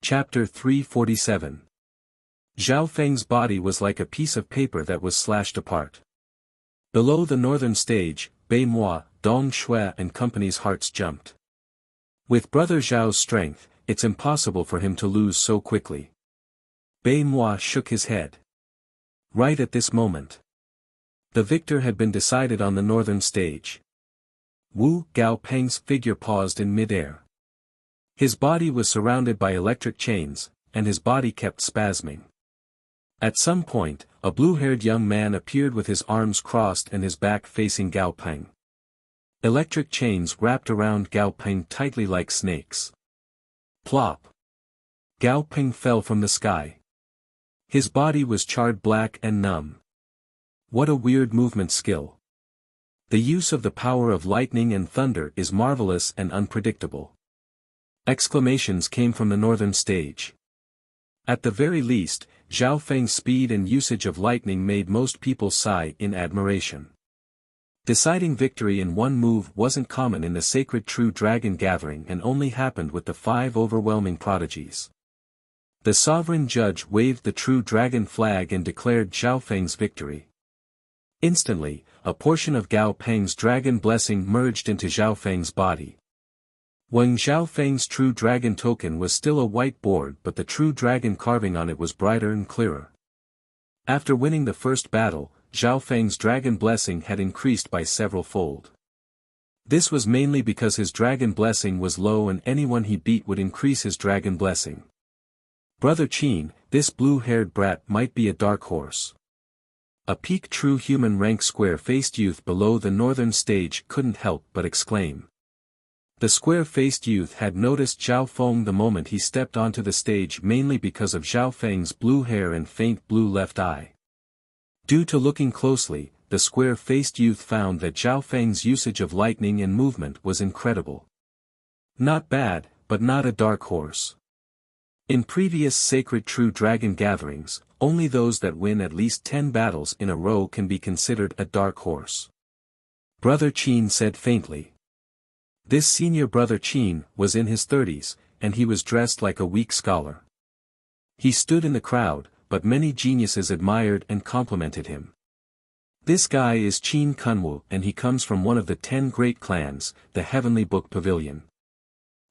Chapter 347. Zhao Feng's body was like a piece of paper that was slashed apart. Below the northern stage, Bei Moi, Dong Shui and company's hearts jumped. With Brother Zhao's strength, it's impossible for him to lose so quickly. Bei Moi shook his head. Right at this moment, the victor had been decided on the northern stage. Wu Gaopeng's figure paused in midair. His body was surrounded by electric chains, and his body kept spasming. At some point, a blue-haired young man appeared with his arms crossed and his back facing Gaopeng. Electric chains wrapped around Gaopeng tightly like snakes. Plop! Gaopeng fell from the sky. His body was charred black and numb. What a weird movement skill. The use of the power of lightning and thunder is marvelous and unpredictable. Exclamations came from the northern stage. At the very least, Zhao Feng's speed and usage of lightning made most people sigh in admiration. Deciding victory in one move wasn't common in the sacred True Dragon gathering and only happened with the 5 overwhelming prodigies. The sovereign judge waved the True Dragon flag and declared Zhao Feng's victory. Instantly, a portion of Gao Peng's dragon blessing merged into Zhao Feng's body. Wang Zhao Feng's True Dragon token was still a white board, but the True Dragon carving on it was brighter and clearer. After winning the first battle, Zhao Feng's dragon blessing had increased by several fold. This was mainly because his dragon blessing was low and anyone he beat would increase his dragon blessing. Brother Qin, this blue-haired brat might be a dark horse. A peak true human rank square-faced youth below the northern stage couldn't help but exclaim. The square-faced youth had noticed Zhao Feng the moment he stepped onto the stage mainly because of Zhao Feng's blue hair and faint blue left eye. Due to looking closely, the square-faced youth found that Zhao Feng's usage of lightning and movement was incredible. Not bad, but not a dark horse. In previous sacred True Dragon gatherings, only those that win at least 10 battles in a row can be considered a dark horse. Brother Qin said faintly. This senior Brother Qin was in his 30s, and he was dressed like a weak scholar. He stood in the crowd, but many geniuses admired and complimented him. This guy is Qin Kunwu and he comes from one of the 10 great clans, the Heavenly Book Pavilion.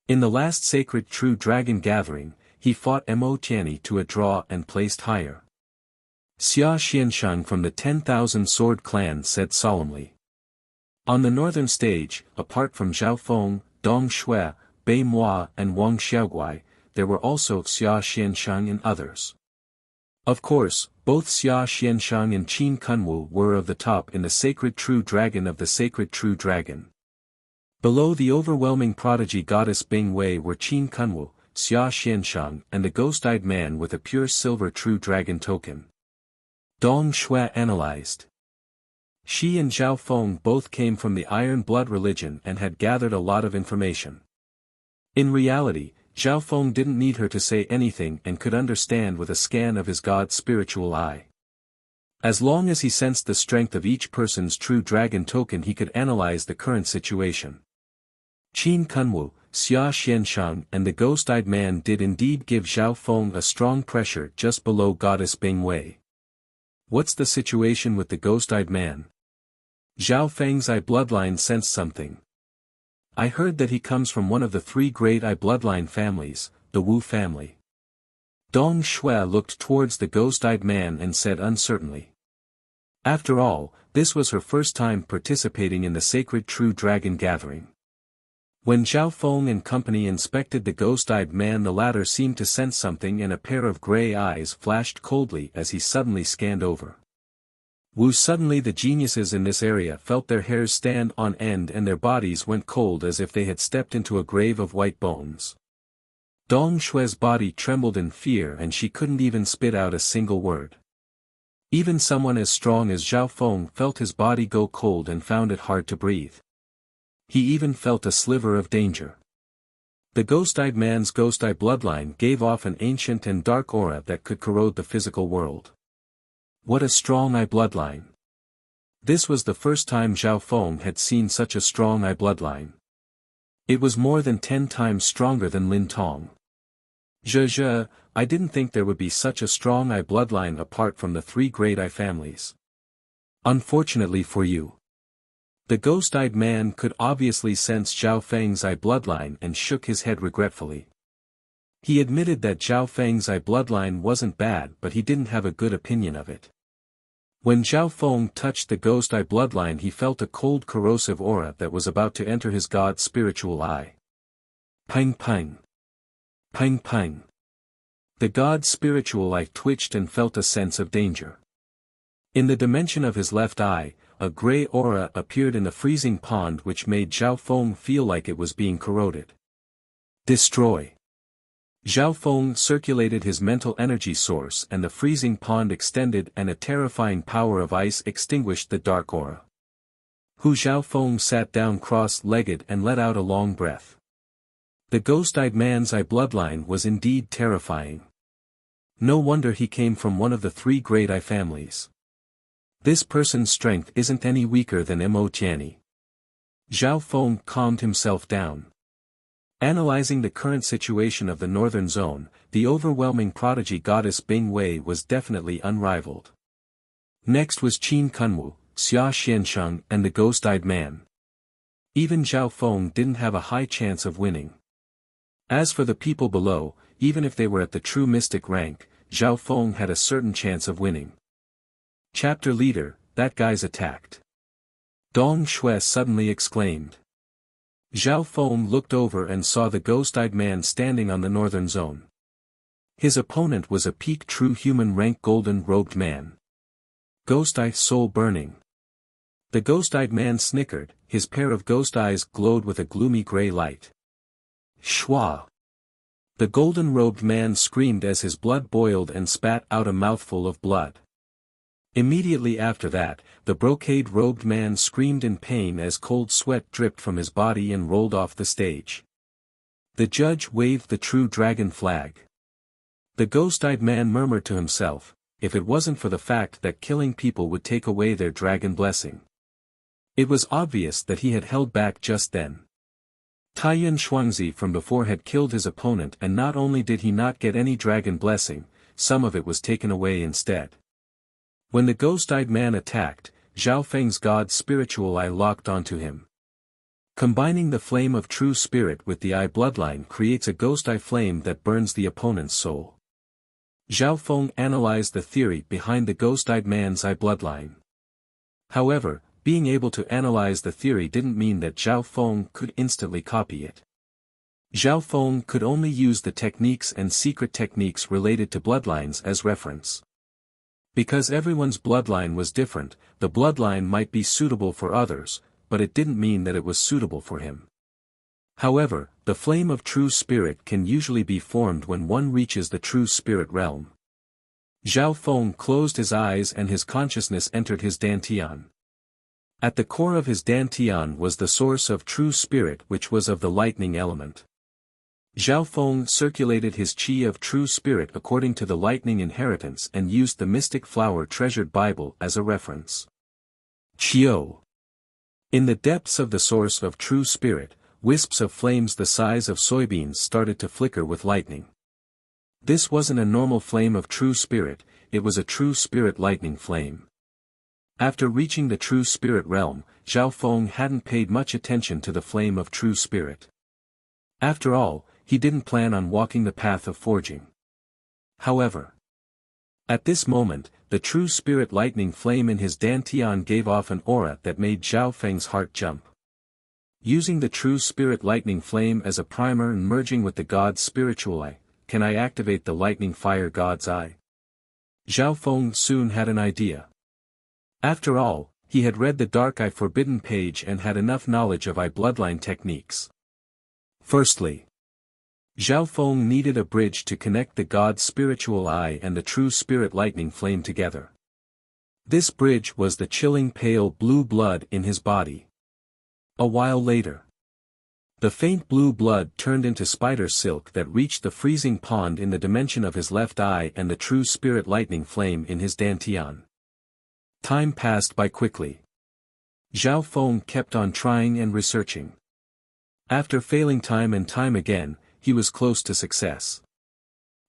In the last sacred True Dragon gathering, he fought Mo Tianyi to a draw and placed higher. Xia Xiansheng from the 10,000 Sword Clan said solemnly. On the northern stage, apart from Zhao Feng, Dong Shui, Bei Moi and Wang Xiaoguai, there were also Xia Xiansheng and others. Of course, both Xia Xiansheng and Qin Kunwu were of the top in the sacred True Dragon of the sacred True Dragon. Below the overwhelming prodigy goddess Bing Wei were Qin Kunwu, Xia Xiansheng and the ghost-eyed man with a pure silver True Dragon token. Dong Shui analyzed. She and Zhao Feng both came from the Iron Blood religion and had gathered a lot of information. In reality, Zhao Feng didn't need her to say anything and could understand with a scan of his god's spiritual eye. As long as he sensed the strength of each person's True Dragon token he could analyze the current situation. Qin Kunwu, Xia Xiansheng and the ghost-eyed man did indeed give Zhao Feng a strong pressure just below goddess Bing Wei. What's the situation with the ghost-eyed man? Zhao Feng's eye bloodline sensed something. I heard that he comes from one of the 3 great eye bloodline families, the Wu family. Dong Shui looked towards the ghost-eyed man and said uncertainly. After all, this was her first time participating in the sacred True Dragon gathering. When Zhao Feng and company inspected the ghost-eyed man, the latter seemed to sense something and a pair of grey eyes flashed coldly as he suddenly scanned over. Wu. Suddenly the geniuses in this area felt their hairs stand on end and their bodies went cold as if they had stepped into a grave of white bones. Dong Shui's body trembled in fear and she couldn't even spit out a single word. Even someone as strong as Zhao Feng felt his body go cold and found it hard to breathe. He even felt a sliver of danger. The ghost-eyed man's ghost-eye bloodline gave off an ancient and dark aura that could corrode the physical world. What a strong eye bloodline. This was the first time Zhao Feng had seen such a strong eye bloodline. It was more than 10 times stronger than Lin Tong. I didn't think there would be such a strong I bloodline apart from the three great I families. Unfortunately for you. The ghost-eyed man could obviously sense Zhao Feng's I bloodline and shook his head regretfully. He admitted that Zhao Feng's I bloodline wasn't bad, but he didn't have a good opinion of it. When Zhao Feng touched the ghost eye bloodline, he felt a cold corrosive aura that was about to enter his god's spiritual eye. Pang pang. Pang pang. The god's spiritual eye twitched and felt a sense of danger. In the dimension of his left eye, a gray aura appeared in the freezing pond, which made Zhao Feng feel like it was being corroded. Destroy. Zhao Feng circulated his mental energy source and the freezing pond extended and a terrifying power of ice extinguished the dark aura. Zhao Feng sat down cross-legged and let out a long breath. The ghost-eyed man's eye bloodline was indeed terrifying. No wonder he came from one of the three great eye families. This person's strength isn't any weaker than Mo Tianyi. Zhao Feng calmed himself down. Analyzing the current situation of the northern zone, the overwhelming prodigy goddess Bing Wei was definitely unrivaled. Next was Qin Kunwu, Xia Xiansheng and the ghost-eyed man. Even Zhao Feng didn't have a high chance of winning. As for the people below, even if they were at the true mystic rank, Zhao Feng had a certain chance of winning. Chapter leader, that guy's attacked. Dong Shui suddenly exclaimed. Zhao Feng looked over and saw the ghost-eyed man standing on the northern zone. His opponent was a peak true human rank golden-robed man. Ghost-eye soul burning. The ghost-eyed man snickered, his pair of ghost eyes glowed with a gloomy gray light. Shwa! The golden-robed man screamed as his blood boiled and spat out a mouthful of blood. Immediately after that, the brocade-robed man screamed in pain as cold sweat dripped from his body and rolled off the stage. The judge waved the true dragon flag. The ghost-eyed man murmured to himself, if it wasn't for the fact that killing people would take away their dragon blessing. It was obvious that he had held back just then. Taiyan Shuangzi from before had killed his opponent, and not only did he not get any dragon blessing, some of it was taken away instead. When the ghost-eyed man attacked, Zhao Feng's god's spiritual eye locked onto him. Combining the flame of true spirit with the eye bloodline creates a ghost eye flame that burns the opponent's soul. Zhao Feng analyzed the theory behind the ghost-eyed man's eye bloodline. However, being able to analyze the theory didn't mean that Zhao Feng could instantly copy it. Zhao Feng could only use the techniques and secret techniques related to bloodlines as reference. Because everyone's bloodline was different, the bloodline might be suitable for others, but it didn't mean that it was suitable for him. However, the flame of true spirit can usually be formed when one reaches the true spirit realm. Zhao Feng closed his eyes and his consciousness entered his dantian. At the core of his dantian was the source of true spirit, which was of the lightning element. Zhao Feng circulated his qi of true spirit according to the lightning inheritance and used the Mystic Flower Treasured Bible as a reference. Qio. In the depths of the source of true spirit, wisps of flames the size of soybeans started to flicker with lightning. This wasn't a normal flame of true spirit, it was a true spirit lightning flame. After reaching the true spirit realm, Zhao Feng hadn't paid much attention to the flame of true spirit. After all, he didn't plan on walking the path of forging. However, at this moment, the true spirit lightning flame in his dantian gave off an aura that made Zhao Feng's heart jump. Using the true spirit lightning flame as a primer and merging with the god's spiritual eye, can I activate the lightning fire god's eye? Zhao Feng soon had an idea. After all, he had read the Dark Eye Forbidden page and had enough knowledge of eye bloodline techniques. Firstly, Zhao Feng needed a bridge to connect the god's spiritual eye and the true spirit lightning flame together. This bridge was the chilling pale blue blood in his body. A while later, the faint blue blood turned into spider silk that reached the freezing pond in the dimension of his left eye and the true spirit lightning flame in his dantian. Time passed by quickly. Zhao Feng kept on trying and researching. After failing time and time again, he was close to success.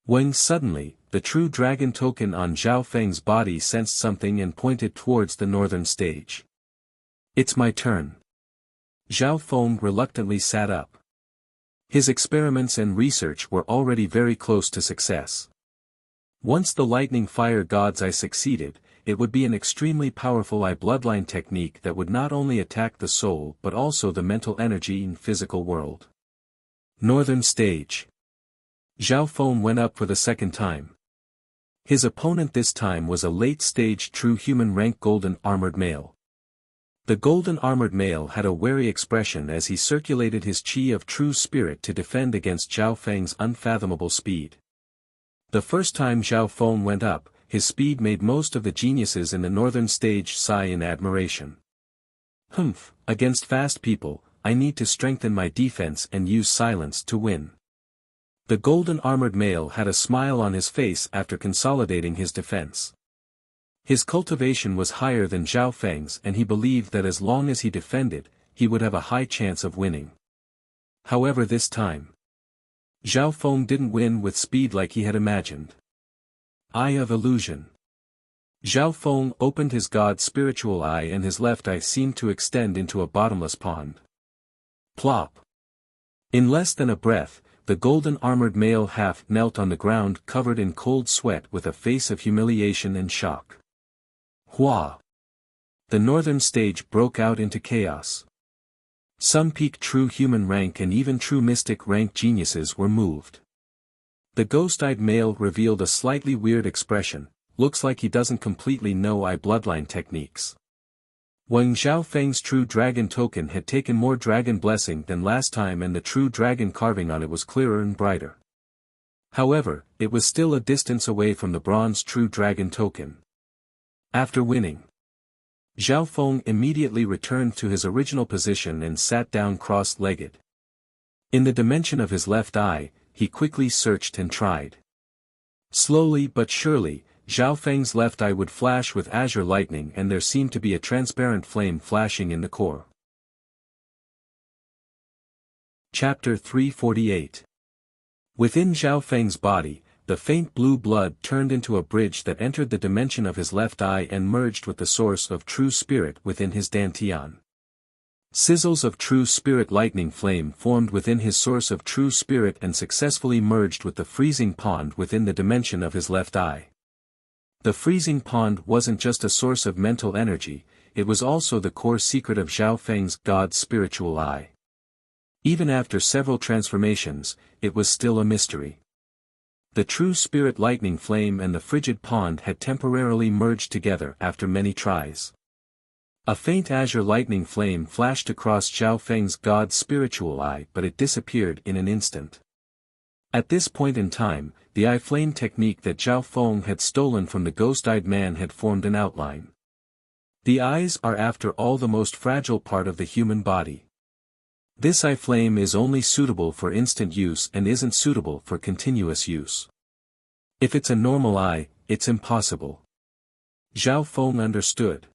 When suddenly, the true dragon token on Zhao Feng's body sensed something and pointed towards the northern stage. "It's my turn." Zhao Feng reluctantly sat up. His experiments and research were already very close to success. Once the lightning fire god's eye succeeded, it would be an extremely powerful eye bloodline technique that would not only attack the soul but also the mental energy in physical world. Northern stage. Zhao Feng went up for the second time. His opponent this time was a late-stage true human rank golden armored male. The golden armored male had a wary expression as he circulated his chi of true spirit to defend against Zhao Feng's unfathomable speed. The first time Zhao Feng went up, his speed made most of the geniuses in the northern stage sigh in admiration. Against fast people, I need to strengthen my defense and use silence to win. The golden armored male had a smile on his face after consolidating his defense. His cultivation was higher than Zhao Feng's and he believed that as long as he defended, he would have a high chance of winning. However this time, Zhao Feng didn't win with speed like he had imagined. Eye of Illusion. Zhao Feng opened his god's spiritual eye and his left eye seemed to extend into a bottomless pond. Plop. In less than a breath, the golden armored male half knelt on the ground covered in cold sweat with a face of humiliation and shock. Hua. The northern stage broke out into chaos. Some peak true human rank and even true mystic rank geniuses were moved. The ghost-eyed male revealed a slightly weird expression, looks like he doesn't completely know eye bloodline techniques. Wang Zhao Feng's true dragon token had taken more dragon blessing than last time and the true dragon carving on it was clearer and brighter. However, it was still a distance away from the bronze true dragon token. After winning, Zhao Feng immediately returned to his original position and sat down cross-legged. In the dimension of his left eye, he quickly searched and tried. Slowly but surely, Zhao Feng's left eye would flash with azure lightning and there seemed to be a transparent flame flashing in the core. Chapter 348. Within Zhao Feng's body, the faint blue blood turned into a bridge that entered the dimension of his left eye and merged with the source of true spirit within his dantian. Sizzles of true spirit lightning flame formed within his source of true spirit and successfully merged with the freezing pond within the dimension of his left eye. The freezing pond wasn't just a source of mental energy, it was also the core secret of Zhao Feng's God's spiritual eye. Even after several transformations, it was still a mystery. The true spirit lightning flame and the frigid pond had temporarily merged together after many tries. A faint azure lightning flame flashed across Zhao Feng's God's spiritual eye but it disappeared in an instant. At this point in time, the eye flame technique that Zhao Feng had stolen from the ghost-eyed man had formed an outline. The eyes are after all the most fragile part of the human body. This eye flame is only suitable for instant use and isn't suitable for continuous use. If it's a normal eye, it's impossible. Zhao Feng understood.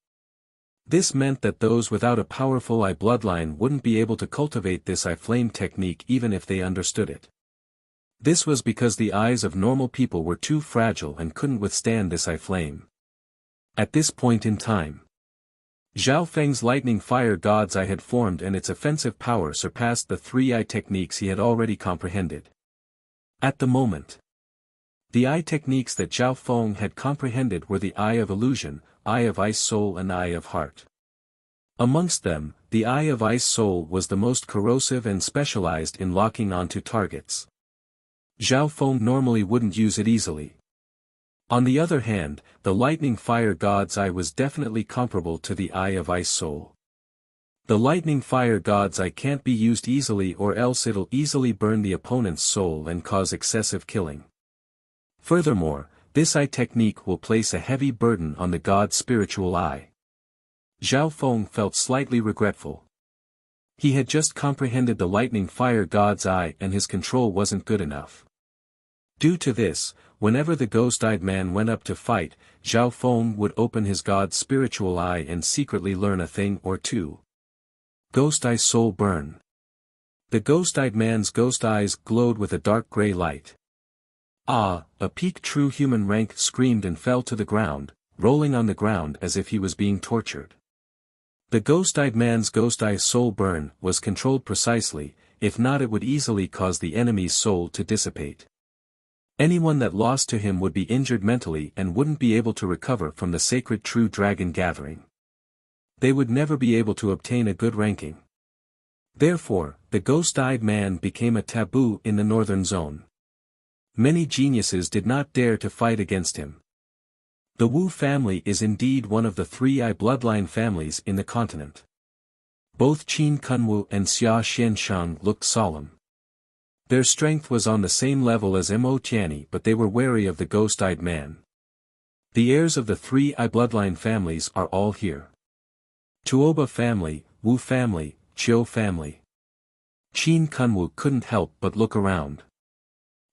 This meant that those without a powerful eye bloodline wouldn't be able to cultivate this eye flame technique even if they understood it. This was because the eyes of normal people were too fragile and couldn't withstand this eye flame. At this point in time, Zhao Feng's lightning fire god's eye had formed and its offensive power surpassed the three eye techniques he had already comprehended. At the moment, the eye techniques that Zhao Feng had comprehended were the Eye of Illusion, Eye of Ice Soul and Eye of Heart. Amongst them, the Eye of Ice Soul was the most corrosive and specialized in locking onto targets. Zhao Feng normally wouldn't use it easily. On the other hand, the lightning fire god's eye was definitely comparable to the Eye of Ice Soul. The lightning fire god's eye can't be used easily or else it'll easily burn the opponent's soul and cause excessive killing. Furthermore, this eye technique will place a heavy burden on the god's spiritual eye. Zhao Feng felt slightly regretful. He had just comprehended the lightning fire god's eye and his control wasn't good enough. Due to this, whenever the ghost-eyed man went up to fight, Zhao Feng would open his god's spiritual eye and secretly learn a thing or two. Ghost Eye Soul Burn. The ghost-eyed man's ghost eyes glowed with a dark gray light. Ah! A peak true human rank screamed and fell to the ground, rolling on the ground as if he was being tortured. The ghost-eyed man's ghost-eye soul burn was controlled precisely, if not it would easily cause the enemy's soul to dissipate. Anyone that lost to him would be injured mentally and wouldn't be able to recover from the sacred true dragon gathering. They would never be able to obtain a good ranking. Therefore, the ghost-eyed man became a taboo in the northern zone. Many geniuses did not dare to fight against him. The Wu family is indeed one of the 3i bloodline families in the continent. Both Qin Kunwu and Xia Xianshang looked solemn. Their strength was on the same level as Mo Tianyi, but they were wary of the ghost-eyed man. The heirs of the 3i bloodline families are all here. Tuoba family, Wu family, Chiu family. Qin Kunwu couldn't help but look around.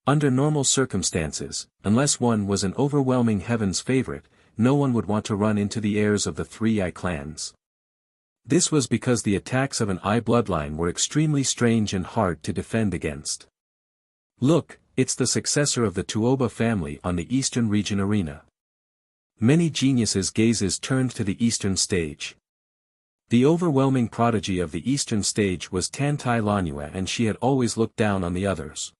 Under normal circumstances, unless one was an overwhelming heaven's favorite, no one would want to run into the heirs of the 3i clans. This was because the attacks of an I bloodline were extremely strange and hard to defend against. Look, it's the successor of the Tuoba family on the Eastern Region arena. Many geniuses' gazes turned to the Eastern stage. The overwhelming prodigy of the Eastern stage was Tantai Lanyue, and she had always looked down on the others.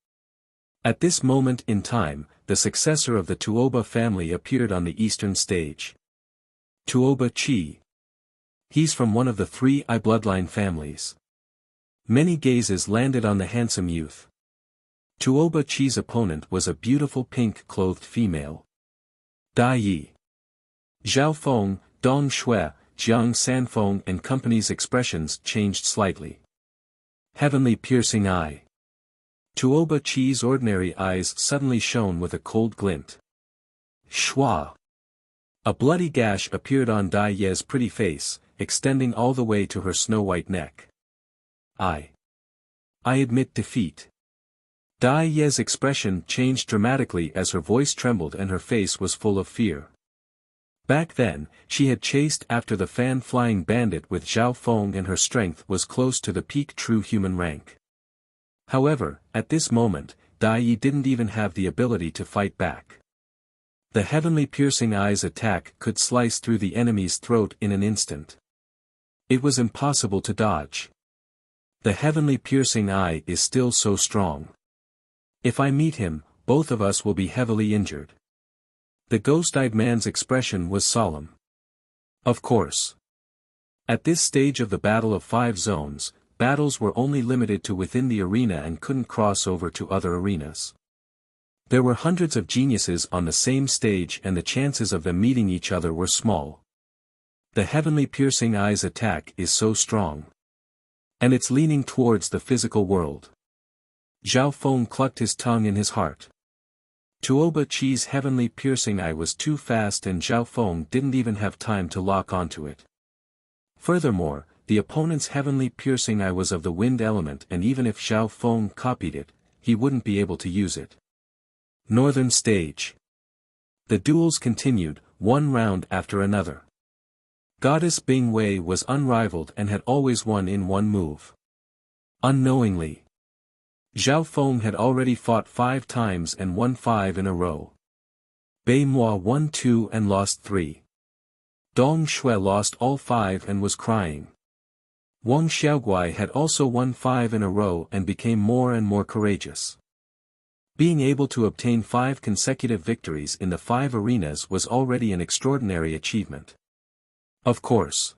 At this moment in time, the successor of the Tuoba family appeared on the Eastern stage. Tuoba Chi. He's from one of the 3i bloodline families. Many gazes landed on the handsome youth. Tuoba Chi's opponent was a beautiful pink-clothed female. Dai Yi. Zhao Feng, Dong Shui, Jiang Sanfeng and company's expressions changed slightly. Heavenly piercing eye. Tuoba Chi's ordinary eyes suddenly shone with a cold glint. Shua. A bloody gash appeared on Dai Ye's pretty face, extending all the way to her snow-white neck. I admit defeat. Dai Ye's expression changed dramatically as her voice trembled and her face was full of fear. Back then, she had chased after the fan-flying bandit with Zhao Feng and her strength was close to the peak true human rank. However, at this moment, Dai Yi didn't even have the ability to fight back. The heavenly piercing eyes attack could slice through the enemy's throat in an instant. It was impossible to dodge. The heavenly piercing eye is still so strong. If I meet him, both of us will be heavily injured. The ghost-eyed man's expression was solemn. Of course. At this stage of the Battle of Five Zones, battles were only limited to within the arena and couldn't cross over to other arenas. There were hundreds of geniuses on the same stage and the chances of them meeting each other were small. The heavenly piercing eyes attack is so strong. And it's leaning towards the physical world. Zhao Feng clucked his tongue in his heart. Tuoba Chi's heavenly piercing eye was too fast and Zhao Feng didn't even have time to lock onto it. Furthermore, the opponent's heavenly piercing eye was of the wind element and even if Zhao Feng copied it, he wouldn't be able to use it. Northern stage. The duels continued, one round after another. Goddess Bing Wei was unrivaled and had always won in one move. Unknowingly, Zhao Feng had already fought 5 times and won 5 in a row. Bei Moi won 2 and lost 3. Dong Shui lost all 5 and was crying. Wang Xiaoguai had also won 5 in a row and became more and more courageous. Being able to obtain 5 consecutive victories in the 5 arenas was already an extraordinary achievement. Of course.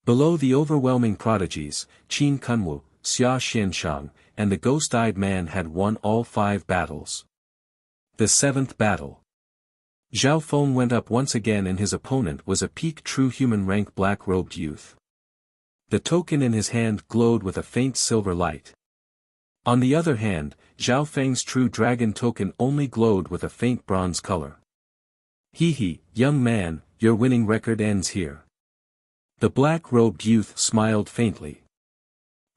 Below the overwhelming prodigies, Qin Kunwu, Xia Xianshang, and the ghost-eyed man had won all 5 battles. The 7th battle. Zhao Feng went up once again and his opponent was a peak true human rank black-robed youth. The token in his hand glowed with a faint silver light. On the other hand, Zhao Feng's true dragon token only glowed with a faint bronze color. Hee, young man, your winning record ends here. The black-robed youth smiled faintly.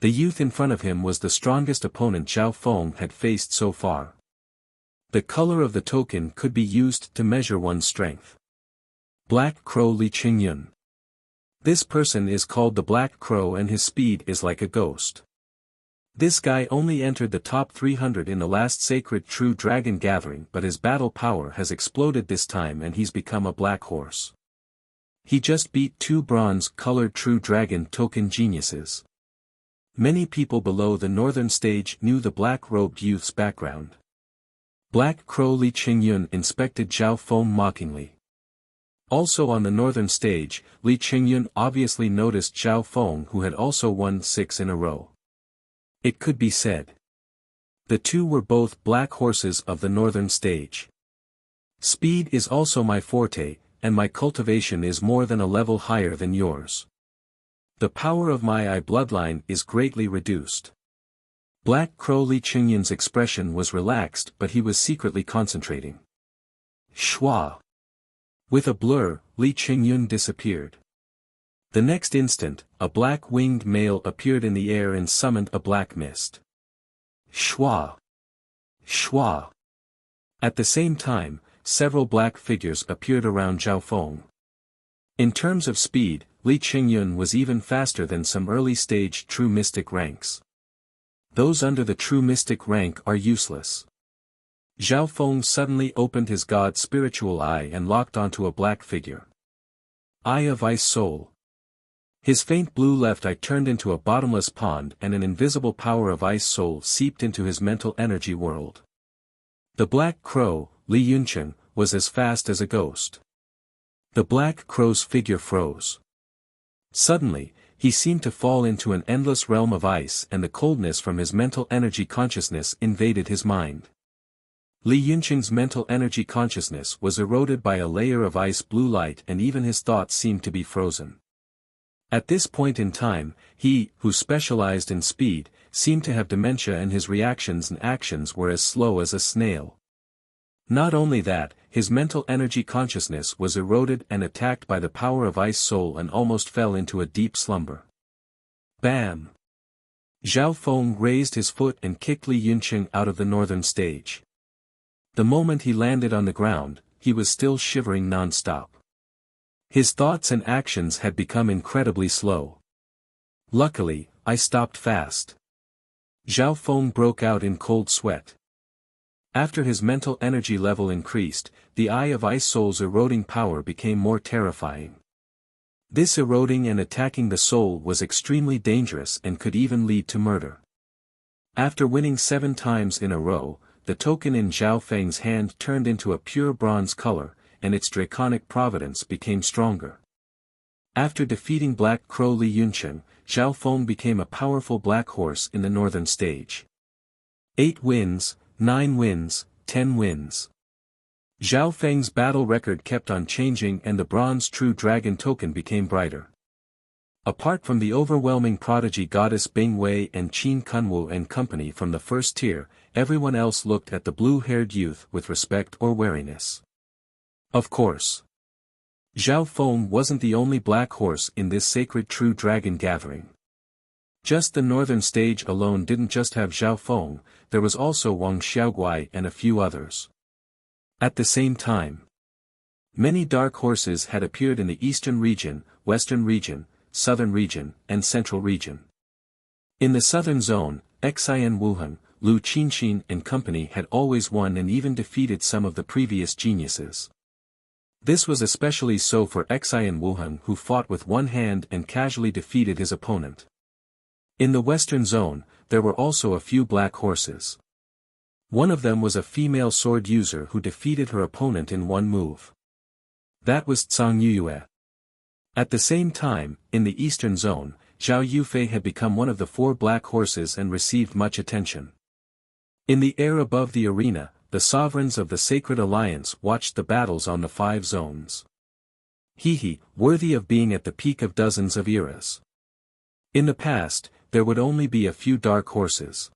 The youth in front of him was the strongest opponent Zhao Feng had faced so far. The color of the token could be used to measure one's strength. Black Crow Li Qingyun. This person is called the Black Crow and his speed is like a ghost. This guy only entered the top 300 in the last Sacred True Dragon Gathering, but his battle power has exploded this time and he's become a black horse. He just beat 2 bronze-colored True Dragon token geniuses. Many people below the northern stage knew the black-robed youth's background. Black Crow Li Qingyun inspected Zhao Feng mockingly. Also on the northern stage, Li Qingyun obviously noticed Zhao Feng, who had also won 6 in a row. It could be said. The two were both black horses of the northern stage. Speed is also my forte, and my cultivation is more than a level higher than yours. The power of my eye bloodline is greatly reduced. Black Crow Li Qingyun's expression was relaxed, but he was secretly concentrating. Shua. With a blur, Li Qingyun disappeared. The next instant, a black-winged male appeared in the air and summoned a black mist. Shua! Shua! At the same time, several black figures appeared around Zhao Feng. In terms of speed, Li Qingyun was even faster than some early-stage true mystic ranks. Those under the true mystic rank are useless. Zhao Feng suddenly opened his god spiritual eye and locked onto a black figure. Eye of Ice Soul. His faint blue left eye turned into a bottomless pond and an invisible power of Ice Soul seeped into his mental energy world. The Black Crow, Li Yuncheng, was as fast as a ghost. The Black Crow's figure froze. Suddenly, he seemed to fall into an endless realm of ice and the coldness from his mental energy consciousness invaded his mind. Li Yuncheng's mental energy consciousness was eroded by a layer of ice blue light and even his thoughts seemed to be frozen. At this point in time, he, who specialized in speed, seemed to have dementia and his reactions and actions were as slow as a snail. Not only that, his mental energy consciousness was eroded and attacked by the power of Ice Soul and almost fell into a deep slumber. Bam! Zhao Feng raised his foot and kicked Li Yuncheng out of the northern stage. The moment he landed on the ground, he was still shivering non-stop. His thoughts and actions had become incredibly slow. Luckily, I stopped fast. Zhao Feng broke out in cold sweat. After his mental energy level increased, the Eye of Ice Soul's eroding power became more terrifying. This eroding and attacking the soul was extremely dangerous and could even lead to murder. After winning 7 times in a row, the token in Zhao Feng's hand turned into a pure bronze color, and its draconic providence became stronger. After defeating Black Crow Li Yuncheng, Zhao Feng became a powerful black horse in the northern stage. 8 wins, 9 wins, 10 wins. Zhao Feng's battle record kept on changing and the bronze true dragon token became brighter. Apart from the overwhelming prodigy goddess Bing Wei and Qin Kunwu and company from the first tier, everyone else looked at the blue-haired youth with respect or wariness. Of course. Zhao Feng wasn't the only black horse in this sacred true dragon gathering. Just the northern stage alone didn't just have Zhao Feng, there was also Wang Xiaoguai and a few others. At the same time, many dark horses had appeared in the eastern region, western region, southern region, and central region. In the southern zone, Xian Wuheng, Lu Qinxin and company had always won and even defeated some of the previous geniuses. This was especially so for Xian Wuheng, who fought with one hand and casually defeated his opponent. In the western zone, there were also a few black horses. One of them was a female sword user who defeated her opponent in one move. That was Zhang Yuyue. At the same time, in the eastern zone, Zhao Yufei had become one of the 4 black horses and received much attention. In the air above the arena, the sovereigns of the Sacred Alliance watched the battles on the 5 zones. Hehe, worthy of being at the peak of dozens of eras. In the past, there would only be a few dark horses.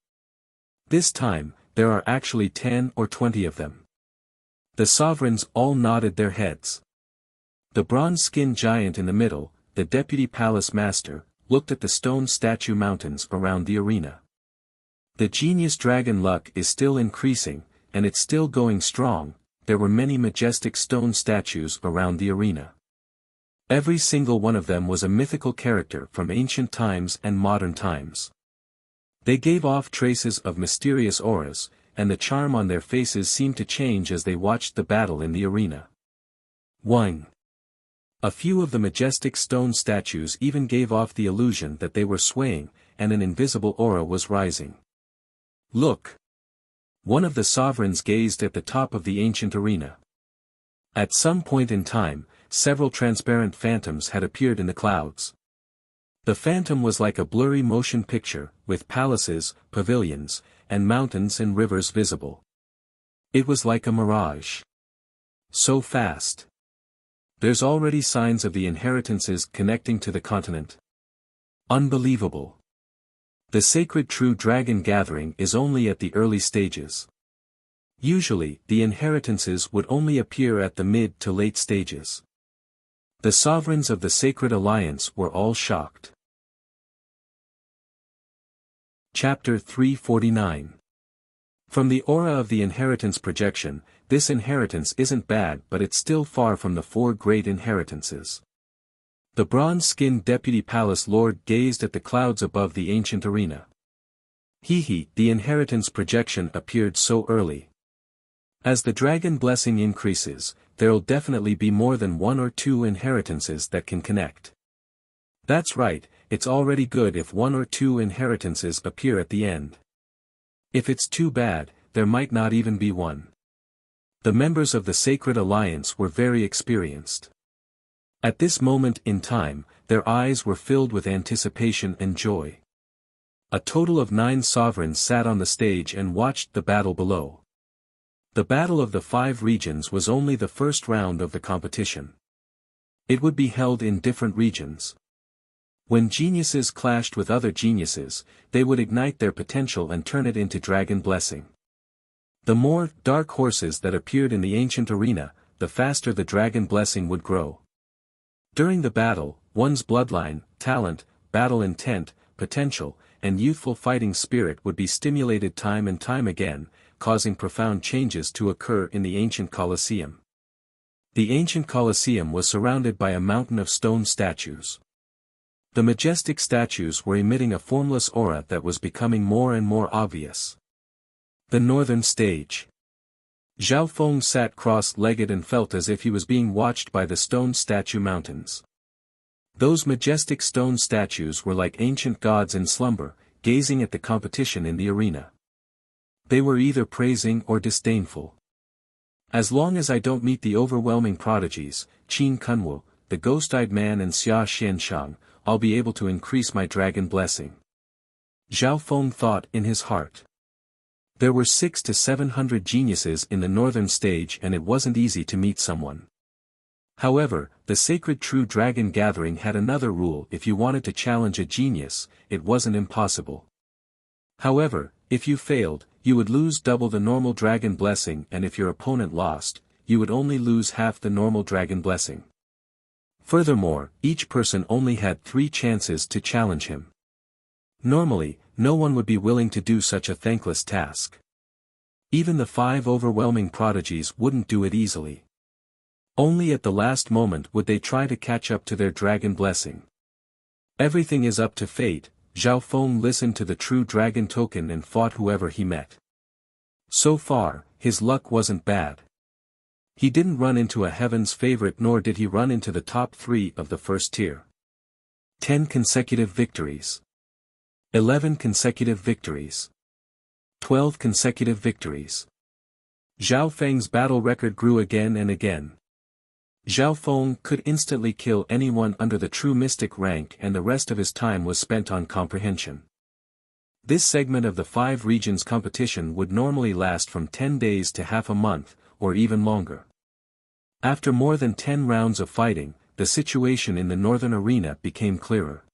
This time, there are actually 10 or 20 of them. The sovereigns all nodded their heads. The bronze-skinned giant in the middle, the deputy palace master, looked at the stone statue mountains around the arena. The genius dragon luck is still increasing, and it's still going strong. There were many majestic stone statues around the arena. Every single one of them was a mythical character from ancient times and modern times. They gave off traces of mysterious auras, and the charm on their faces seemed to change as they watched the battle in the arena. 1. A few of the majestic stone statues even gave off the illusion that they were swaying, and an invisible aura was rising. Look! One of the sovereigns gazed at the top of the ancient arena. At some point in time, several transparent phantoms had appeared in the clouds. The phantom was like a blurry motion picture, with palaces, pavilions, and mountains and rivers visible. It was like a mirage. So fast. There's already signs of the inheritances connecting to the continent. Unbelievable. The sacred true dragon gathering is only at the early stages. Usually, the inheritances would only appear at the mid to late stages. The sovereigns of the Sacred Alliance were all shocked. Chapter 349. From the aura of the inheritance projection, this inheritance isn't bad, but it's still far from the 4 great inheritances. The bronze-skinned deputy palace lord gazed at the clouds above the ancient arena. The inheritance projection appeared so early. As the dragon blessing increases, there'll definitely be more than 1 or 2 inheritances that can connect. That's right, it's already good if 1 or 2 inheritances appear at the end. If it's too bad, there might not even be one. The members of the Sacred Alliance were very experienced. At this moment in time, their eyes were filled with anticipation and joy. A total of 9 sovereigns sat on the stage and watched the battle below. The Battle of the 5 Regions was only the first round of the competition. It would be held in different regions. When geniuses clashed with other geniuses, they would ignite their potential and turn it into dragon blessing. The more dark horses that appeared in the ancient arena, the faster the dragon blessing would grow. During the battle, one's bloodline, talent, battle intent, potential, and youthful fighting spirit would be stimulated time and time again, causing profound changes to occur in the ancient Colosseum. The ancient Colosseum was surrounded by a mountain of stone statues. The majestic statues were emitting a formless aura that was becoming more and more obvious. The northern stage. Zhao Feng sat cross-legged and felt as if he was being watched by the stone statue mountains. Those majestic stone statues were like ancient gods in slumber, gazing at the competition in the arena. They were either praising or disdainful. As long as I don't meet the overwhelming prodigies, Qin Kunwu, the ghost-eyed man and Xia Xianshang, I'll be able to increase my dragon blessing. Zhao Feng thought in his heart. There were 600 to 700 geniuses in the northern stage and it wasn't easy to meet someone. However, the sacred true dragon gathering had another rule: if you wanted to challenge a genius, it wasn't impossible. However, if you failed, you would lose double the normal dragon blessing, and if your opponent lost, you would only lose half the normal dragon blessing. Furthermore, each person only had 3 chances to challenge him. Normally, no one would be willing to do such a thankless task. Even the 5 overwhelming prodigies wouldn't do it easily. Only at the last moment would they try to catch up to their dragon blessing. Everything is up to fate. Zhao Feng listened to the true dragon token and fought whoever he met. So far, his luck wasn't bad. He didn't run into a heaven's favorite, nor did he run into the top 3 of the first tier. 10 consecutive victories. 11 consecutive victories. 12 consecutive victories. Zhao Feng's battle record grew again and again. Zhao Feng could instantly kill anyone under the true mystic rank, and the rest of his time was spent on comprehension. This segment of the 5 regions competition would normally last from 10 days to half a month, or even longer. After more than 10 rounds of fighting, the situation in the northern arena became clearer.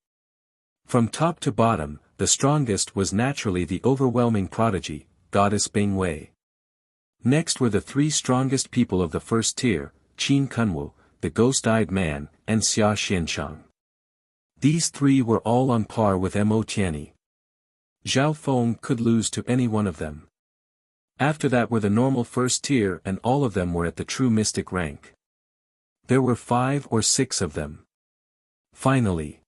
From top to bottom, the strongest was naturally the overwhelming prodigy, Goddess Bing Wei. Next were the 3 strongest people of the first tier, Qin Kunwu, the ghost-eyed man, and Xia Xianshang. These 3 were all on par with Mo Tianyi. Zhao Feng could lose to any one of them. After that were the normal first tier, and all of them were at the true mystic rank. There were 5 or 6 of them. Finally,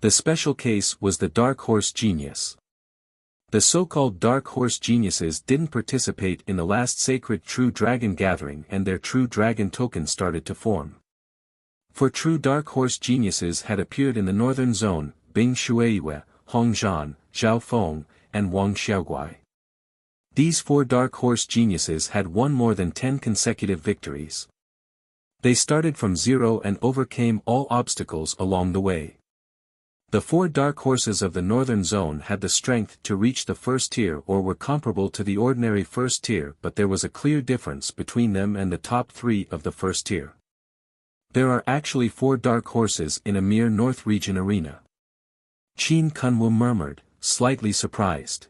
the special case was the dark horse genius. The so-called Dark Horse geniuses didn't participate in the last sacred True Dragon gathering and their True Dragon token started to form. For true Dark Horse geniuses had appeared in the northern zone, Bing Shueiyue, Hong Zhan, Zhao Feng, and Wang Xiaoguai. These 4 Dark Horse geniuses had won more than 10 consecutive victories. They started from zero and overcame all obstacles along the way. The 4 Dark Horses of the Northern Zone had the strength to reach the first tier or were comparable to the ordinary first tier, but there was a clear difference between them and the top 3 of the first tier. There are actually 4 Dark Horses in a mere North Region arena. Qin Kunwu murmured, slightly surprised.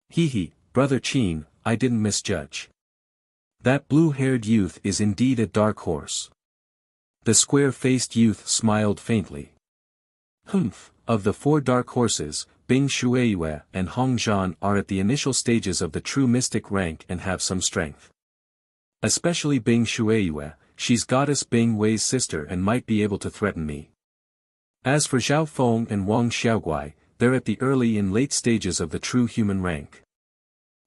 Hee, brother Qin, I didn't misjudge. That blue-haired youth is indeed a Dark Horse. The square-faced youth smiled faintly. Humph, of the 4 Dark Horses, Bing Shueiyue and Hong Zhan are at the initial stages of the true mystic rank and have some strength. Especially Bing Shueiyue, she's goddess Bing Wei's sister and might be able to threaten me. As for Zhao Feng and Wang Xiaoguai, they're at the early and late stages of the true human rank.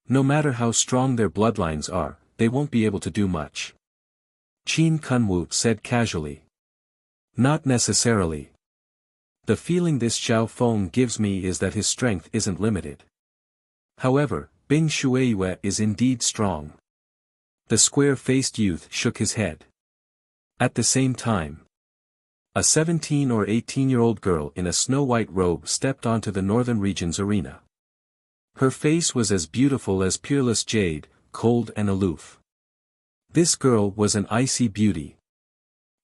No matter how strong their bloodlines are, they won't be able to do much. Qin Kunwu said casually. Not necessarily. The feeling this Zhao Feng gives me is that his strength isn't limited. However, Bing Shueiyue is indeed strong. The square-faced youth shook his head. At the same time, a 17 or 18-year-old girl in a snow-white robe stepped onto the Northern Region's arena. Her face was as beautiful as peerless jade, cold and aloof. This girl was an icy beauty.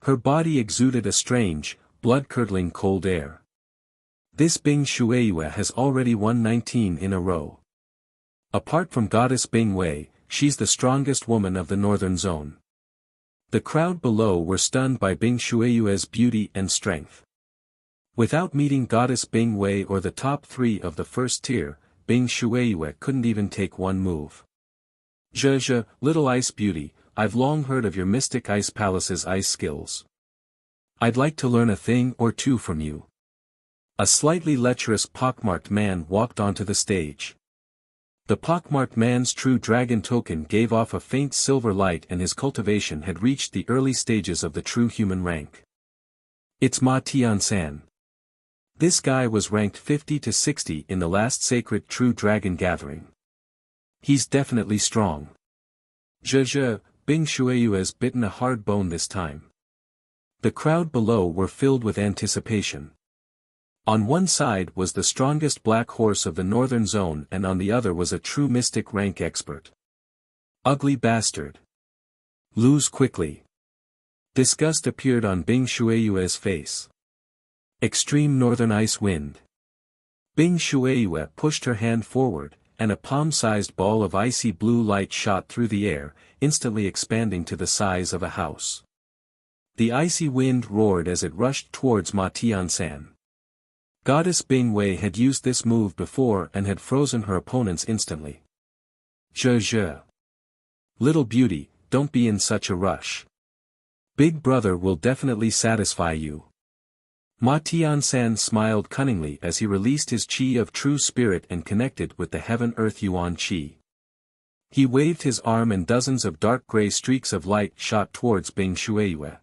Her body exuded a strange, blood-curdling cold air. This Bing Shueiyue has already won 19 in a row. Apart from goddess Bing Wei, she's the strongest woman of the Northern Zone. The crowd below were stunned by Bing Shueiyue's beauty and strength. Without meeting goddess Bing Wei or the top 3 of the first tier, Bing Shueiyue couldn't even take one move. Zhe, little ice beauty, I've long heard of your mystic ice palace's ice skills. I'd like to learn a thing or two from you. A slightly lecherous pockmarked man walked onto the stage. The pockmarked man's true dragon token gave off a faint silver light and his cultivation had reached the early stages of the true human rank. It's Ma Tiansan. This guy was ranked 50 to 60 in the last sacred true dragon gathering. He's definitely strong. Zhe, Bing Shueiyue's bitten a hard bone this time. The crowd below were filled with anticipation. On one side was the strongest black horse of the Northern Zone and on the other was a true mystic rank expert. Ugly bastard. Lose quickly. Disgust appeared on Bing Shueiyue's face. Extreme northern ice wind. Bing Shueiyue pushed her hand forward, and a palm-sized ball of icy blue light shot through the air, instantly expanding to the size of a house. The icy wind roared as it rushed towards Ma Tiansan. Goddess Bing Wei had used this move before and had frozen her opponents instantly. Zhe. Little beauty, don't be in such a rush. Big brother will definitely satisfy you. Ma Tiansan smiled cunningly as he released his qi of true spirit and connected with the heaven-earth yuan qi. He waved his arm and dozens of dark gray streaks of light shot towards Bing Shueiyue.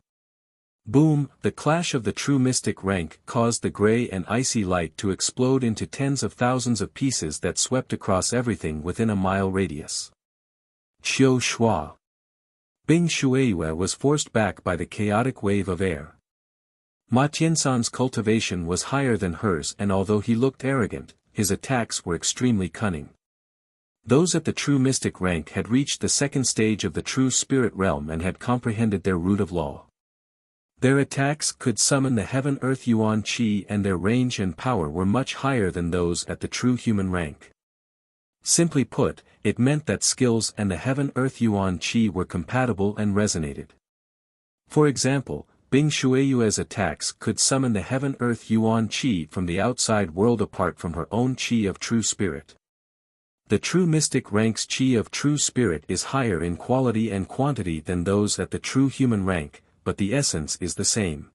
Boom, the clash of the true mystic rank caused the gray and icy light to explode into tens of thousands of pieces that swept across everything within a mile radius. Xiu Shua. Bing Shueiyue was forced back by the chaotic wave of air. Ma Tiansan's cultivation was higher than hers and although he looked arrogant, his attacks were extremely cunning. Those at the true mystic rank had reached the second stage of the true spirit realm and had comprehended their root of law. Their attacks could summon the heaven-earth yuan qi and their range and power were much higher than those at the true human rank. Simply put, it meant that skills and the heaven-earth yuan qi were compatible and resonated. For example, Bing Shueiyue's attacks could summon the heaven-earth yuan qi from the outside world apart from her own qi of true spirit. The true mystic rank's qi of true spirit is higher in quality and quantity than those at the true human rank, but the essence is the same.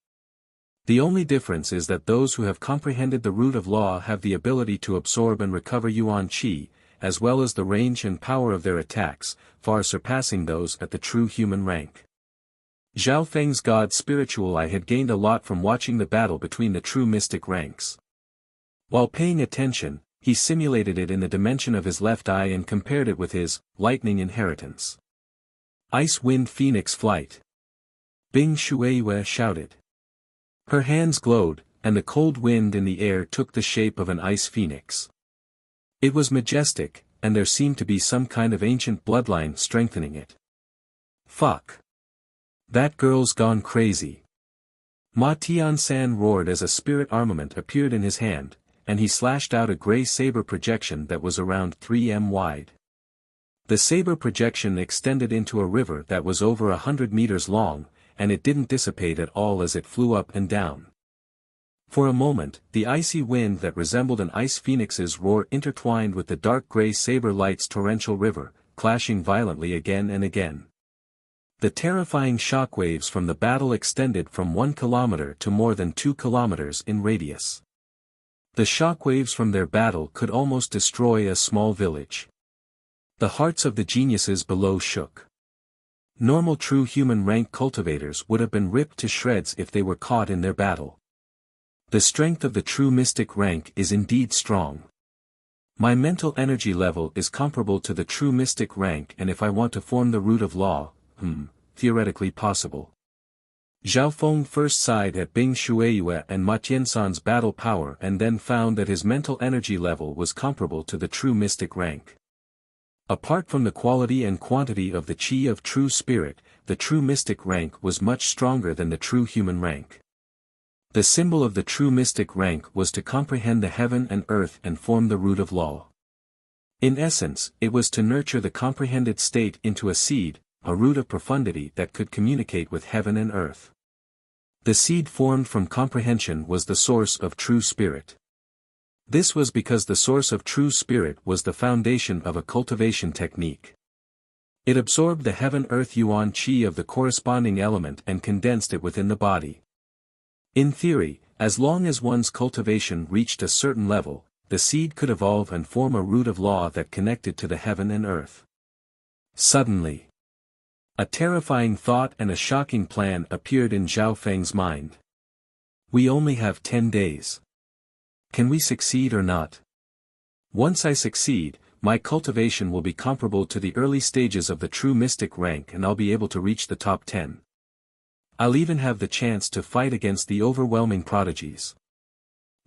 The only difference is that those who have comprehended the root of law have the ability to absorb and recover yuan qi, as well as the range and power of their attacks, far surpassing those at the true human rank. Zhao Feng's god spiritual eye had gained a lot from watching the battle between the true mystic ranks. While paying attention, he simulated it in the dimension of his left eye and compared it with his lightning inheritance. Ice Wind Phoenix Flight. Bing Shueyue shouted. Her hands glowed, and the cold wind in the air took the shape of an ice phoenix. It was majestic, and there seemed to be some kind of ancient bloodline strengthening it. Fuck. That girl's gone crazy. Ma Tian-san roared as a spirit armament appeared in his hand, and he slashed out a gray saber projection that was around 3 m wide. The saber projection extended into a river that was over 100 meters long, and it didn't dissipate at all as it flew up and down. For a moment, the icy wind that resembled an ice phoenix's roar intertwined with the dark gray saber light's torrential river, clashing violently again and again. The terrifying shockwaves from the battle extended from 1 kilometer to more than 2 kilometers in radius. The shockwaves from their battle could almost destroy a small village. The hearts of the geniuses below shook. Normal true human rank cultivators would have been ripped to shreds if they were caught in their battle. The strength of the true mystic rank is indeed strong. My mental energy level is comparable to the true mystic rank, and if I want to form the root of law, theoretically possible. Zhao Feng first sighed at Bing Shueyue and Ma Tiansan's battle power and then found that his mental energy level was comparable to the true mystic rank. Apart from the quality and quantity of the qi of true spirit, the true mystic rank was much stronger than the true human rank. The symbol of the true mystic rank was to comprehend the heaven and earth and form the root of law. In essence, it was to nurture the comprehended state into a seed, a root of profundity that could communicate with heaven and earth. The seed formed from comprehension was the source of true spirit. This was because the source of true spirit was the foundation of a cultivation technique. It absorbed the heaven-earth yuan qi of the corresponding element and condensed it within the body. In theory, as long as one's cultivation reached a certain level, the seed could evolve and form a root of law that connected to the heaven and earth. Suddenly, a terrifying thought and a shocking plan appeared in Zhao Feng's mind. We only have 10 days. Can we succeed or not? Once I succeed, my cultivation will be comparable to the early stages of the true mystic rank and I'll be able to reach the top 10. I'll even have the chance to fight against the overwhelming prodigies.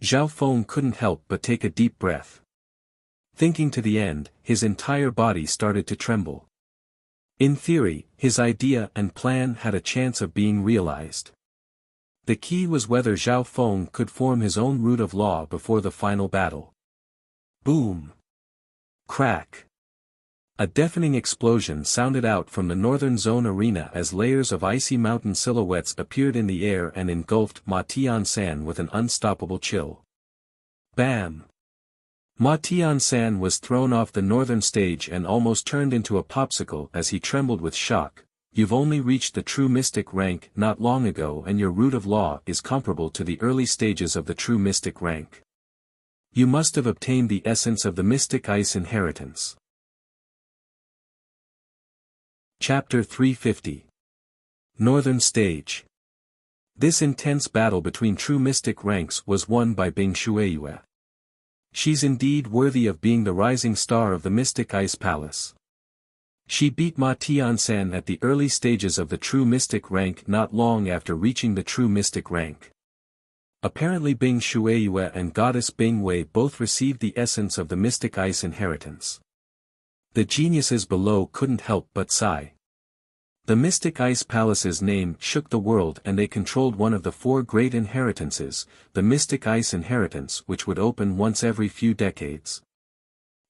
Zhao Feng couldn't help but take a deep breath. Thinking to the end, his entire body started to tremble. In theory, his idea and plan had a chance of being realized. The key was whether Zhao Feng could form his own root of law before the final battle. Boom! Crack! A deafening explosion sounded out from the northern zone arena as layers of icy mountain silhouettes appeared in the air and engulfed Ma Tian-san with an unstoppable chill. Bam! Ma Tian-san was thrown off the northern stage and almost turned into a popsicle as he trembled with shock. You've only reached the true mystic rank not long ago and your root of law is comparable to the early stages of the true mystic rank. You must have obtained the essence of the mystic ice inheritance. Chapter 350. Northern Stage. This intense battle between true mystic ranks was won by Bing Shueyue. She's indeed worthy of being the rising star of the mystic ice palace. She beat Ma Tian-san at the early stages of the true mystic rank not long after reaching the true mystic rank. Apparently Bing Shueyue and goddess Bing Wei both received the essence of the mystic ice inheritance. The geniuses below couldn't help but sigh. The mystic ice palace's name shook the world and they controlled one of the 4 great inheritances, the mystic ice inheritance which would open once every few decades.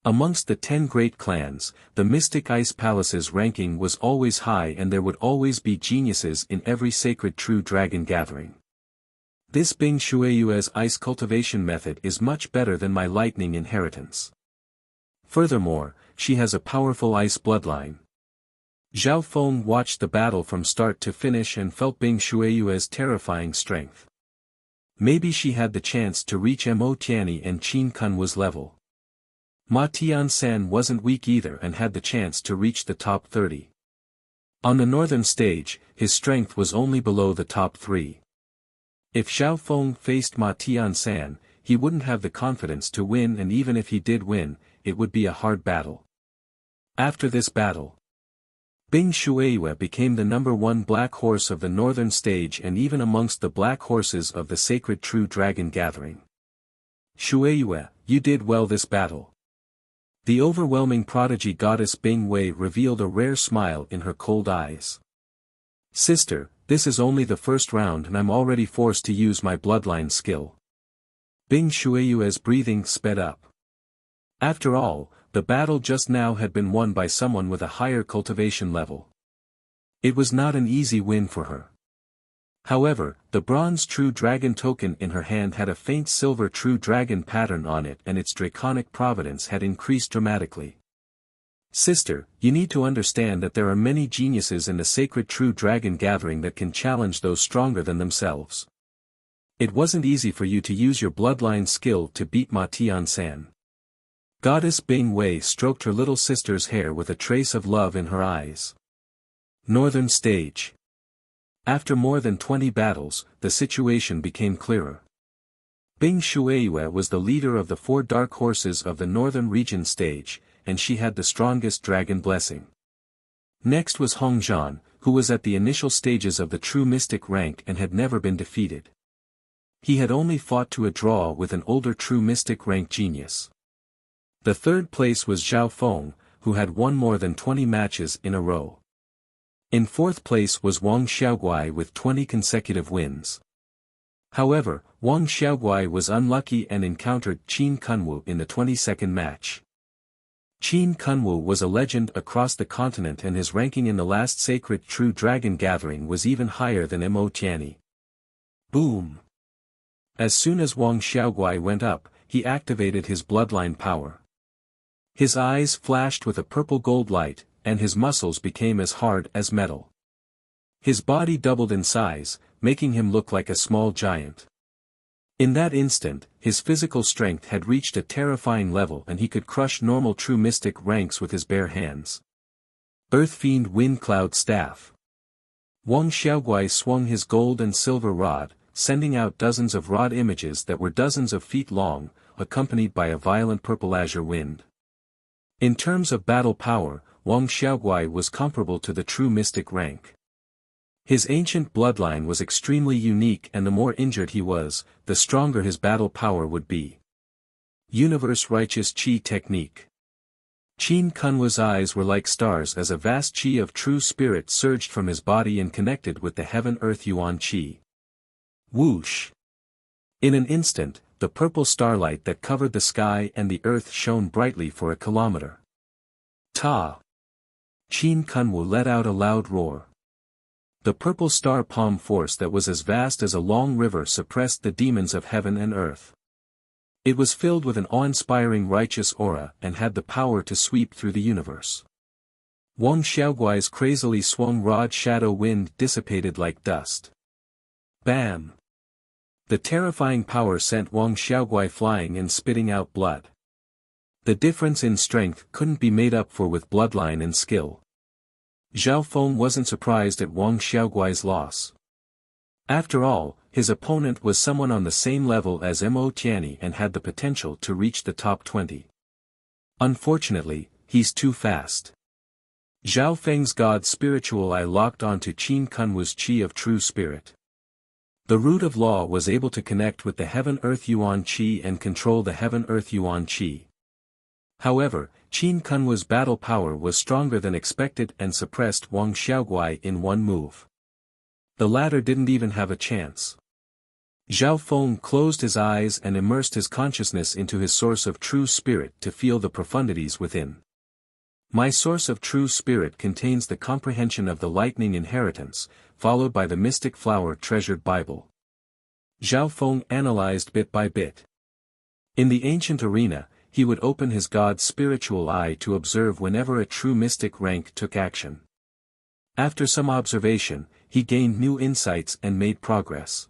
Amongst the 10 great clans, the Mystic Ice Palace's ranking was always high and there would always be geniuses in every sacred true dragon gathering. This Bing Shueyue's ice cultivation method is much better than my lightning inheritance. Furthermore, she has a powerful ice bloodline. Zhao Feng watched the battle from start to finish and felt Bing Shueyue's terrifying strength. Maybe she had the chance to reach Mo Tianyi and Qin Kunwa's level. Ma Tiansan wasn't weak either and had the chance to reach the top 30. On the northern stage, his strength was only below the top 3. If Zhao Feng faced Ma Tiansan, he wouldn't have the confidence to win, and even if he did win, it would be a hard battle. After this battle, Bing Shueiyue became the #1 black horse of the northern stage and even amongst the black horses of the sacred True Dragon Gathering. Shueiyue, you did well this battle. The overwhelming prodigy goddess Bing Wei revealed a rare smile in her cold eyes. Sister, this is only the first round and I'm already forced to use my bloodline skill. Bing Shueiyue's breathing sped up. After all, the battle just now had been won by someone with a higher cultivation level. It was not an easy win for her. However, the bronze True Dragon token in her hand had a faint silver True Dragon pattern on it and its draconic providence had increased dramatically. Sister, you need to understand that there are many geniuses in the sacred True Dragon Gathering that can challenge those stronger than themselves. It wasn't easy for you to use your bloodline skill to beat Ma Tiansan. Goddess Bing Wei stroked her little sister's hair with a trace of love in her eyes. Northern Stage. After more than 20 battles, the situation became clearer. Bing Shueiyue was the leader of the 4 dark horses of the Northern Region stage, and she had the strongest dragon blessing. Next was Hong Zhan, who was at the initial stages of the true mystic rank and had never been defeated. He had only fought to a draw with an older true mystic rank genius. The third place was Zhao Feng, who had won more than 20 matches in a row. In fourth place was Wang Xiaoguai with 20 consecutive wins. However, Wang Xiaoguai was unlucky and encountered Qin Kunwa in the 22nd match. Qin Kunwa was a legend across the continent and his ranking in the last sacred True Dragon Gathering was even higher than Mo Tianyi. Boom! As soon as Wang Xiaoguai went up, he activated his bloodline power. His eyes flashed with a purple-gold light, and his muscles became as hard as metal. His body doubled in size, making him look like a small giant. In that instant, his physical strength had reached a terrifying level and he could crush normal true mystic ranks with his bare hands. Earth Fiend Wind Cloud Staff. Wang Xiaoguai swung his gold and silver rod, sending out dozens of rod images that were dozens of feet long, accompanied by a violent purple-azure wind. In terms of battle power, Wang Xiaoguai was comparable to the true mystic rank. His ancient bloodline was extremely unique and the more injured he was, the stronger his battle power would be. Universe Righteous Qi Technique. Qin Kunwa's eyes were like stars as a vast qi of true spirit surged from his body and connected with the heaven-earth yuan qi. Whoosh! In an instant, the purple starlight that covered the sky and the earth shone brightly for a kilometer. Ta! Qin Kunwa let out a loud roar. The purple star palm force that was as vast as a long river suppressed the demons of heaven and earth. It was filled with an awe-inspiring righteous aura and had the power to sweep through the universe. Wang Xiaoguai's crazily swung rod shadow wind dissipated like dust. Bam! The terrifying power sent Wang Xiaoguai flying and spitting out blood. The difference in strength couldn't be made up for with bloodline and skill. Zhao Feng wasn't surprised at Wang Xiaoguai's loss. After all, his opponent was someone on the same level as Mo Tianyi and had the potential to reach the top 20. Unfortunately, he's too fast. Zhao Feng's God spiritual eye locked onto Qin Kunwa's qi of true spirit. The root of law was able to connect with the heaven-earth yuan qi and control the heaven-earth yuan qi. However, Qin Kunwa's battle power was stronger than expected and suppressed Wang Xiaoguai in one move. The latter didn't even have a chance. Zhao Feng closed his eyes and immersed his consciousness into his source of true spirit to feel the profundities within. My source of true spirit contains the comprehension of the lightning inheritance, followed by the mystic flower treasured Bible. Zhao Feng analyzed bit by bit. In the ancient arena, he would open his God's spiritual eye to observe whenever a true mystic rank took action. After some observation, he gained new insights and made progress.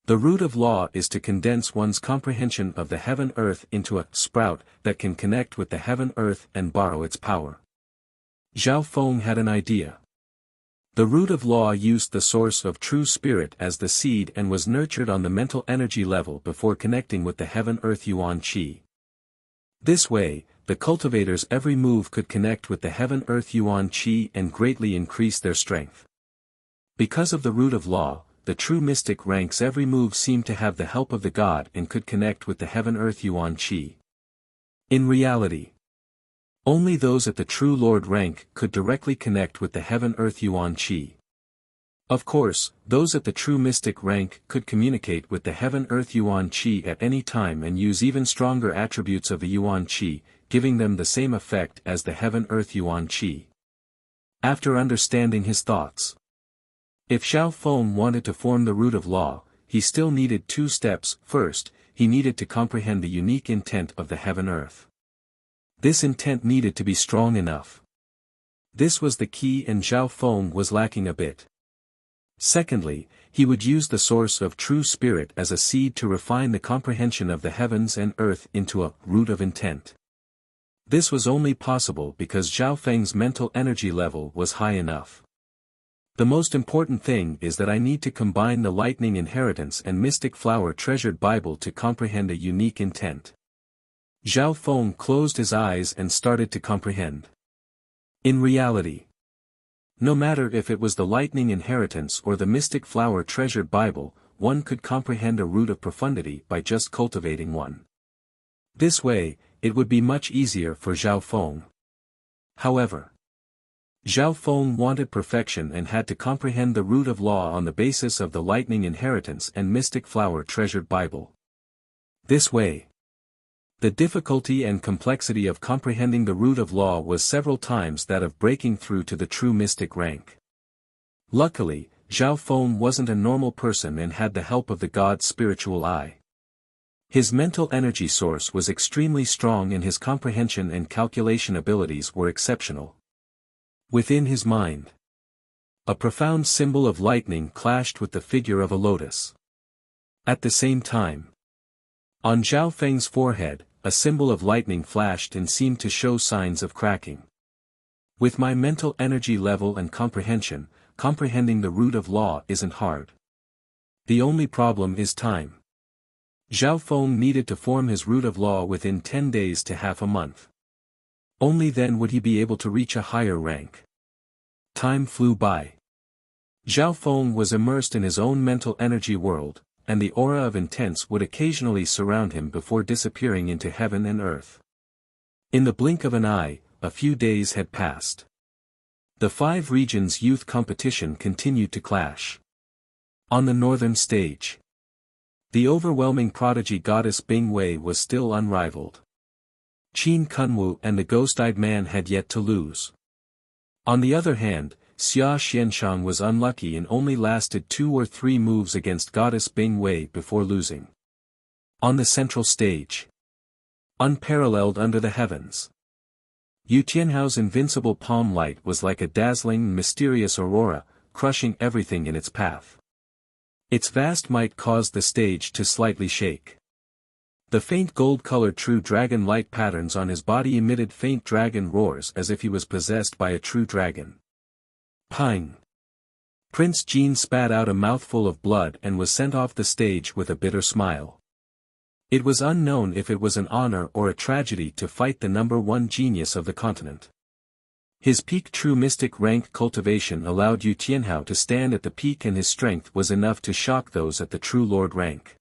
The root of law is to condense one's comprehension of the heaven-earth into a sprout that can connect with the heaven-earth and borrow its power. Zhao Feng had an idea. The root of law used the source of true spirit as the seed and was nurtured on the mental energy level before connecting with the heaven-earth yuan qi. This way, the cultivator's every move could connect with the heaven-earth yuan qi and greatly increase their strength. Because of the root of law, the true mystic ranks every move seemed to have the help of the god and could connect with the heaven-earth yuan qi. In reality, only those at the true Lord rank could directly connect with the heaven-earth yuan qi. Of course, those at the true mystic rank could communicate with the heaven-earth yuan qi at any time and use even stronger attributes of the yuan qi, giving them the same effect as the heaven-earth yuan qi. After understanding his thoughts, if Zhao Feng wanted to form the root of law, he still needed 2 steps. First, he needed to comprehend the unique intent of the heaven-earth. This intent needed to be strong enough. This was the key, and Zhao Feng was lacking a bit. Secondly, he would use the source of true spirit as a seed to refine the comprehension of the heavens and earth into a root of intent. This was only possible because Zhao Feng's mental energy level was high enough. The most important thing is that I need to combine the lightning inheritance and mystic flower treasured Bible to comprehend a unique intent. Zhao Feng closed his eyes and started to comprehend. In reality, no matter if it was the lightning inheritance or the mystic flower treasured Bible, one could comprehend a root of profundity by just cultivating one. This way, it would be much easier for Zhao Feng. However, Zhao Feng wanted perfection and had to comprehend the root of law on the basis of the lightning inheritance and mystic flower treasured Bible. This way, the difficulty and complexity of comprehending the root of law was several times that of breaking through to the true mystic rank. Luckily, Zhao Feng wasn't a normal person and had the help of the god's spiritual eye. His mental energy source was extremely strong and his comprehension and calculation abilities were exceptional. Within his mind, a profound symbol of lightning clashed with the figure of a lotus. At the same time, on Zhao Feng's forehead, a symbol of lightning flashed and seemed to show signs of cracking. With my mental energy level and comprehension, comprehending the root of law isn't hard. The only problem is time. Zhao Feng needed to form his root of law within 10 days to half a month. Only then would he be able to reach a higher rank. Time flew by. Zhao Feng was immersed in his own mental energy world, and the aura of intense would occasionally surround him before disappearing into heaven and earth. In the blink of an eye, a few days had passed. The 5 regions youth competition continued to clash. On the northern stage, the overwhelming prodigy goddess Bing Wei was still unrivaled. Qin Kunwu and the ghost-eyed man had yet to lose. On the other hand, Xia Xianshang was unlucky and only lasted 2 or 3 moves against goddess Bing Wei before losing. On the central stage, unparalleled under the heavens, Yu Tianhao's invincible palm light was like a dazzling and mysterious aurora, crushing everything in its path. Its vast might caused the stage to slightly shake. The faint gold-colored true dragon light patterns on his body emitted faint dragon roars as if he was possessed by a true dragon. Ping! Prince Jin spat out a mouthful of blood and was sent off the stage with a bitter smile. It was unknown if it was an honor or a tragedy to fight the number 1 genius of the continent. His peak true mystic rank cultivation allowed Yu Tianhao to stand at the peak, and his strength was enough to shock those at the true lord rank.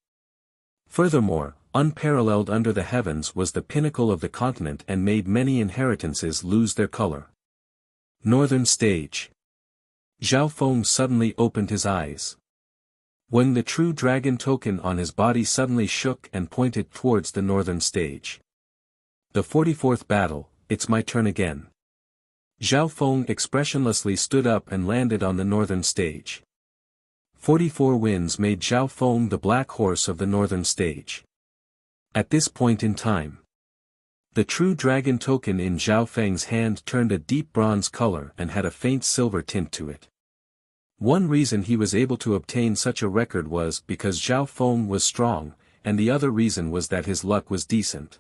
Furthermore, unparalleled under the heavens was the pinnacle of the continent and made many inheritances lose their color. Northern stage. Zhao Feng suddenly opened his eyes. When the true dragon token on his body suddenly shook and pointed towards the northern stage. The 44th battle, it's my turn again. Zhao Feng expressionlessly stood up and landed on the northern stage. 44 wins made Zhao Feng the black horse of the northern stage. At this point in time, the true dragon token in Zhao Feng's hand turned a deep bronze color and had a faint silver tint to it. One reason he was able to obtain such a record was because Zhao Feng was strong, and the other reason was that his luck was decent.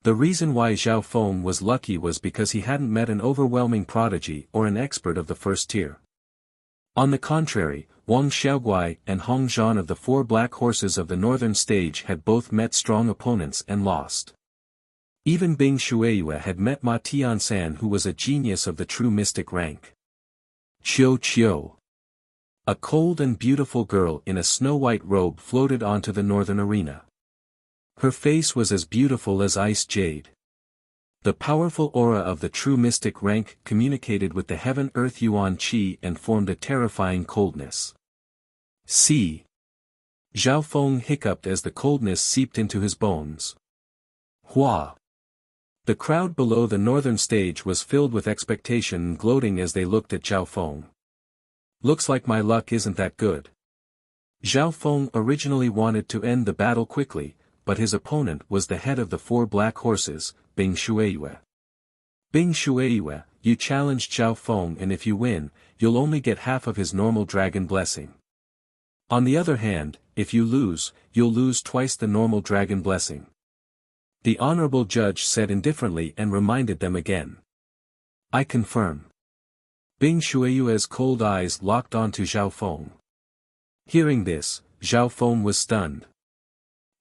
The reason why Zhao Feng was lucky was because he hadn't met an overwhelming prodigy or an expert of the first tier. On the contrary, Wang Xiaoguai and Hong Zhan of the 4 black horses of the northern stage had both met strong opponents and lost. Even Bing Shueiyue had met Ma Tiansan, who was a genius of the true mystic rank. Qiu Qiu. A cold and beautiful girl in a snow-white robe floated onto the northern arena. Her face was as beautiful as ice jade. The powerful aura of the true mystic rank communicated with the heaven-earth yuan qi and formed a terrifying coldness. See. Zhao Feng hiccuped as the coldness seeped into his bones. Hua. The crowd below the northern stage was filled with expectation and gloating as they looked at Zhao Feng. Looks like my luck isn't that good. Zhao Feng originally wanted to end the battle quickly, but his opponent was the head of the 4 black horses, Bing Shueiyue. Bing Shueiyue, you challenged Zhao Feng, and if you win, you'll only get half of his normal dragon blessing. On the other hand, if you lose, you'll lose twice the normal dragon blessing. The honorable judge said indifferently and reminded them again. I confirm. Bing Shueiyue's cold eyes locked onto Zhao Feng. Hearing this, Zhao Feng was stunned.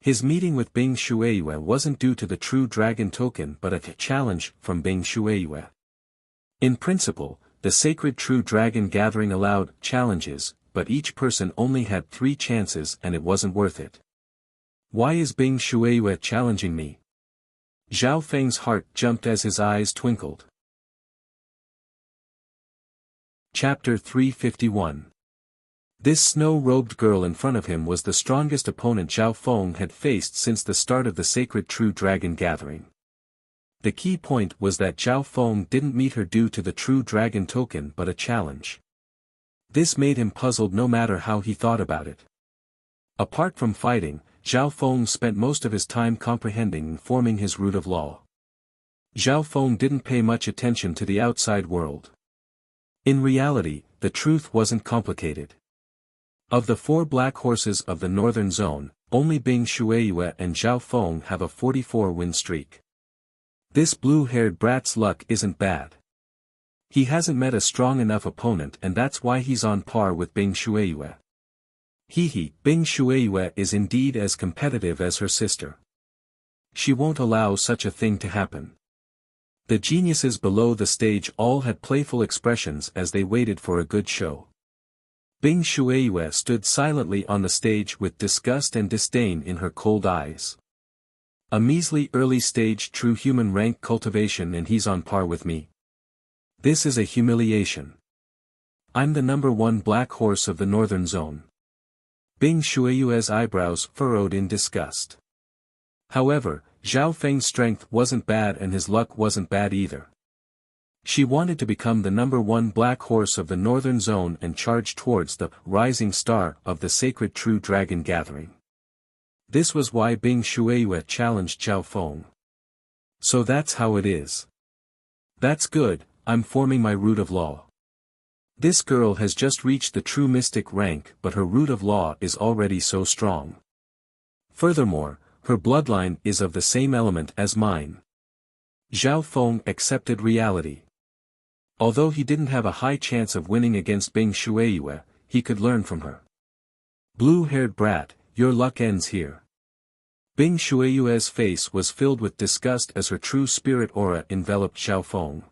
His meeting with Bing Shueiyue wasn't due to the true dragon token but a challenge from Bing Shueiyue. In principle, the sacred true dragon gathering allowed challenges, but each person only had 3 chances and it wasn't worth it. Why is Bing Shueiyue challenging me? Zhao Feng's heart jumped as his eyes twinkled. Chapter 351. This snow-robed girl in front of him was the strongest opponent Zhao Feng had faced since the start of the sacred true dragon gathering. The key point was that Zhao Feng didn't meet her due to the true dragon token but a challenge. This made him puzzled no matter how he thought about it. Apart from fighting, Zhao Feng spent most of his time comprehending and forming his root of law. Zhao Feng didn't pay much attention to the outside world. In reality, the truth wasn't complicated. Of the 4 black horses of the northern zone, only Bing Shueiyue and Zhao Feng have a 44-win streak. This blue-haired brat's luck isn't bad. He hasn't met a strong enough opponent and that's why he's on par with Bing Shueiyue. Bing Shueiyue is indeed as competitive as her sister. She won't allow such a thing to happen. The geniuses below the stage all had playful expressions as they waited for a good show. Bing Shueiyue stood silently on the stage with disgust and disdain in her cold eyes. A measly early stage true human rank cultivation and he's on par with me. This is a humiliation. I'm the number 1 black horse of the northern zone. Bing Shueiyue's eyebrows furrowed in disgust. However, Zhao Feng's strength wasn't bad and his luck wasn't bad either. She wanted to become the number 1 black horse of the northern zone and charge towards the rising star of the sacred true dragon gathering. This was why Bing Shueiyue challenged Zhao Feng. So that's how it is. That's good, I'm forming my root of law. This girl has just reached the true mystic rank but her root of law is already so strong. Furthermore, her bloodline is of the same element as mine. Zhao Feng accepted reality. Although he didn't have a high chance of winning against Bing Shueiyue, he could learn from her. Blue-haired brat, your luck ends here. Bing Shueiyue's face was filled with disgust as her true spirit aura enveloped Zhao Feng.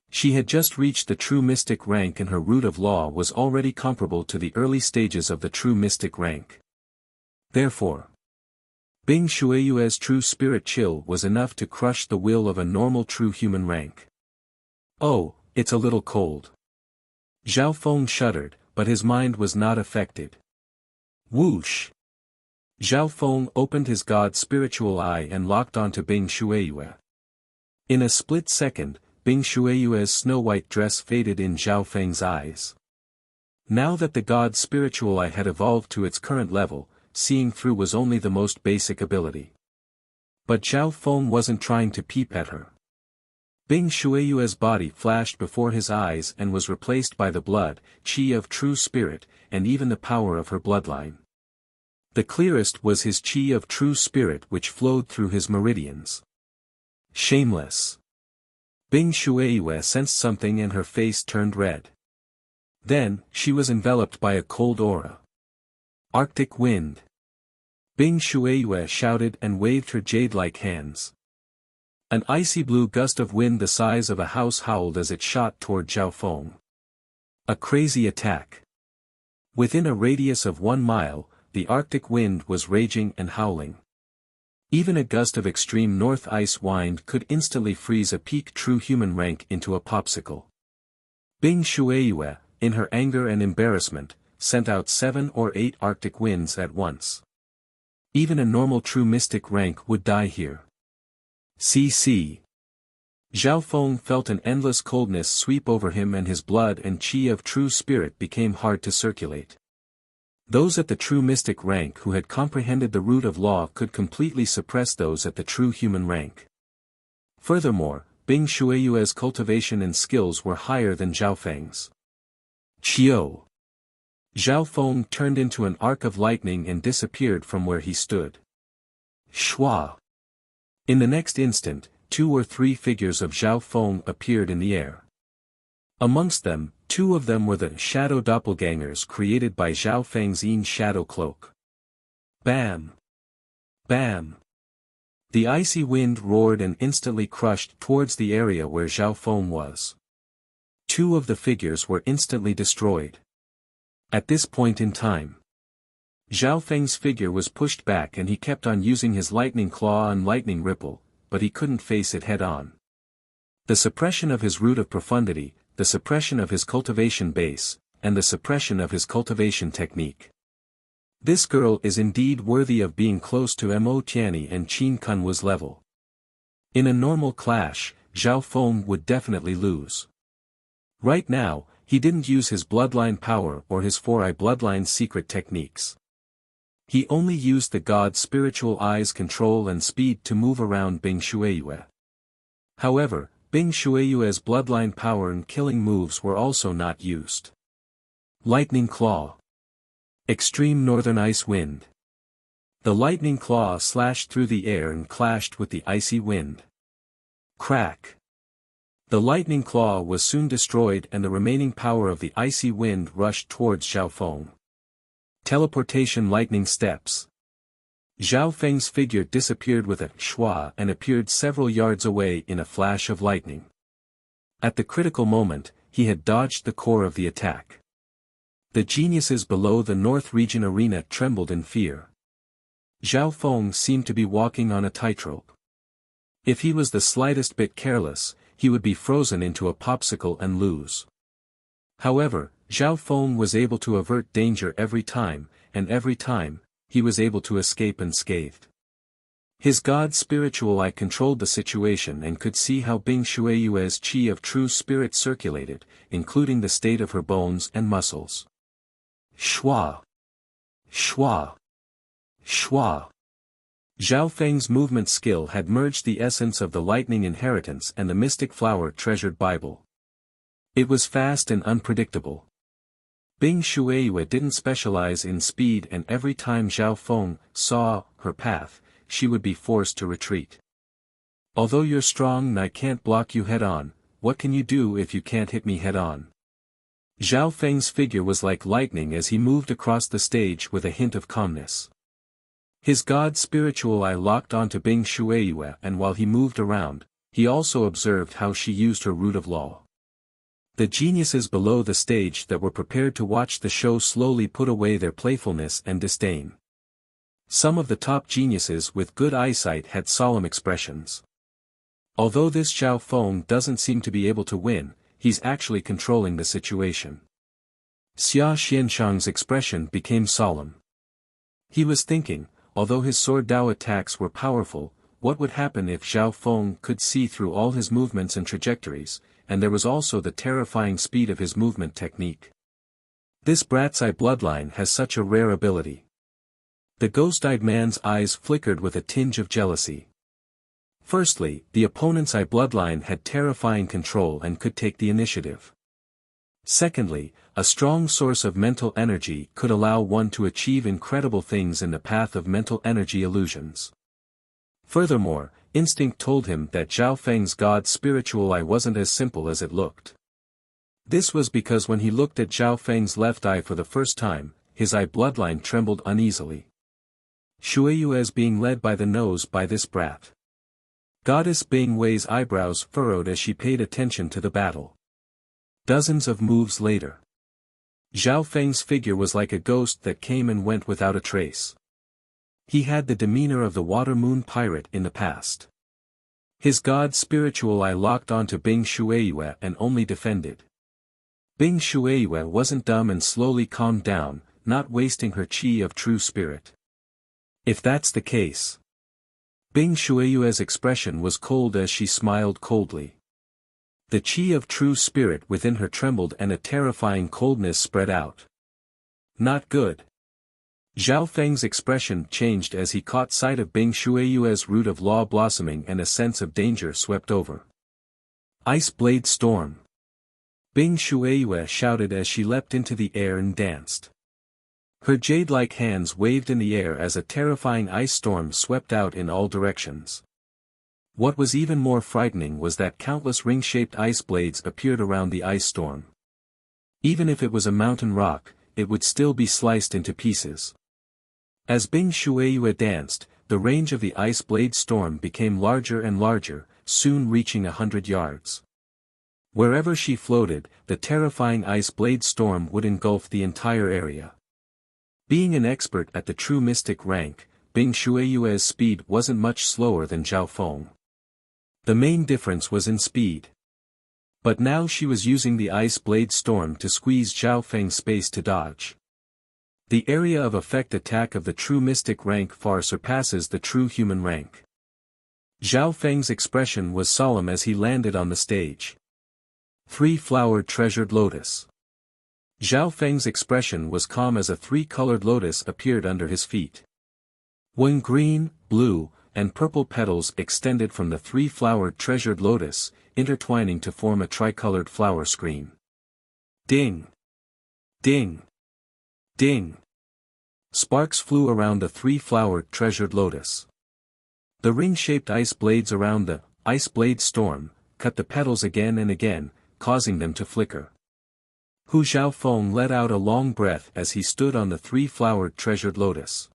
She had just reached the true mystic rank and her root of law was already comparable to the early stages of the true mystic rank. Therefore, Bing Shueiyue's true spirit chill was enough to crush the will of a normal true human rank. Oh, it's a little cold. Zhao Feng shuddered, but his mind was not affected. Whoosh! Zhao Feng opened his god spiritual eye and locked onto Bing Shueiyue. In a split second, Bing Shueiyue's snow-white dress faded in Zhao Feng's eyes. Now that the god spiritual eye had evolved to its current level, seeing through was only the most basic ability. But Zhao Feng wasn't trying to peep at her. Bing Shuiyue's body flashed before his eyes and was replaced by the blood, qi of true spirit, and even the power of her bloodline. The clearest was his qi of true spirit which flowed through his meridians. Shameless. Bing Shuiyue sensed something and her face turned red. Then, she was enveloped by a cold aura. Arctic wind. Bing Shuiyue shouted and waved her jade-like hands. An icy blue gust of wind the size of a house howled as it shot toward Zhao Feng. A crazy attack. Within a radius of 1 mile, the Arctic wind was raging and howling. Even a gust of extreme north ice wind could instantly freeze a peak true human rank into a popsicle. Bing Shuiyue, in her anger and embarrassment, sent out 7 or 8 Arctic winds at once. Even a normal true mystic rank would die here. CC. Zhao Feng felt an endless coldness sweep over him and his blood and qi of true spirit became hard to circulate. Those at the true mystic rank who had comprehended the root of law could completely suppress those at the true human rank. Furthermore, Bing Shuiyue's cultivation and skills were higher than Zhao Feng's. Chio. Zhao Feng turned into an arc of lightning and disappeared from where he stood. Shua. In the next instant, 2 or 3 figures of Zhao Feng appeared in the air. Amongst them, 2 of them were the shadow doppelgangers created by Zhao Feng's Yin shadow cloak. Bam! Bam! The icy wind roared and instantly crushed towards the area where Zhao Feng was. 2 of the figures were instantly destroyed. At this point in time, Zhao Feng's figure was pushed back and he kept on using his lightning claw and lightning ripple, but he couldn't face it head-on. The suppression of his root of profundity, the suppression of his cultivation base, and the suppression of his cultivation technique. This girl is indeed worthy of being close to Mo Tianyi and Qin Kunwa's level. In a normal clash, Zhao Feng would definitely lose. Right now, he didn't use his bloodline power or his 4-eye bloodline secret techniques. He only used the god's spiritual eyes control and speed to move around Bing Shuiyue. However, Bing Shuiyue's bloodline power and killing moves were also not used. Lightning Claw. Extreme Northern Ice Wind. The lightning claw slashed through the air and clashed with the icy wind. Crack. The lightning claw was soon destroyed and the remaining power of the icy wind rushed towards Zhao Feng. Teleportation lightning steps. Zhao Feng's figure disappeared with a schwa and appeared several yards away in a flash of lightning. At the critical moment, he had dodged the core of the attack. The geniuses below the North Region arena trembled in fear. Zhao Feng seemed to be walking on a tightrope. If he was the slightest bit careless, he would be frozen into a popsicle and lose. However, Zhao Feng was able to avert danger every time, and every time, he was able to escape unscathed. His god's spiritual eye controlled the situation and could see how Bing Shuiyue's qi of true spirit circulated, including the state of her bones and muscles. Schwa! Schwa! Schwa! Zhao Feng's movement skill had merged the essence of the lightning inheritance and the mystic flower treasured Bible. It was fast and unpredictable. Bing Shuiyue didn't specialize in speed and every time Zhao Feng saw her path, she would be forced to retreat. Although you're strong and I can't block you head-on, what can you do if you can't hit me head-on? Zhao Feng's figure was like lightning as he moved across the stage with a hint of calmness. His god's spiritual eye locked onto Bing Shuiyue and while he moved around, he also observed how she used her root of law. The geniuses below the stage that were prepared to watch the show slowly put away their playfulness and disdain. Some of the top geniuses with good eyesight had solemn expressions. Although this Zhao Feng doesn't seem to be able to win, he's actually controlling the situation. Xia Xianshang's expression became solemn. He was thinking, although his sword Dao attacks were powerful, what would happen if Zhao Feng could see through all his movements and trajectories, and there was also the terrifying speed of his movement technique. This brat's eye bloodline has such a rare ability. The ghost-eyed man's eyes flickered with a tinge of jealousy. Firstly, the opponent's eye bloodline had terrifying control and could take the initiative. Secondly, a strong source of mental energy could allow one to achieve incredible things in the path of mental energy illusions. Furthermore, instinct told him that Zhao Feng's god's spiritual eye wasn't as simple as it looked. This was because when he looked at Zhao Feng's left eye for the first time, his eye bloodline trembled uneasily. Shueyu is being led by the nose by this brat. Goddess Bing Wei's eyebrows furrowed as she paid attention to the battle. Dozens of moves later, Zhao Feng's figure was like a ghost that came and went without a trace. He had the demeanor of the water moon pirate in the past. His god's spiritual eye locked onto Bing Shueyu and only defended. Bing Shueyu wasn't dumb and slowly calmed down, not wasting her qi of true spirit. If that's the case. Bing Shueyue's expression was cold as she smiled coldly. The qi of true spirit within her trembled and a terrifying coldness spread out. Not good. Zhao Feng's expression changed as he caught sight of Bing Shueyue's root of law blossoming and a sense of danger swept over. Ice Blade Storm! Bing Shueyue shouted as she leapt into the air and danced. Her jade-like hands waved in the air as a terrifying ice storm swept out in all directions. What was even more frightening was that countless ring-shaped ice blades appeared around the ice storm. Even if it was a mountain rock, it would still be sliced into pieces. As Bing Shueyue danced, the range of the ice blade storm became larger and larger, soon reaching 100 yards. Wherever she floated, the terrifying ice blade storm would engulf the entire area. Being an expert at the true mystic rank, Bing Shueyue's speed wasn't much slower than Zhao Feng. The main difference was in speed. But now she was using the ice blade storm to squeeze Zhao Feng's space to dodge. The area of effect attack of the true mystic rank far surpasses the true human rank. Zhao Feng's expression was solemn as he landed on the stage. Three-flowered treasured lotus. Zhao Feng's expression was calm as a three-colored lotus appeared under his feet. When green, blue, and purple petals extended from the three-flowered treasured lotus, intertwining to form a tricolored flower screen. Ding! Ding! Ding! Sparks flew around the three-flowered treasured lotus. The ring-shaped ice blades around the ice blade storm cut the petals again and again, causing them to flicker. Hu Xiaofeng let out a long breath as he stood on the three-flowered treasured lotus.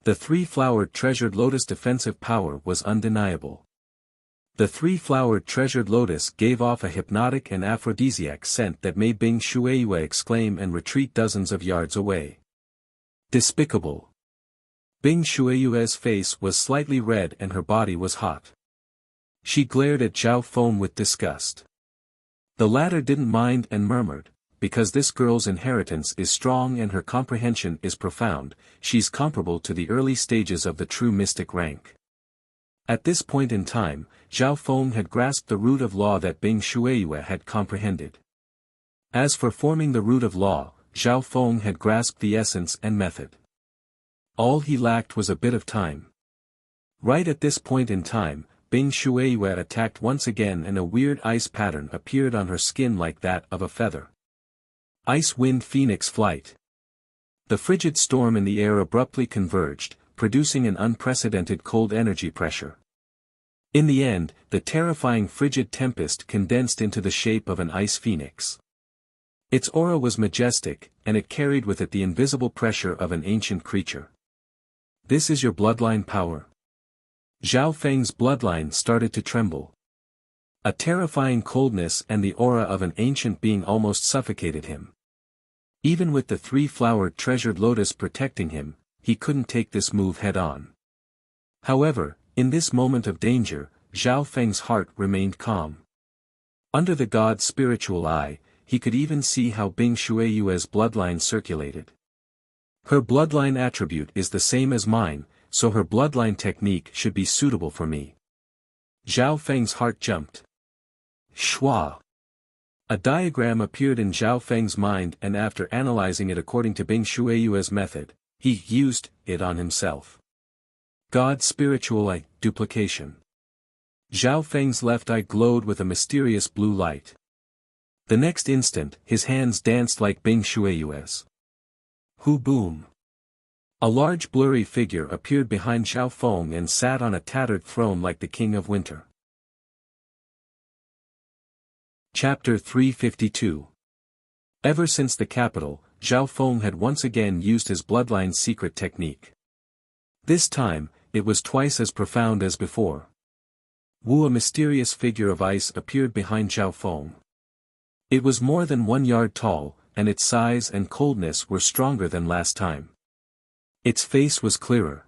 The three-flowered treasured lotus defensive power was undeniable. The three-flowered treasured lotus gave off a hypnotic and aphrodisiac scent that made Bing Shueyue exclaim and retreat dozens of yards away. Despicable! Bing Shueyue's face was slightly red and her body was hot. She glared at Zhao Feng with disgust. The latter didn't mind and murmured, because this girl's inheritance is strong and her comprehension is profound, she's comparable to the early stages of the true mystic rank. At this point in time, Zhao Feng had grasped the root of law that Bing Shueyue had comprehended. As for forming the root of law, Zhao Feng had grasped the essence and method. All he lacked was a bit of time. Right at this point in time, Bing Shueyue attacked once again and a weird ice pattern appeared on her skin like that of a feather. Ice Wind Phoenix Flight. The frigid storm in the air abruptly converged, producing an unprecedented cold energy pressure. In the end, the terrifying frigid tempest condensed into the shape of an ice phoenix. Its aura was majestic, and it carried with it the invisible pressure of an ancient creature. This is your bloodline power. Zhao Feng's bloodline started to tremble. A terrifying coldness and the aura of an ancient being almost suffocated him. Even with the three-flowered treasured lotus protecting him, he couldn't take this move head-on. However, in this moment of danger, Zhao Feng's heart remained calm. Under the god's spiritual eye, he could even see how Bing Shueyue's bloodline circulated. Her bloodline attribute is the same as mine, so her bloodline technique should be suitable for me. Zhao Feng's heart jumped. Shua! A diagram appeared in Zhao Feng's mind and after analyzing it according to Bing Shueyue's method, he used it on himself. God's spiritual eye, duplication. Zhao Feng's left eye glowed with a mysterious blue light. The next instant, his hands danced like Bing Shuiyue's. Hu boom! A large blurry figure appeared behind Zhao Feng and sat on a tattered throne like the King of Winter. Chapter 352. Ever since the capital, Zhao Feng had once again used his bloodline's secret technique. This time, it was twice as profound as before. A mysterious figure of ice appeared behind Zhao Feng. It was more than 1 yard tall, and its size and coldness were stronger than last time. Its face was clearer.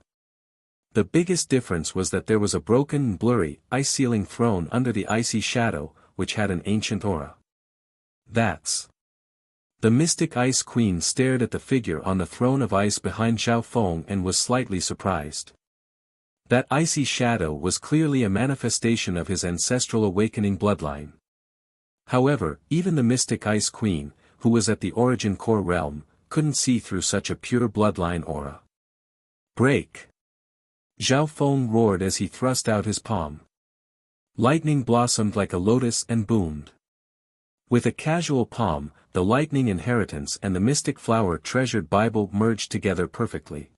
The biggest difference was that there was a broken and blurry, ice-ceiling throne under the icy shadow, which had an ancient aura. That's... The mystic Ice Queen stared at the figure on the throne of ice behind Zhao Feng and was slightly surprised. That icy shadow was clearly a manifestation of his ancestral awakening bloodline. However, even the mystic Ice Queen, who was at the origin core realm, couldn't see through such a pure bloodline aura. Break! Zhao Feng roared as he thrust out his palm. Lightning blossomed like a lotus and boomed. With a casual palm, the lightning inheritance and the mystic flower treasured Bible merged together perfectly.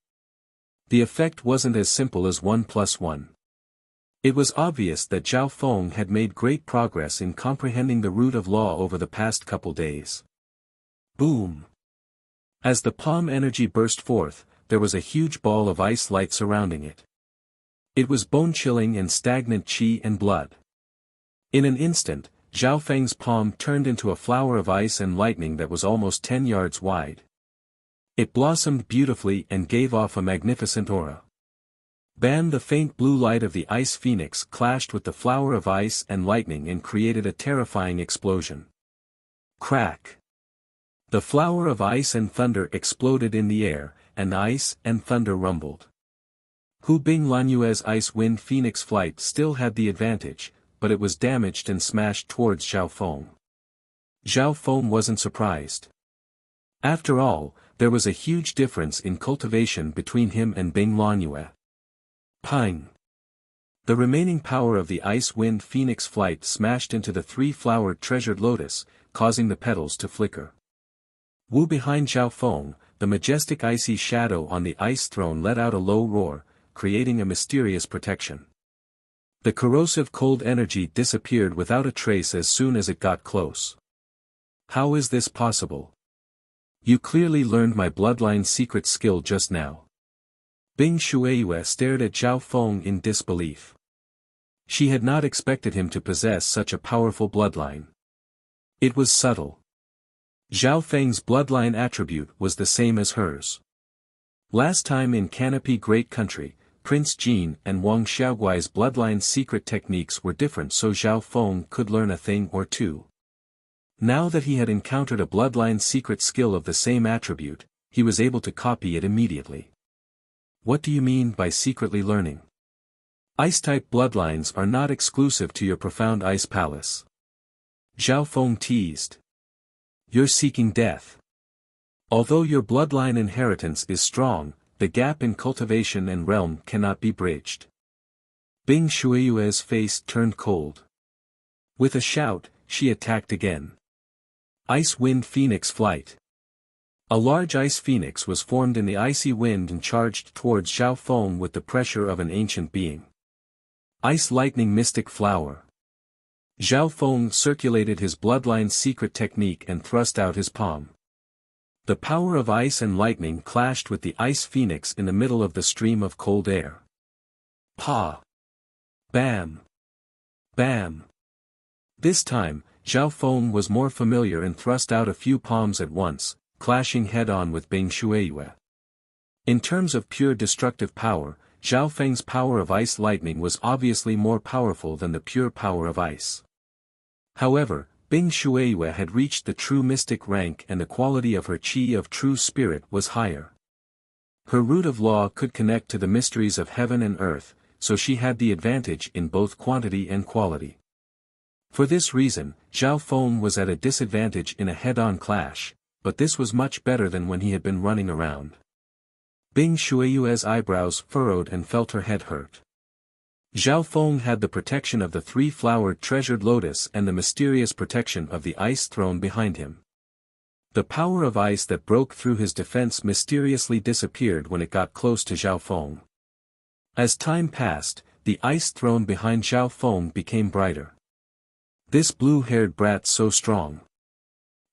The effect wasn't as simple as 1 + 1. It was obvious that Zhao Feng had made great progress in comprehending the root of law over the past couple days. Boom! As the palm energy burst forth, there was a huge ball of ice light surrounding it. It was bone-chilling and stagnant qi and blood. In an instant, Zhao Feng's palm turned into a flower of ice and lightning that was almost 10 yards wide. It blossomed beautifully and gave off a magnificent aura. Bam! The faint blue light of the ice phoenix clashed with the flower of ice and lightning and created a terrifying explosion. Crack! The flower of ice and thunder exploded in the air, and ice and thunder rumbled. Hu Bing Lanyue's ice wind phoenix flight still had the advantage, but it was damaged and smashed towards Zhao Feng. Zhao Feng wasn't surprised. After all, there was a huge difference in cultivation between him and Bing Lanyue. Pang! The remaining power of the ice wind phoenix flight smashed into the 3-flowered treasured lotus, causing the petals to flicker. Behind Zhao Feng, the majestic icy shadow on the ice throne let out a low roar, creating a mysterious protection. The corrosive cold energy disappeared without a trace as soon as it got close. How is this possible? You clearly learned my bloodline's secret skill just now. Bing Shuiyue stared at Zhao Feng in disbelief. She had not expected him to possess such a powerful bloodline. It was subtle. Zhao Feng's bloodline attribute was the same as hers. Last time in Canopy Great Country, Prince Jin and Wang Xiaoguai's bloodline's secret techniques were different, so Zhao Feng could learn a thing or two. Now that he had encountered a bloodline's secret skill of the same attribute, he was able to copy it immediately. What do you mean by secretly learning? Ice-type bloodlines are not exclusive to your profound ice palace. Zhao Feng teased. You're seeking death. Although your bloodline inheritance is strong, the gap in cultivation and realm cannot be bridged. Bing Shuiyue's face turned cold. With a shout, she attacked again. Ice Wind Phoenix Flight. A large ice phoenix was formed in the icy wind and charged towards Zhao Feng with the pressure of an ancient being. Ice Lightning Mystic Flower. Zhao Feng circulated his bloodline's secret technique and thrust out his palm. The power of ice and lightning clashed with the ice phoenix in the middle of the stream of cold air. Pa! Bam! Bam! This time, Zhao Feng was more familiar and thrust out a few palms at once, clashing head-on with Bing Shuiyue. In terms of pure destructive power, Zhao Feng's power of ice lightning was obviously more powerful than the pure power of ice. However, Bing Shuiyue had reached the true mystic rank and the quality of her qi of true spirit was higher. Her root of law could connect to the mysteries of heaven and earth, so she had the advantage in both quantity and quality. For this reason, Zhao Feng was at a disadvantage in a head-on clash, but this was much better than when he had been running around. Bing Shuiyue's eyebrows furrowed and felt her head hurt. Zhao Feng had the protection of the three-flowered treasured lotus and the mysterious protection of the ice throne behind him. The power of ice that broke through his defense mysteriously disappeared when it got close to Zhao Feng. As time passed, the ice throne behind Zhao Feng became brighter. This blue-haired brat's so strong.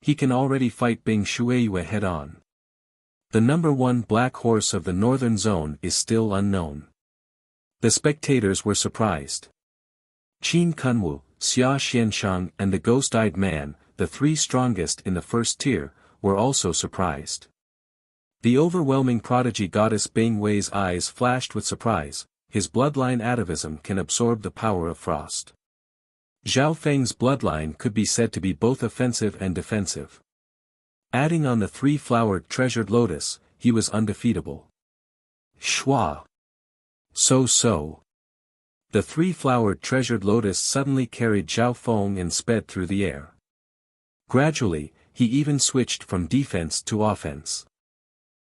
He can already fight Bing Shueiyue head-on. The number one black horse of the northern zone is still unknown. The spectators were surprised. Qin Kunwu, Xia Xianshang and the ghost-eyed man, the three strongest in the first tier, were also surprised. The overwhelming prodigy goddess Bing Wei's eyes flashed with surprise. His bloodline atavism can absorb the power of frost. Zhao Feng's bloodline could be said to be both offensive and defensive. Adding on the three-flowered treasured lotus, he was undefeatable. Shua. So. The three-flowered treasured lotus suddenly carried Zhao Feng and sped through the air. Gradually, he even switched from defense to offense.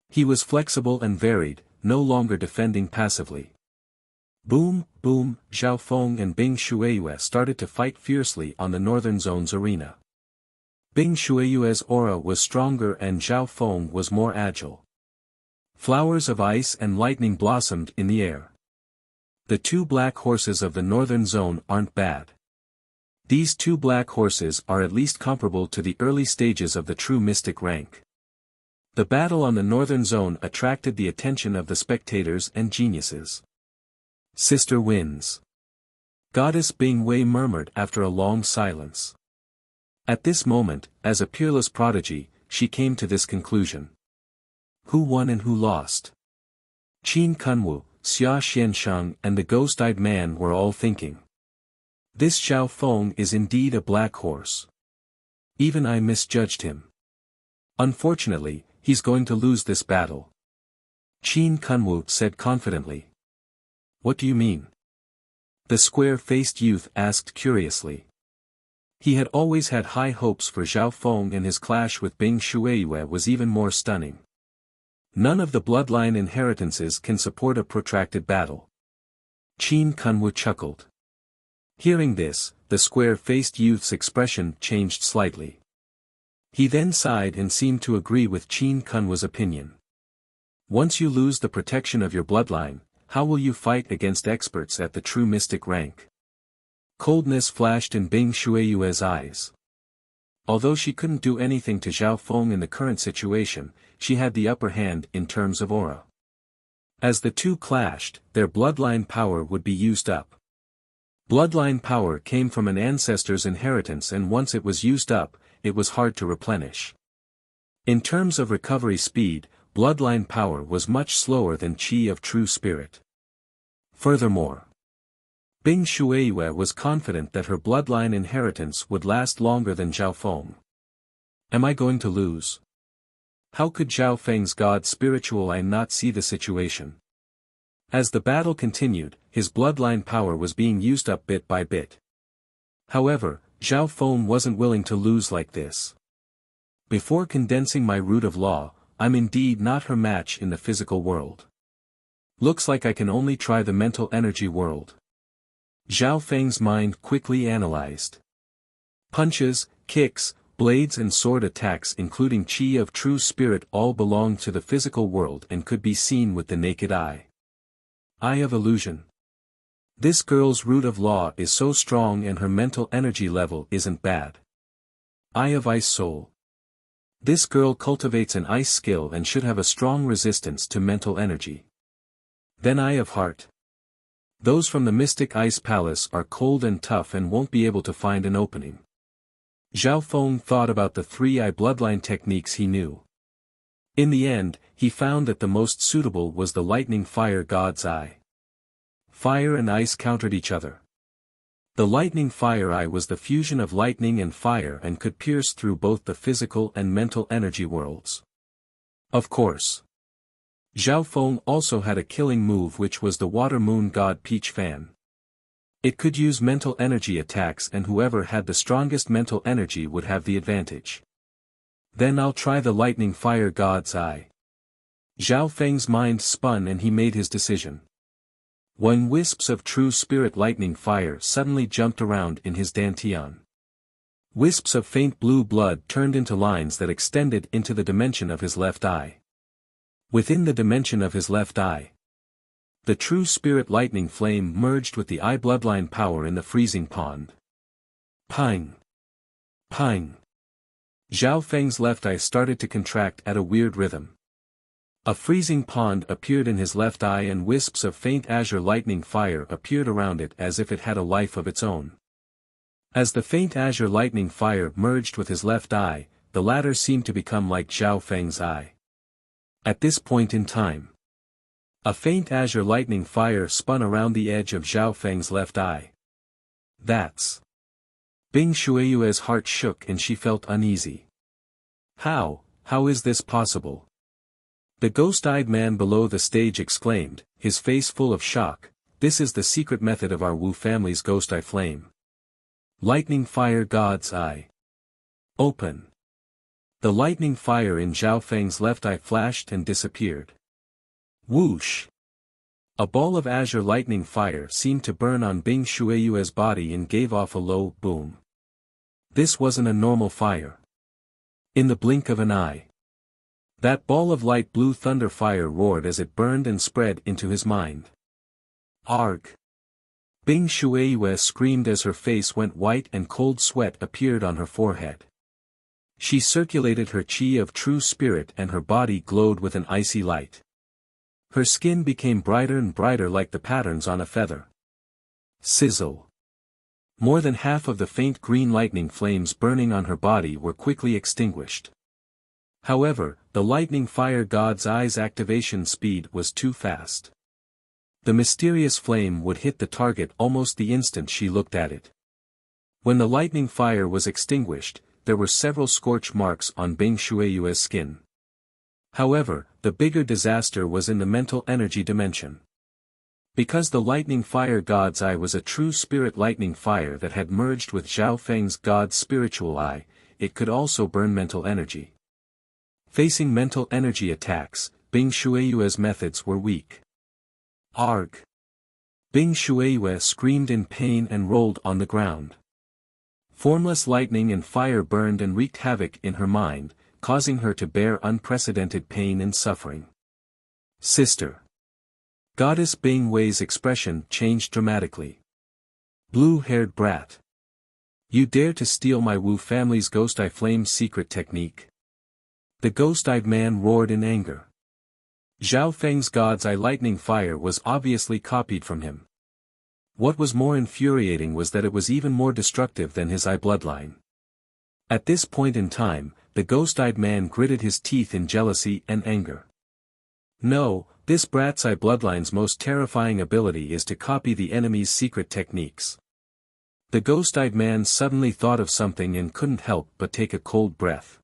He was flexible and varied, no longer defending passively. Boom, boom, Zhao Feng and Bing Shueiyue started to fight fiercely on the northern zone's arena. Bing Shueiyue's aura was stronger and Zhao Feng was more agile. Flowers of ice and lightning blossomed in the air. The two black horses of the northern zone aren't bad. These two black horses are at least comparable to the early stages of the true mystic rank. The battle on the northern zone attracted the attention of the spectators and geniuses. Sister wins. Goddess Bing Wei murmured after a long silence. At this moment, as a peerless prodigy, she came to this conclusion. Who won and who lost? Qin Kunwu, Xia Xianshang and the ghost-eyed man were all thinking. This Zhao Feng is indeed a black horse. Even I misjudged him. Unfortunately, he's going to lose this battle. Qin Kunwu said confidently. What do you mean? The square-faced youth asked curiously. He had always had high hopes for Zhao Feng and his clash with Bing Shueiyue was even more stunning. None of the bloodline inheritances can support a protracted battle. Qin Kunwu chuckled. Hearing this, the square-faced youth's expression changed slightly. He then sighed and seemed to agree with Qin Kunwu's opinion. Once you lose the protection of your bloodline, how will you fight against experts at the true mystic rank? Coldness flashed in Bing Shueiyue's eyes. Although she couldn't do anything to Zhao Feng in the current situation, she had the upper hand in terms of aura. As the two clashed, their bloodline power would be used up. Bloodline power came from an ancestor's inheritance and once it was used up, it was hard to replenish. In terms of recovery speed, bloodline power was much slower than qi of true spirit. Furthermore, Bing Shueiyue was confident that her bloodline inheritance would last longer than Zhao Feng. Am I going to lose? How could Zhao Feng's god spiritual eye not see the situation? As the battle continued, his bloodline power was being used up bit by bit. However, Zhao Feng wasn't willing to lose like this. Before condensing my root of law, I'm indeed not her match in the physical world. Looks like I can only try the mental energy world. Zhao Feng's mind quickly analyzed. Punches, kicks, blades and sword attacks including qi of true spirit all belonged to the physical world and could be seen with the naked eye. Eye of illusion. This girl's root of law is so strong and her mental energy level isn't bad. Eye of ice soul. This girl cultivates an ice skill and should have a strong resistance to mental energy. Then Eye of heart. Those from the mystic ice palace are cold and tough and won't be able to find an opening. Zhao Feng thought about the three-eye bloodline techniques he knew. In the end, he found that the most suitable was the lightning fire god's eye. Fire and ice countered each other. The lightning fire eye was the fusion of lightning and fire and could pierce through both the physical and mental energy worlds. Of course. Zhao Feng also had a killing move which was the water moon god peach fan. It could use mental energy attacks and whoever had the strongest mental energy would have the advantage. Then I'll try the lightning fire god's eye. Zhao Feng's mind spun and he made his decision. When wisps of true spirit lightning fire suddenly jumped around in his dantian. Wisps of faint blue blood turned into lines that extended into the dimension of his left eye. Within the dimension of his left eye, the true spirit lightning flame merged with the eye bloodline power in the freezing pond. Pang! Pang! Zhao Feng's left eye started to contract at a weird rhythm. A freezing pond appeared in his left eye and wisps of faint azure lightning fire appeared around it as if it had a life of its own. As the faint azure lightning fire merged with his left eye, the latter seemed to become like Zhao Feng's eye. At this point in time, a faint azure lightning fire spun around the edge of Zhao Feng's left eye. That's... Bing Shuiyue's heart shook and she felt uneasy. How is this possible? The ghost-eyed man below the stage exclaimed, his face full of shock, "This is the secret method of our Wu family's ghost eye flame. Lightning fire God's eye. Open." The lightning fire in Zhao Feng's left eye flashed and disappeared. Whoosh! A ball of azure lightning fire seemed to burn on Bing Shuiyue's body and gave off a low boom. This wasn't a normal fire. In the blink of an eye, that ball of light blue thunder fire roared as it burned and spread into his mind. Arg! Bing Shuiyue screamed as her face went white and cold sweat appeared on her forehead. She circulated her qi of true spirit and her body glowed with an icy light. Her skin became brighter and brighter like the patterns on a feather. Sizzle! More than half of the faint green lightning flames burning on her body were quickly extinguished. However, the lightning fire God's eye's activation speed was too fast. The mysterious flame would hit the target almost the instant she looked at it. When the lightning fire was extinguished, there were several scorch marks on Bing Shuiyue's skin. However, the bigger disaster was in the mental energy dimension. Because the lightning fire God's eye was a true spirit lightning fire that had merged with Zhao Feng's God's spiritual eye, it could also burn mental energy. Facing mental energy attacks, Bing Shuiyue's methods were weak. Arg! Bing Shuiyue screamed in pain and rolled on the ground. Formless lightning and fire burned and wreaked havoc in her mind, causing her to bear unprecedented pain and suffering. Sister! Goddess Bing Wei's expression changed dramatically. Blue-haired brat! You dare to steal my Wu family's ghost eye flame secret technique? The ghost-eyed man roared in anger. Zhao Feng's God's eye lightning fire was obviously copied from him. What was more infuriating was that it was even more destructive than his eye bloodline. At this point in time, the ghost-eyed man gritted his teeth in jealousy and anger. No, this brat's eye bloodline's most terrifying ability is to copy the enemy's secret techniques. The ghost-eyed man suddenly thought of something and couldn't help but take a cold breath.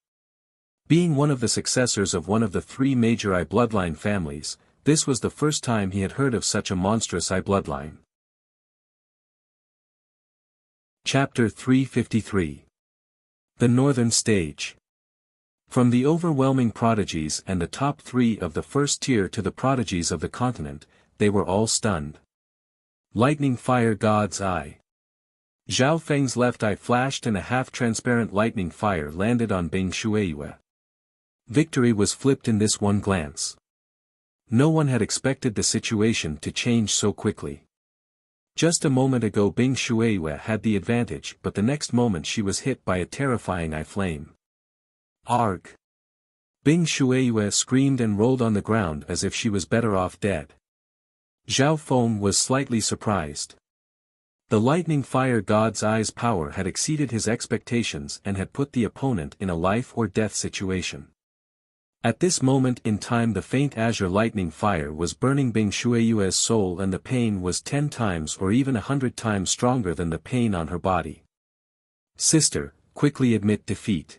Being one of the successors of one of the three major eye bloodline families, this was the first time he had heard of such a monstrous eye bloodline. Chapter 353. The Northern Stage. From the overwhelming prodigies and the top three of the first tier to the prodigies of the continent, they were all stunned. Lightning fire God's eye. Zhao Feng's left eye flashed and a half-transparent lightning fire landed on Bing Shuiyue. Victory was flipped in this one glance. No one had expected the situation to change so quickly. Just a moment ago Bing Shuiyue had the advantage, but the next moment she was hit by a terrifying eye flame. Arg! Bing Shuiyue screamed and rolled on the ground as if she was better off dead. Zhao Feng was slightly surprised. The lightning fire God's eye's power had exceeded his expectations and had put the opponent in a life-or-death situation. At this moment in time the faint azure lightning fire was burning Bing Shuiyue's soul and the pain was 10 times or even 100 times stronger than the pain on her body. Sister, quickly admit defeat.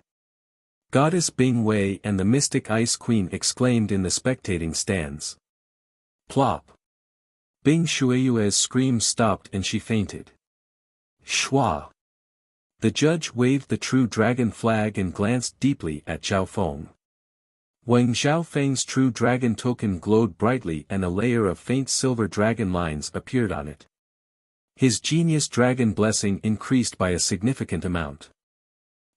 Goddess Bing Wei and the mystic Ice Queen exclaimed in the spectating stands. Plop! Bing Shuiyue's screams stopped and she fainted. Shua! The judge waved the true dragon flag and glanced deeply at Zhao Feng. When Zhao Feng's true dragon token glowed brightly and a layer of faint silver dragon lines appeared on it. His genius dragon blessing increased by a significant amount.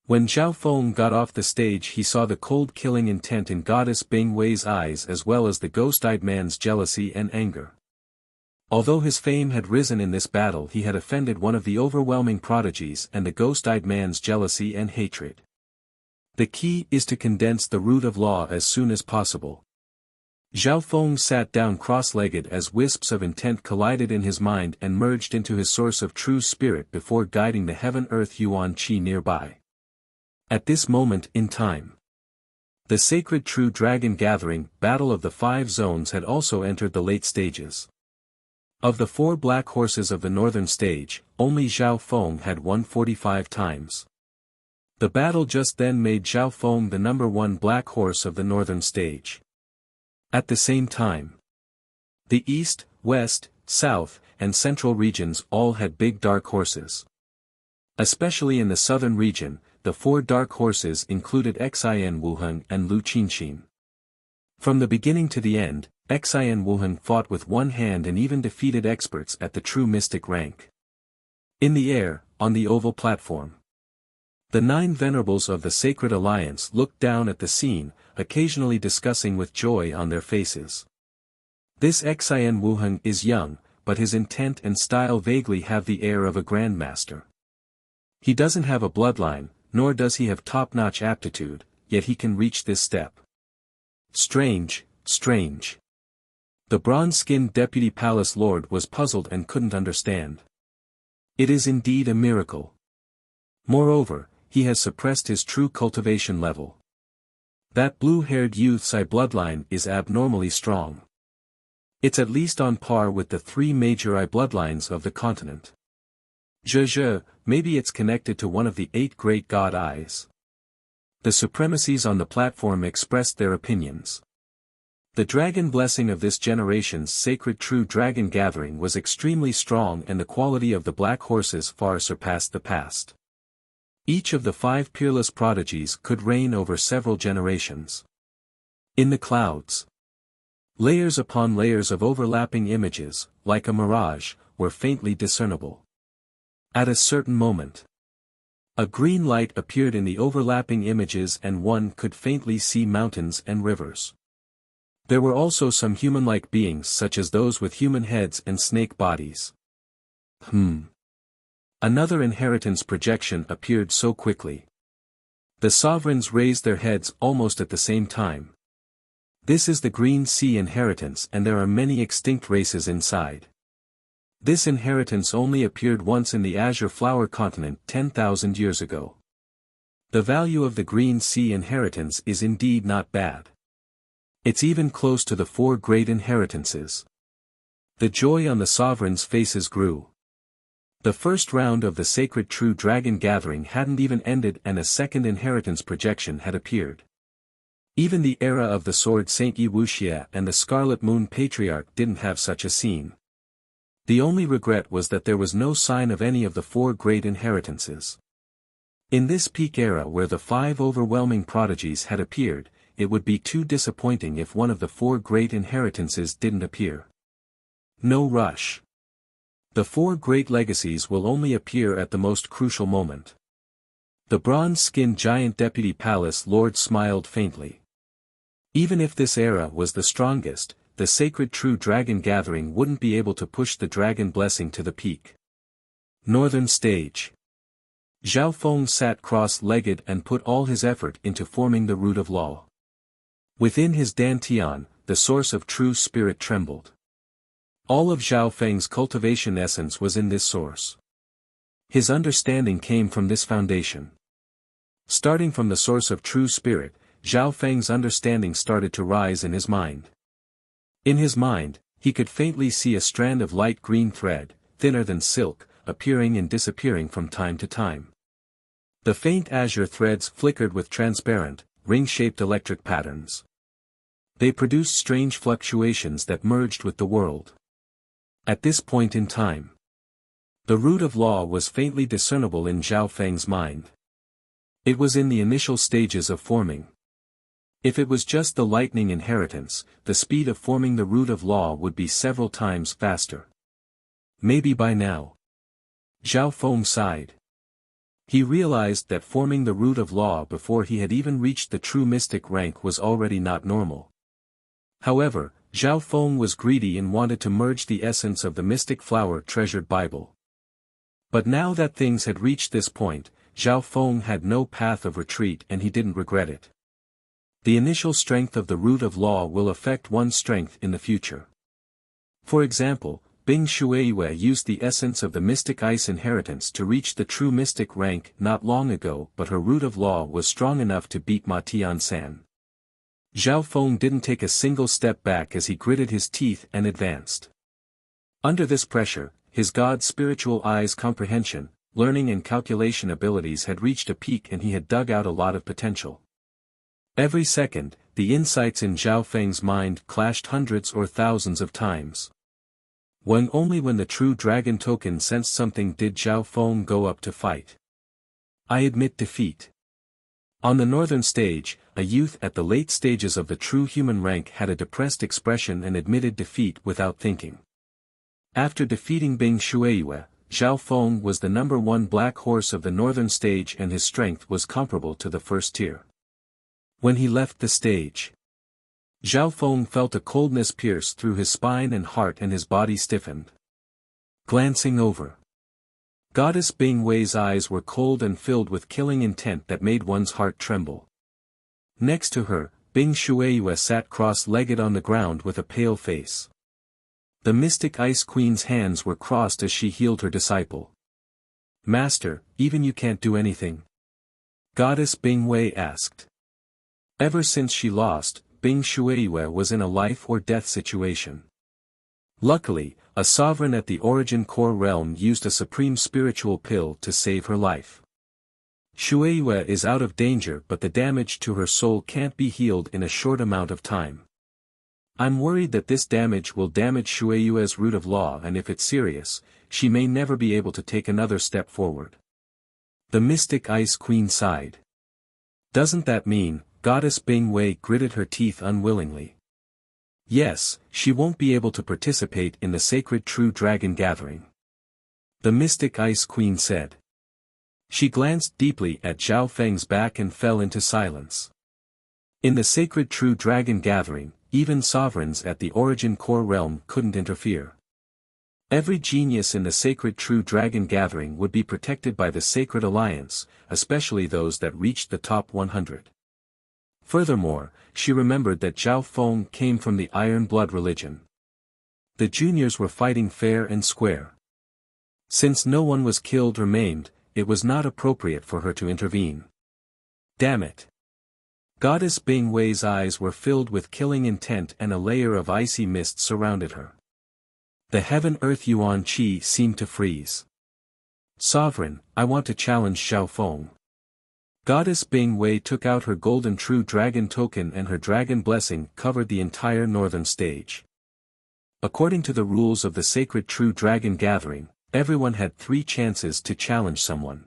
When Zhao Feng got off the stage, he saw the cold killing intent in goddess Bing Wei's eyes as well as the ghost-eyed man's jealousy and anger. Although his fame had risen in this battle, he had offended one of the overwhelming prodigies and the ghost-eyed man's jealousy and hatred. The key is to condense the root of law as soon as possible. Zhao Feng sat down cross-legged as wisps of intent collided in his mind and merged into his source of true spirit before guiding the heaven-earth Yuan Qi nearby. At this moment in time, the sacred true dragon gathering battle of the 5 zones had also entered the late stages. Of the 4 black horses of the northern stage, only Zhao Feng had won 45 times. The battle just then made Zhao Feng the number 1 black horse of the northern stage. At the same time, the east, west, south, and central regions all had big dark horses. Especially in the southern region, the 4 dark horses included Xian Wuheng and Lu Qinxin. From the beginning to the end, Xian Wuheng fought with one hand and even defeated experts at the true mystic rank. In the air, on the oval platform, the 9 venerables of the Sacred Alliance looked down at the scene, occasionally discussing with joy on their faces. This Xian Wuheng is young, but his intent and style vaguely have the air of a grandmaster. He doesn't have a bloodline, nor does he have top-notch aptitude, yet he can reach this step. Strange, strange. The bronze-skinned deputy palace lord was puzzled and couldn't understand. It is indeed a miracle. Moreover, he has suppressed his true cultivation level. That blue-haired youth's eye bloodline is abnormally strong. It's at least on par with the 3 major eye bloodlines of the continent. Maybe it's connected to one of the 8 great god eyes. The supremacies on the platform expressed their opinions. The dragon blessing of this generation's sacred true dragon gathering was extremely strong and the quality of the black horses far surpassed the past. Each of the 5 peerless prodigies could reign over several generations. In the clouds, layers upon layers of overlapping images, like a mirage, were faintly discernible. At a certain moment, a green light appeared in the overlapping images and one could faintly see mountains and rivers. There were also some human-like beings such as those with human heads and snake bodies. Another inheritance projection appeared so quickly. The sovereigns raised their heads almost at the same time. This is the Green Sea inheritance and there are many extinct races inside. This inheritance only appeared once in the Azure Flower continent 10,000 years ago. The value of the Green Sea inheritance is indeed not bad. It's even close to the 4 great inheritances. The joy on the sovereigns' faces grew. The first round of the sacred true dragon gathering hadn't even ended and a second inheritance projection had appeared. Even the era of the sword Saint Wuxia and the Scarlet Moon Patriarch didn't have such a scene. The only regret was that there was no sign of any of the 4 great inheritances. In this peak era where the 5 overwhelming prodigies had appeared, it would be too disappointing if one of the 4 great inheritances didn't appear. No rush. The 4 great legacies will only appear at the most crucial moment. The bronze-skinned giant deputy palace lord smiled faintly. Even if this era was the strongest, the sacred true dragon gathering wouldn't be able to push the dragon blessing to the peak. Northern stage. Zhao Feng sat cross-legged and put all his effort into forming the root of law. Within his dantian, the source of true spirit trembled. All of Zhao Feng's cultivation essence was in this source. His understanding came from this foundation. Starting from the source of true spirit, Zhao Feng's understanding started to rise in his mind. In his mind, he could faintly see a strand of light green thread, thinner than silk, appearing and disappearing from time to time. The faint azure threads flickered with transparent, ring-shaped electric patterns. They produced strange fluctuations that merged with the world. At this point in time, the root of law was faintly discernible in Zhao Feng's mind. It was in the initial stages of forming. If it was just the lightning inheritance, the speed of forming the root of law would be several times faster. Maybe by now. Zhao Feng sighed. He realized that forming the root of law before he had even reached the true mystic rank was already not normal. However, Zhao Feng was greedy and wanted to merge the essence of the mystic flower treasured Bible. But now that things had reached this point, Zhao Feng had no path of retreat and he didn't regret it. The initial strength of the root of law will affect one's strength in the future. For example, Bing Shueiyue used the essence of the mystic ice inheritance to reach the true mystic rank not long ago, but her root of law was strong enough to beat Ma Tiansan. Zhao Feng didn't take a single step back as he gritted his teeth and advanced. Under this pressure, his God's spiritual eye's comprehension, learning and calculation abilities had reached a peak and he had dug out a lot of potential. Every second, the insights in Zhao Feng's mind clashed hundreds or thousands of times. Only when the true dragon token sensed something did Zhao Feng go up to fight. I admit defeat. On the northern stage, a youth at the late stages of the true human rank had a depressed expression and admitted defeat without thinking. After defeating Bing Shueiyue, Zhao Feng was the number one black horse of the northern stage and his strength was comparable to the first tier. When he left the stage, Zhao Feng felt a coldness pierce through his spine and heart and his body stiffened. Glancing over, Goddess Bing Wei's eyes were cold and filled with killing intent that made one's heart tremble. Next to her, Bing Shueiyue sat cross-legged on the ground with a pale face. The mystic Ice Queen's hands were crossed as she healed her disciple. Master, even you can't do anything? Goddess Bing Wei asked. Ever since she lost, Bing Shueiyue was in a life-or-death situation. Luckily, a sovereign at the Origin Core realm used a supreme spiritual pill to save her life. Shueiyue is out of danger but the damage to her soul can't be healed in a short amount of time. I'm worried that this damage will damage Shueiyue's root of law and if it's serious, she may never be able to take another step forward. The mystic Ice Queen sighed. Doesn't that mean, Goddess Bing Wei gritted her teeth unwillingly. Yes, she won't be able to participate in the sacred True Dragon gathering. The mystic Ice Queen said. She glanced deeply at Zhao Feng's back and fell into silence. In the sacred True Dragon gathering, even sovereigns at the Origin Core realm couldn't interfere. Every genius in the sacred True Dragon gathering would be protected by the Sacred Alliance, especially those that reached the top 100. Furthermore, she remembered that Zhao Feng came from the Iron Blood religion. The juniors were fighting fair and square. Since no one was killed or maimed, it was not appropriate for her to intervene. Damn it! Goddess Bing Wei's eyes were filled with killing intent and a layer of icy mist surrounded her. The Heaven-Earth Yuan Qi seemed to freeze. Sovereign, I want to challenge Zhao Feng. Goddess Bing Wei took out her golden true dragon token and her dragon blessing covered the entire northern stage. According to the rules of the sacred True Dragon gathering, everyone had 3 chances to challenge someone.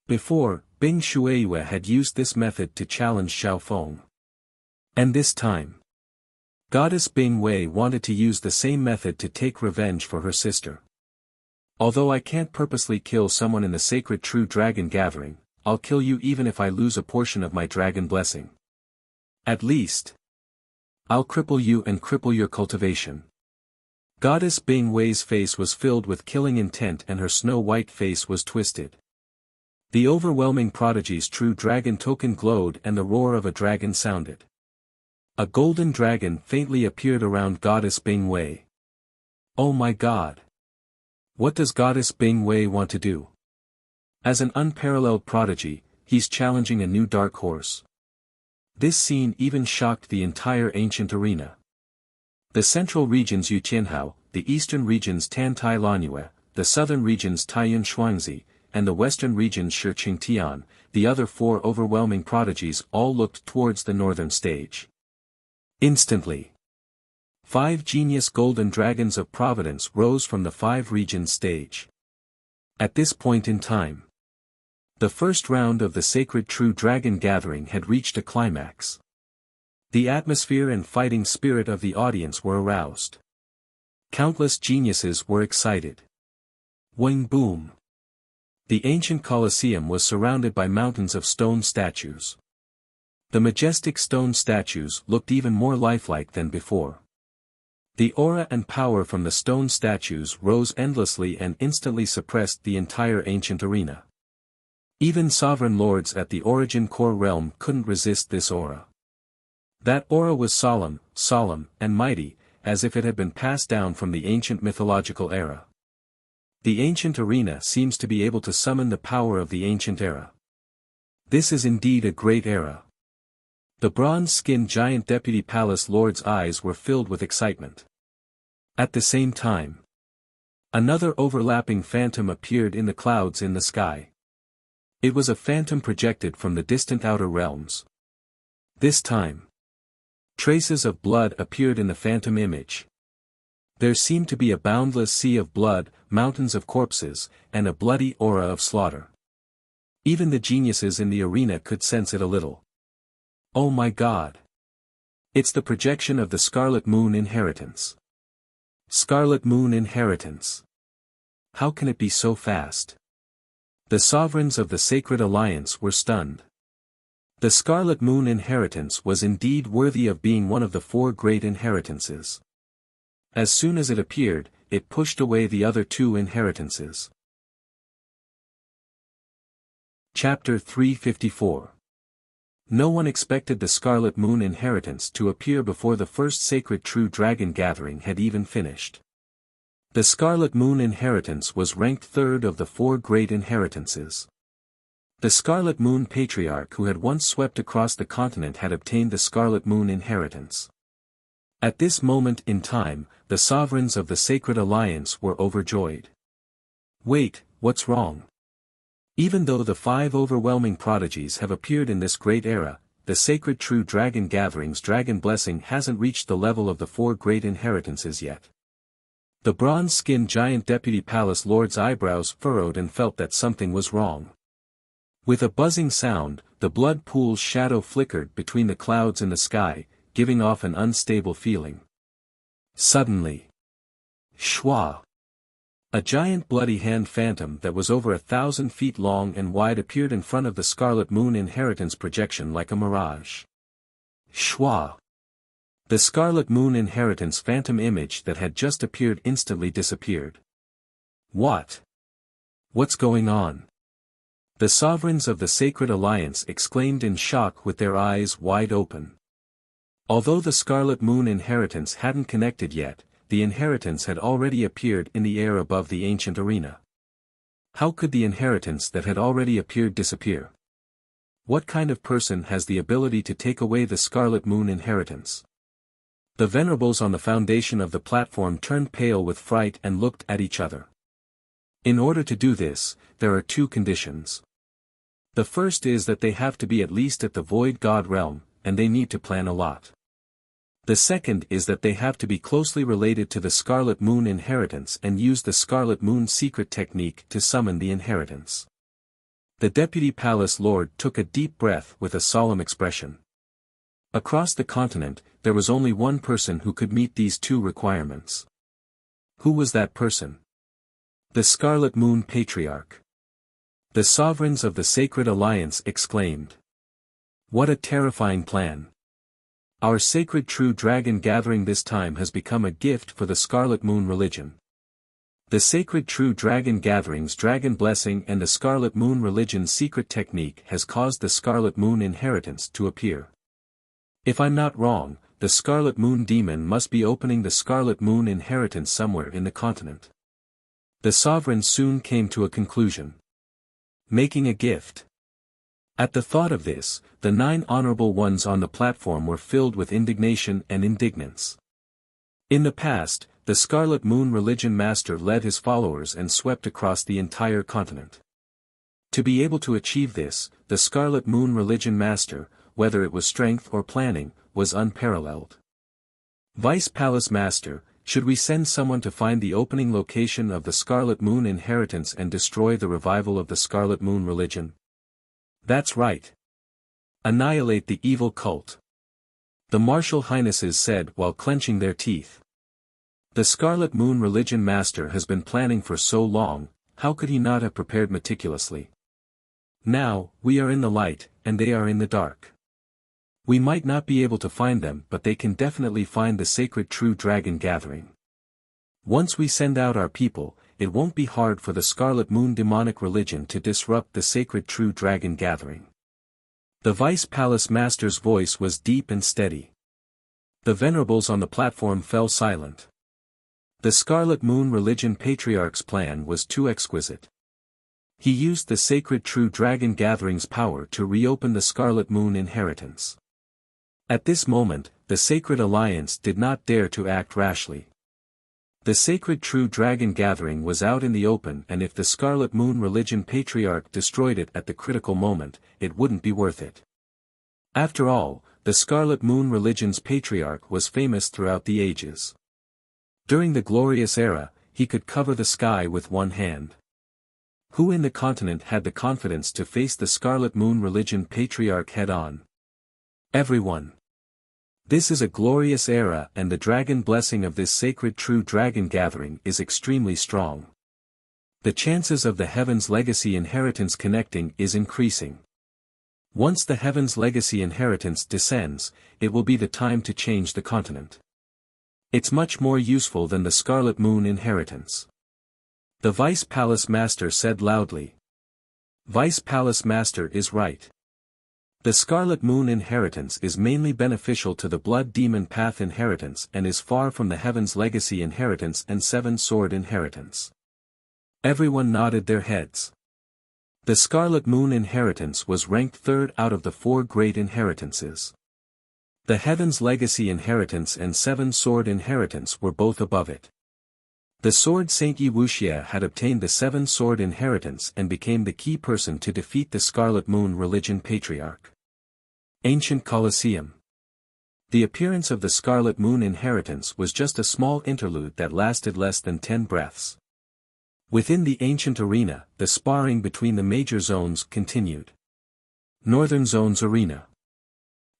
Before, Bing Shueiyue had used this method to challenge Zhao Feng. And this time, Goddess Bing Wei wanted to use the same method to take revenge for her sister. Although I can't purposely kill someone in the sacred True Dragon gathering, I'll kill you even if I lose a portion of my dragon blessing. At least, I'll cripple you and cripple your cultivation. Goddess Bing Wei's face was filled with killing intent and her snow-white face was twisted. The overwhelming prodigy's true dragon token glowed and the roar of a dragon sounded. A golden dragon faintly appeared around Goddess Bing Wei. Oh my god! What does Goddess Bing Wei want to do? As an unparalleled prodigy, he's challenging a new dark horse. This scene even shocked the entire ancient arena. The central region's Yu Qianhao, the eastern region's Tan Tai Lanyue, the southern region's Taiyun Shuangzi, and the western region's Shi Qingtian, the other 4 overwhelming prodigies all looked towards the northern stage. Instantly, 5 genius golden dragons of providence rose from the 5 regions stage. At this point in time, the first round of the sacred True Dragon gathering had reached a climax. The atmosphere and fighting spirit of the audience were aroused. Countless geniuses were excited. Wing boom! The ancient Colosseum was surrounded by mountains of stone statues. The majestic stone statues looked even more lifelike than before. The aura and power from the stone statues rose endlessly and instantly suppressed the entire ancient arena. Even sovereign lords at the Origin Core realm couldn't resist this aura. That aura was solemn, and mighty, as if it had been passed down from the ancient mythological era. The ancient arena seems to be able to summon the power of the ancient era. This is indeed a great era. The bronze-skinned giant deputy palace lord's eyes were filled with excitement. At the same time, another overlapping phantom appeared in the clouds in the sky. It was a phantom projected from the distant outer realms. This time, traces of blood appeared in the phantom image. There seemed to be a boundless sea of blood, mountains of corpses, and a bloody aura of slaughter. Even the geniuses in the arena could sense it a little. Oh my God! It's the projection of the Scarlet Moon inheritance. Scarlet Moon inheritance. How can it be so fast? The sovereigns of the Sacred Alliance were stunned. The Scarlet Moon inheritance was indeed worthy of being one of the 4 great inheritances. As soon as it appeared, it pushed away the other 2 inheritances. Chapter 354. No one expected the Scarlet Moon inheritance to appear before the first Sacred True Dragon Gathering had even finished. The Scarlet Moon inheritance was ranked 3rd of the 4 great inheritances. The Scarlet Moon Patriarch who had once swept across the continent had obtained the Scarlet Moon inheritance. At this moment in time, the sovereigns of the Sacred Alliance were overjoyed. Wait, what's wrong? Even though the 5 overwhelming prodigies have appeared in this great era, the Sacred True Dragon Gathering's Dragon Blessing hasn't reached the level of the 4 great inheritances yet. The bronze-skinned giant deputy palace lord's eyebrows furrowed and felt that something was wrong. With a buzzing sound, the blood pool's shadow flickered between the clouds in the sky, giving off an unstable feeling. Suddenly, shwa! A giant bloody hand phantom that was over 1,000 feet long and wide appeared in front of the Scarlet Moon inheritance projection like a mirage. Shwa! The Scarlet Moon inheritance phantom image that had just appeared instantly disappeared. What? What's going on? The sovereigns of the Sacred Alliance exclaimed in shock with their eyes wide open. Although the Scarlet Moon inheritance hadn't connected yet, the inheritance had already appeared in the air above the ancient arena. How could the inheritance that had already appeared disappear? What kind of person has the ability to take away the Scarlet Moon inheritance? The venerables on the foundation of the platform turned pale with fright and looked at each other. In order to do this, there are 2 conditions. The first is that they have to be at least at the Void God realm, and they need to plan a lot. The second is that they have to be closely related to the Scarlet Moon inheritance and use the Scarlet Moon secret technique to summon the inheritance. The Deputy Palace Lord took a deep breath with a solemn expression. Across the continent, there was only one person who could meet these 2 requirements. Who was that person? The Scarlet Moon Patriarch. The sovereigns of the Sacred Alliance exclaimed. What a terrifying plan. Our Sacred True Dragon Gathering this time has become a gift for the Scarlet Moon religion. The Sacred True Dragon Gathering's Dragon Blessing and the Scarlet Moon religion's secret technique has caused the Scarlet Moon inheritance to appear. If I'm not wrong, the Scarlet Moon demon must be opening the Scarlet Moon inheritance somewhere in the continent. The sovereign soon came to a conclusion. Making a gift. At the thought of this, the 9 honorable ones on the platform were filled with indignation and indignance. In the past, the Scarlet Moon religion master led his followers and swept across the entire continent. To be able to achieve this, the Scarlet Moon religion master, whether it was strength or planning, was unparalleled. Vice Palace Master, should we send someone to find the opening location of the Scarlet Moon inheritance and destroy the revival of the Scarlet Moon religion? That's right. Annihilate the evil cult. the martial highnesses said while clenching their teeth. The Scarlet Moon Religion Master has been planning for so long, how could he not have prepared meticulously? Now, we are in the light, and they are in the dark. We might not be able to find them, but they can definitely find the sacred true dragon gathering. Once we send out our people, it won't be hard for the Scarlet Moon demonic religion to disrupt the sacred true dragon gathering. The Vice Palace Master's voice was deep and steady. The venerables on the platform fell silent. The Scarlet Moon Religion Patriarch's plan was too exquisite. He used the sacred true dragon gathering's power to reopen the Scarlet Moon inheritance. At this moment, the Sacred Alliance did not dare to act rashly. The sacred true dragon gathering was out in the open, and if the Scarlet Moon Religion Patriarch destroyed it at the critical moment, it wouldn't be worth it. After all, the Scarlet Moon Religion's Patriarch was famous throughout the ages. During the glorious era, he could cover the sky with one hand. Who in the continent had the confidence to face the Scarlet Moon Religion Patriarch head-on? Everyone. This is a glorious era, and the dragon blessing of this sacred true dragon gathering is extremely strong. The chances of the Heaven's Legacy inheritance connecting is increasing. Once the Heaven's Legacy inheritance descends, it will be the time to change the continent. It's much more useful than the Scarlet Moon inheritance. The Vice Palace Master said loudly. Vice Palace Master is right. The Scarlet Moon inheritance is mainly beneficial to the Blood Demon Path inheritance and is far from the Heaven's Legacy inheritance and Seven Sword inheritance. Everyone nodded their heads. The Scarlet Moon inheritance was ranked third out of the 4 great inheritances. The Heaven's Legacy inheritance and Seven Sword inheritance were both above it. The Sword Saint Wuxia had obtained the Seven Sword inheritance and became the key person to defeat the Scarlet Moon Religion Patriarch. Ancient Colosseum. The appearance of the Scarlet Moon inheritance was just a small interlude that lasted less than 10 breaths. Within the ancient arena, the sparring between the major zones continued. Northern Zone's arena.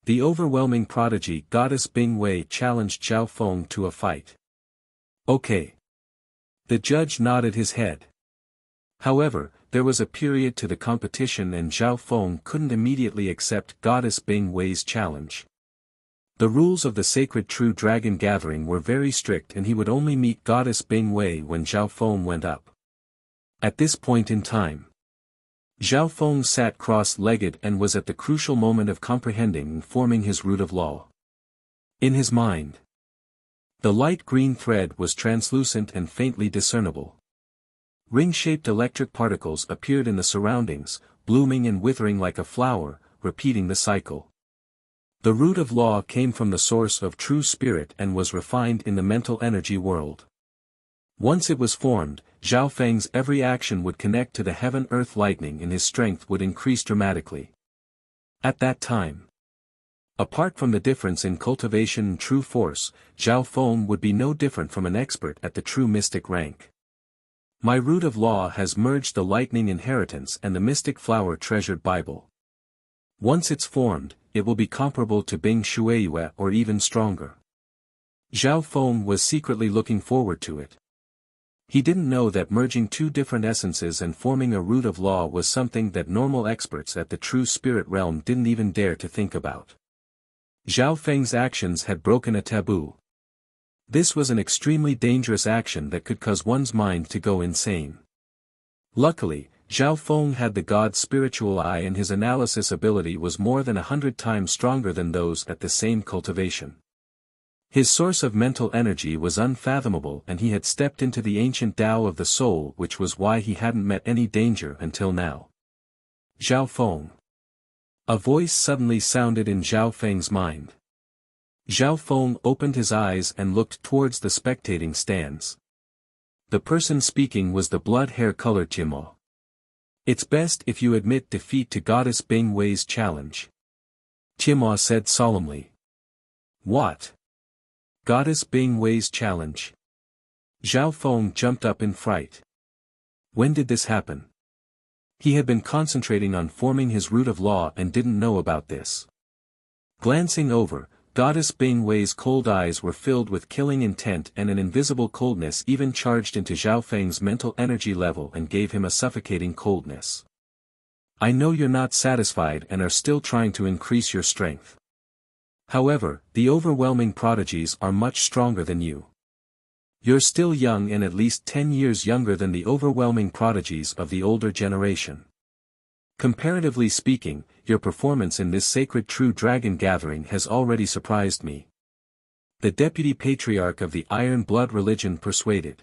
The overwhelming prodigy Goddess Bing Wei challenged Zhao Feng to a fight. Okay. The judge nodded his head. However, there was a period to the competition and Zhao Feng couldn't immediately accept Goddess Bing Wei's challenge. The rules of the sacred true dragon gathering were very strict and he would only meet Goddess Bing Wei when Zhao Feng went up. At this point in time, Zhao Feng sat cross-legged and was at the crucial moment of comprehending and forming his root of law. In his mind, the light green thread was translucent and faintly discernible. Ring-shaped electric particles appeared in the surroundings, blooming and withering like a flower, repeating the cycle. The root of law came from the source of true spirit and was refined in the mental energy world. Once it was formed, Zhao Feng's every action would connect to the heaven-earth lightning and his strength would increase dramatically. At that time, apart from the difference in cultivation and true force, Zhao Feng would be no different from an expert at the true mystic rank. My root of law has merged the lightning inheritance and the mystic flower treasured Bible. Once it's formed, it will be comparable to Bing Shueyue or even stronger. Zhao Feng was secretly looking forward to it. He didn't know that merging 2 different essences and forming a root of law was something that normal experts at the true spirit realm didn't even dare to think about. Zhao Feng's actions had broken a taboo. This was an extremely dangerous action that could cause one's mind to go insane. Luckily, Zhao Feng had the God's spiritual eye and his analysis ability was more than 100 times stronger than those at the same cultivation. His source of mental energy was unfathomable and he had stepped into the ancient Tao of the soul, which was why he hadn't met any danger until now. Zhao Feng. A voice suddenly sounded in Zhao Feng's mind. Zhao Feng opened his eyes and looked towards the spectating stands. The person speaking was the blood-hair-colored Timo. It's best if you admit defeat to Goddess Bing Wei's challenge. Timo said solemnly. What? Goddess Bing Wei's challenge? Zhao Feng jumped up in fright. When did this happen? He had been concentrating on forming his root of law and didn't know about this. Glancing over, Goddess Bing Wei's cold eyes were filled with killing intent, and an invisible coldness even charged into Zhao Feng's mental energy level and gave him a suffocating coldness. I know you're not satisfied and are still trying to increase your strength. However, the overwhelming prodigies are much stronger than you. You're still young and at least 10 years younger than the overwhelming prodigies of the older generation. Comparatively speaking, your performance in this sacred true dragon gathering has already surprised me. The deputy patriarch of the Iron Blood religion persuaded.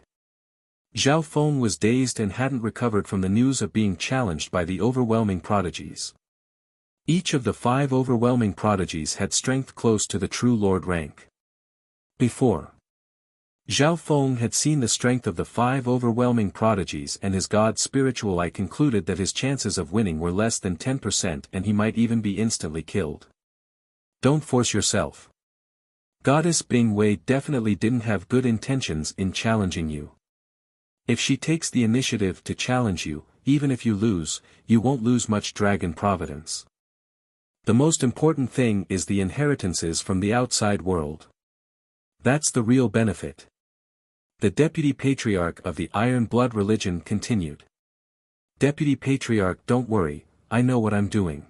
Zhao Feng was dazed and hadn't recovered from the news of being challenged by the overwhelming prodigies. Each of the 5 overwhelming prodigies had strength close to the true lord rank. Before Zhao Feng had seen the strength of the 5 overwhelming prodigies and his god's spiritual eye concluded that his chances of winning were less than 10% and he might even be instantly killed. Don't force yourself. Goddess Bing Wei definitely didn't have good intentions in challenging you. If she takes the initiative to challenge you, even if you lose, you won't lose much dragon providence. The most important thing is the inheritances from the outside world. That's the real benefit. The deputy patriarch of the Iron Blood religion continued. Deputy patriarch, don't worry, I know what I'm doing.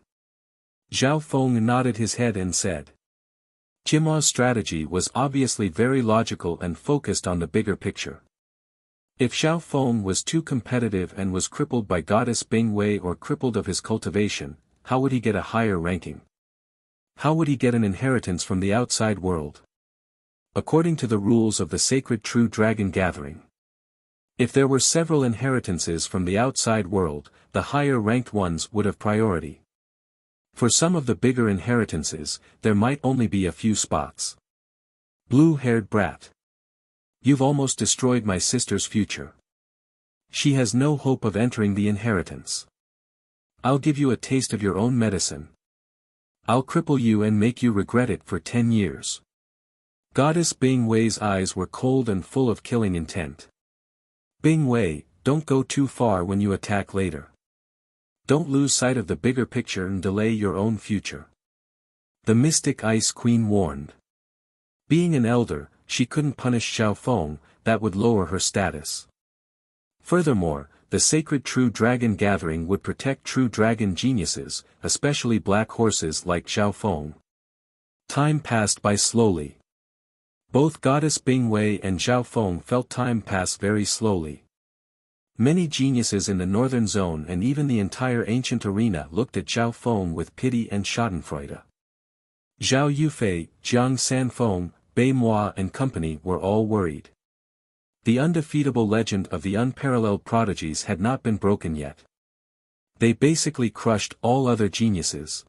Zhao Feng nodded his head and said. Jima's strategy was obviously very logical and focused on the bigger picture. If Zhao Feng was too competitive and was crippled by Goddess Bing Wei or crippled of his cultivation, how would he get a higher ranking? How would he get an inheritance from the outside world? According to the rules of the sacred true dragon gathering. If there were several inheritances from the outside world, the higher ranked ones would have priority. For some of the bigger inheritances, there might only be a few spots. Blue-haired brat. You've almost destroyed my sister's future. She has no hope of entering the inheritance. I'll give you a taste of your own medicine. I'll cripple you and make you regret it for 10 years. Goddess Bing Wei's eyes were cold and full of killing intent. Bing Wei, don't go too far when you attack later. Don't lose sight of the bigger picture and delay your own future. The Mystic Ice Queen warned. Being an elder, she couldn't punish Zhao Feng, that would lower her status. Furthermore, the sacred true dragon gathering would protect true dragon geniuses, especially black horses like Zhao Feng. Time passed by slowly. Both Goddess Bing Wei and Zhao Feng felt time pass very slowly. Many geniuses in the northern zone and even the entire ancient arena looked at Zhao Feng with pity and schadenfreude. Zhao Yufei, Jiang Sanfeng, Bei Moi and company were all worried. The undefeatable legend of the unparalleled prodigies had not been broken yet. They basically crushed all other geniuses.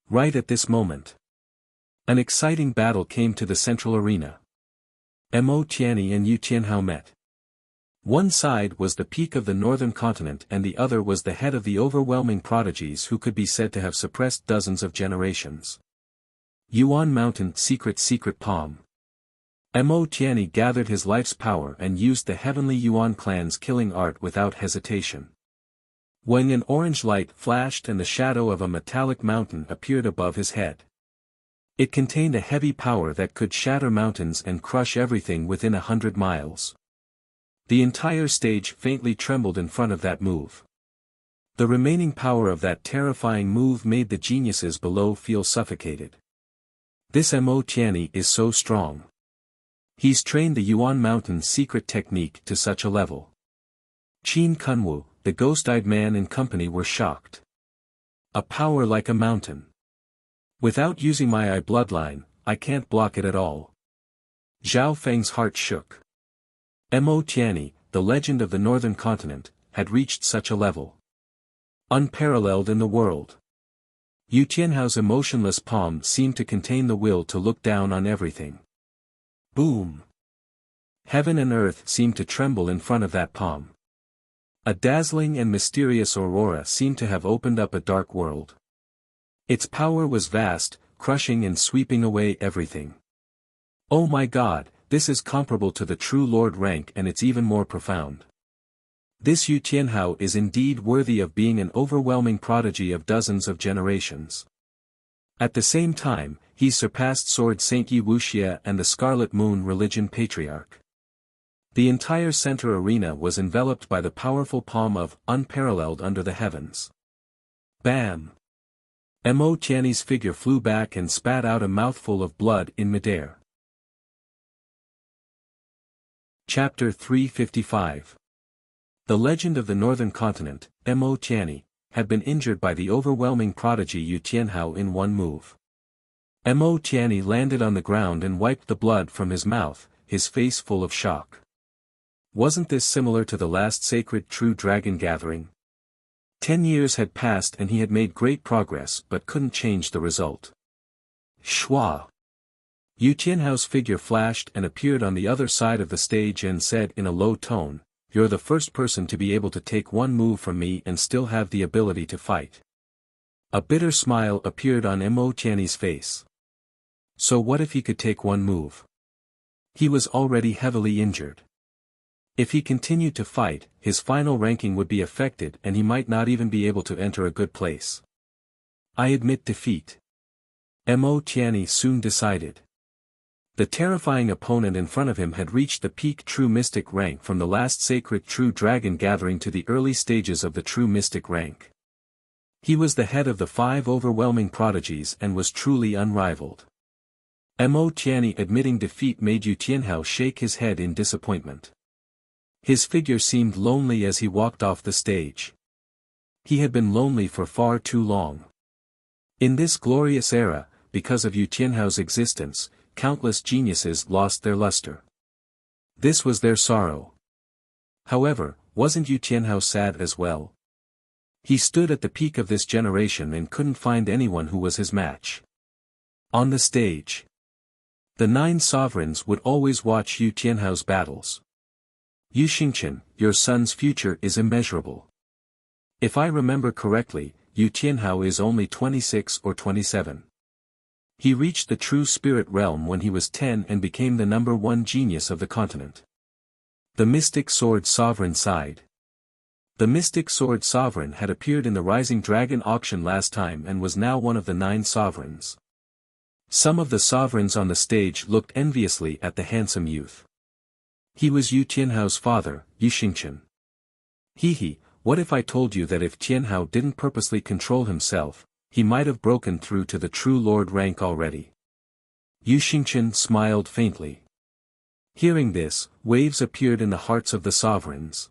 Right at this moment, an exciting battle came to the central arena. Mo Tianyi and Yu Tianhao met. One side was the peak of the northern continent and the other was the head of the overwhelming prodigies who could be said to have suppressed dozens of generations. Yuan Mountain Secret Palm. Mo Tianyi gathered his life's power and used the heavenly Yuan clan's killing art without hesitation. When an orange light flashed and the shadow of a metallic mountain appeared above his head. It contained a heavy power that could shatter mountains and crush everything within 100 miles. The entire stage faintly trembled in front of that move. The remaining power of that terrifying move made the geniuses below feel suffocated. This Mo Tianyi is so strong. He's trained the Yuan Mountain secret technique to such a level. Qin Kunwu, the ghost-eyed man and company were shocked. A power like a mountain. Without using my eye bloodline, I can't block it at all. Zhao Feng's heart shook. Mo Tianyi, the legend of the northern continent, had reached such a level. Unparalleled in the world. Yu Tianhao's emotionless palm seemed to contain the will to look down on everything. Boom! Heaven and earth seemed to tremble in front of that palm. A dazzling and mysterious aurora seemed to have opened up a dark world. Its power was vast, crushing and sweeping away everything. Oh my God, this is comparable to the true Lord rank and it's even more profound. This Yu Tianhao is indeed worthy of being an overwhelming prodigy of dozens of generations. At the same time, he surpassed Sword Saint Yi Wuxia and the Scarlet Moon Religion Patriarch. The entire center arena was enveloped by the powerful palm of unparalleled under the heavens. Bam! Mo Tiany's figure flew back and spat out a mouthful of blood in midair. Chapter 355. The legend of the northern continent, Mo Tiany, had been injured by the overwhelming prodigy Yu Tianhao in one move. Mo Tiany landed on the ground and wiped the blood from his mouth, his face full of shock. Wasn't this similar to the last sacred true dragon gathering? 10 years had passed and he had made great progress but couldn't change the result. Shua! Yu Tianhao's figure flashed and appeared on the other side of the stage and said in a low tone, "You're the first person to be able to take one move from me and still have the ability to fight." A bitter smile appeared on Mo Tiany's face. So what if he could take one move? He was already heavily injured. If he continued to fight, his final ranking would be affected and he might not even be able to enter a good place. I admit defeat. Mo Tiany soon decided. The terrifying opponent in front of him had reached the peak true mystic rank from the last sacred true dragon gathering to the early stages of the true mystic rank. He was the head of the 5 overwhelming prodigies and was truly unrivaled. Mo Tiany admitting defeat made Yu Tianhao shake his head in disappointment. His figure seemed lonely as he walked off the stage. He had been lonely for far too long. In this glorious era, because of Yu Tianhao's existence, countless geniuses lost their luster. This was their sorrow. However, wasn't Yu Tianhao sad as well? He stood at the peak of this generation and couldn't find anyone who was his match. On the stage, the 9 sovereigns would always watch Yu Tianhao's battles. Yu Xingqian, your son's future is immeasurable. If I remember correctly, Yu Tianhao is only 26 or 27. He reached the true spirit realm when he was 10 and became the #1 genius of the continent. The Mystic Sword Sovereign sighed. The Mystic Sword Sovereign had appeared in the Rising Dragon auction last time and was now one of the 9 sovereigns. Some of the sovereigns on the stage looked enviously at the handsome youth. He was Yu Tianhao's father, Yu Xingqian. He, what if I told you that if Tianhao didn't purposely control himself, he might have broken through to the true lord rank already? Yu Xingqian smiled faintly. Hearing this, waves appeared in the hearts of the sovereigns.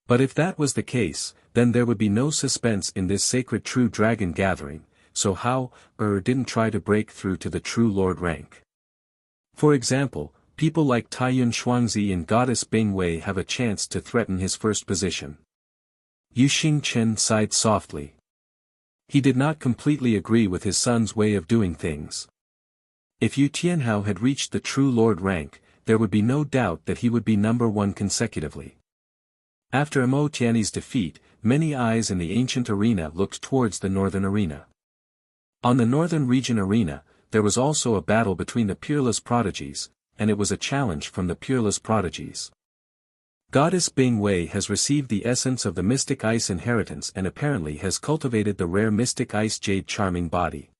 But if that was the case, then there would be no suspense in this sacred true dragon gathering, so how didn't try to break through to the true lord rank? For example, people like Taiyun Shuangzi and Goddess Bing Wei have a chance to threaten his first position. Yu Xingqian sighed softly. He did not completely agree with his son's way of doing things. If Yu Tianhao had reached the true lord rank, there would be no doubt that he would be #1 consecutively. After Mo Tiany's defeat, many eyes in the ancient arena looked towards the northern arena. On the northern region arena, there was also a battle between the peerless prodigies, and it was a challenge from the peerless prodigies. Goddess Bing Wei has received the essence of the mystic ice inheritance and apparently has cultivated the rare mystic ice jade charming body.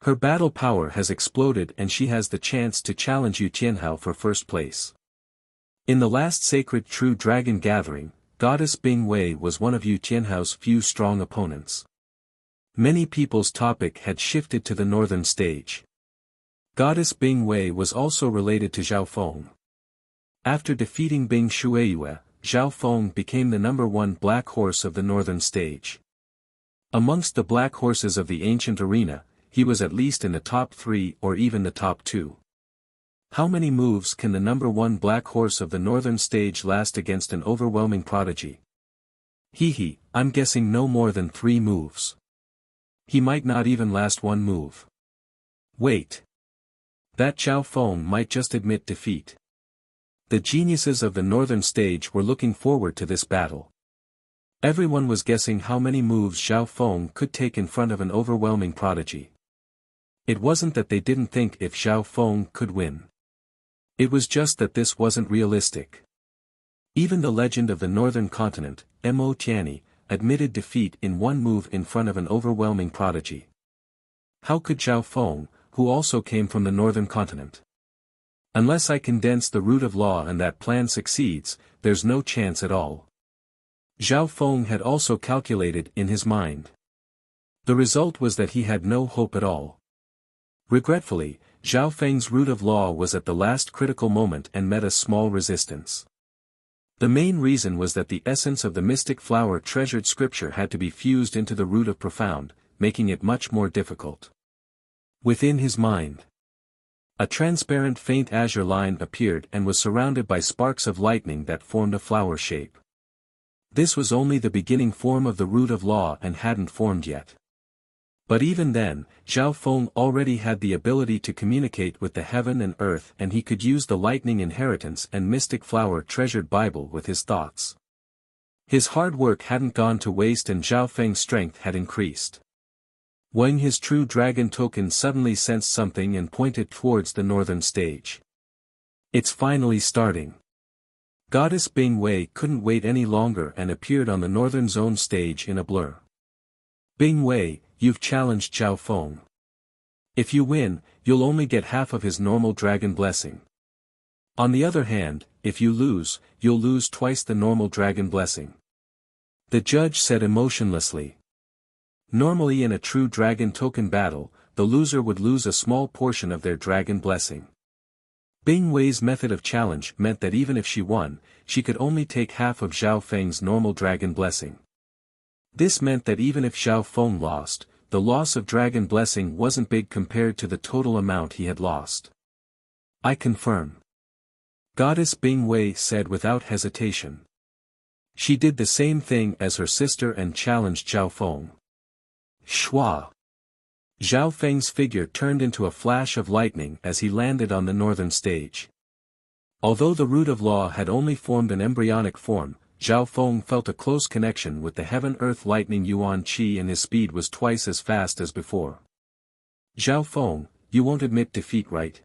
Her battle power has exploded and she has the chance to challenge Yu Tianhao for first place. In the last sacred true dragon gathering, Goddess Bing Wei was one of Yu Tianhao's few strong opponents. Many people's topic had shifted to the northern stage. Goddess Bing Wei was also related to Zhao Feng. After defeating Bing Shueyue, Zhao Feng became the #1 black horse of the northern stage. Amongst the black horses of the ancient arena, he was at least in the top 3 or even the top 2. How many moves can the #1 black horse of the northern stage last against an overwhelming prodigy? I'm guessing no more than 3 moves. He might not even last 1 move. Wait. That Zhao Feng might just admit defeat. The geniuses of the northern stage were looking forward to this battle. Everyone was guessing how many moves Zhao Feng could take in front of an overwhelming prodigy. It wasn't that they didn't think if Zhao Feng could win. It was just that this wasn't realistic. Even the legend of the northern continent, Mo Tiany, admitted defeat in 1 move in front of an overwhelming prodigy. How could Zhao Feng, who also came from the northern continent? Unless I condense the root of law and that plan succeeds, there's no chance at all. Zhao Feng had also calculated in his mind. The result was that he had no hope at all. Regretfully, Zhao Feng's root of law was at the last critical moment and met a small resistance. The main reason was that the essence of the mystic flower treasured scripture had to be fused into the root of profound, making it much more difficult. Within his mind, a transparent faint azure line appeared and was surrounded by sparks of lightning that formed a flower shape. This was only the beginning form of the root of law and hadn't formed yet. But even then, Zhao Feng already had the ability to communicate with the heaven and earth, and he could use the lightning inheritance and mystic flower treasured Bible with his thoughts. His hard work hadn't gone to waste and Zhao Feng's strength had increased. When his true dragon token suddenly sensed something and pointed towards the northern stage. It's finally starting. Goddess Bing Wei couldn't wait any longer and appeared on the northern zone stage in a blur. Bing Wei, you've challenged Zhao Feng. If you win, you'll only get half of his normal dragon blessing. On the other hand, if you lose, you'll lose twice the normal dragon blessing. The judge said emotionlessly. Normally in a true dragon token battle, the loser would lose a small portion of their dragon blessing. Bing Wei's method of challenge meant that even if she won, she could only take half of Zhao Feng's normal dragon blessing. This meant that even if Zhao Feng lost, the loss of dragon blessing wasn't big compared to the total amount he had lost. I confirm. Goddess Bing Wei said without hesitation. She did the same thing as her sister and challenged Zhao Feng. Shua. Zhao Feng's figure turned into a flash of lightning as he landed on the northern stage. Although the root of law had only formed an embryonic form, Zhao Feng felt a close connection with the heaven-earth lightning Yuan Qi, and his speed was twice as fast as before. Zhao Feng, you won't admit defeat, right?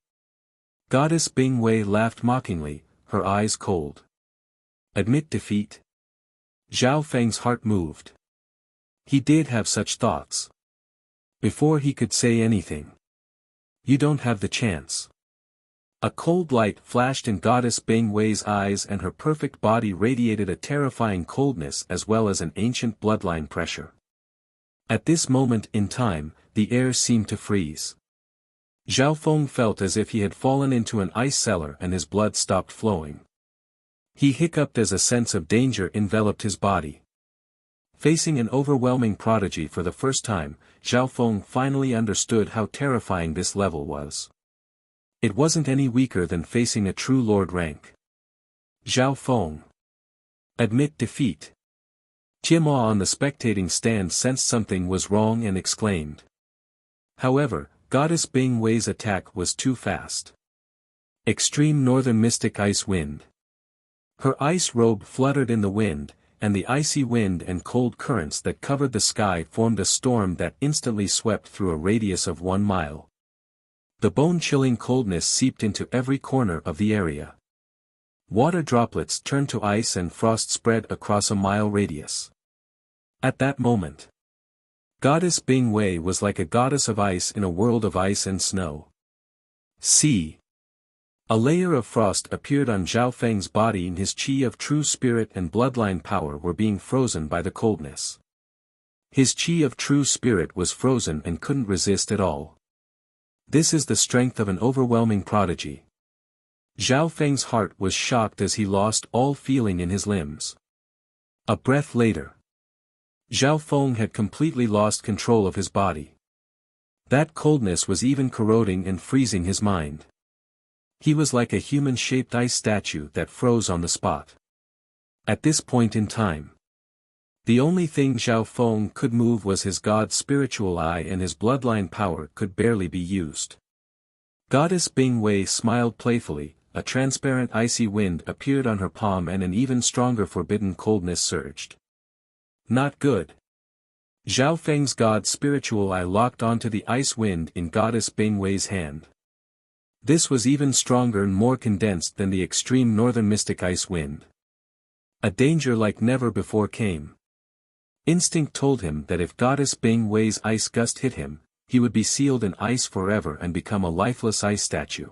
Goddess Bing Wei laughed mockingly, her eyes cold. Admit defeat? Zhao Feng's heart moved. He did have such thoughts. Before he could say anything. You don't have the chance. A cold light flashed in Goddess Bing Wei's eyes and her perfect body radiated a terrifying coldness as well as an ancient bloodline pressure. At this moment in time, the air seemed to freeze. Zhao Feng felt as if he had fallen into an ice cellar and his blood stopped flowing. He hiccuped as a sense of danger enveloped his body. Facing an overwhelming prodigy for the first time, Zhao Feng finally understood how terrifying this level was. It wasn't any weaker than facing a true lord rank. Zhao Feng. Admit defeat. Tianma on the spectating stand sensed something was wrong and exclaimed. However, Goddess Bing Wei's attack was too fast. Extreme northern mystic ice wind. Her ice robe fluttered in the wind, and the icy wind and cold currents that covered the sky formed a storm that instantly swept through a radius of 1 mile. The bone-chilling coldness seeped into every corner of the area. Water droplets turned to ice and frost spread across a mile radius. At that moment, Goddess Bing Wei was like a goddess of ice in a world of ice and snow. See. A layer of frost appeared on Zhao Feng's body, and his qi of true spirit and bloodline power were being frozen by the coldness. His qi of true spirit was frozen and couldn't resist at all. This is the strength of an overwhelming prodigy. Zhao Feng's heart was shocked as he lost all feeling in his limbs. A breath later, Zhao Feng had completely lost control of his body. That coldness was even corroding and freezing his mind. He was like a human-shaped ice statue that froze on the spot. At this point in time, the only thing Zhao Feng could move was his god's spiritual eye, and his bloodline power could barely be used. Goddess Bing Wei smiled playfully, a transparent icy wind appeared on her palm and an even stronger forbidden coldness surged. Not good. Zhao Feng's god's spiritual eye locked onto the ice wind in Goddess Bing Wei's hand. This was even stronger and more condensed than the extreme northern mystic ice wind. A danger like never before came. Instinct told him that if Goddess Bing Wei's ice gust hit him, he would be sealed in ice forever and become a lifeless ice statue.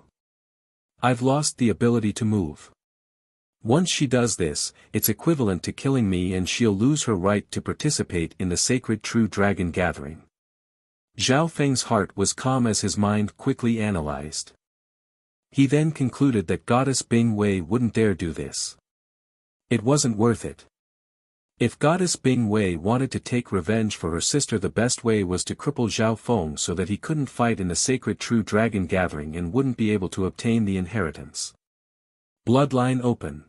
I've lost the ability to move. Once she does this, it's equivalent to killing me and she'll lose her right to participate in the sacred true dragon gathering. Zhao Feng's heart was calm as his mind quickly analyzed. He then concluded that Goddess Bing Wei wouldn't dare do this. It wasn't worth it. If Goddess Bing Wei wanted to take revenge for her sister, the best way was to cripple Zhao Feng so that he couldn't fight in the sacred true dragon gathering and wouldn't be able to obtain the inheritance. Bloodline open.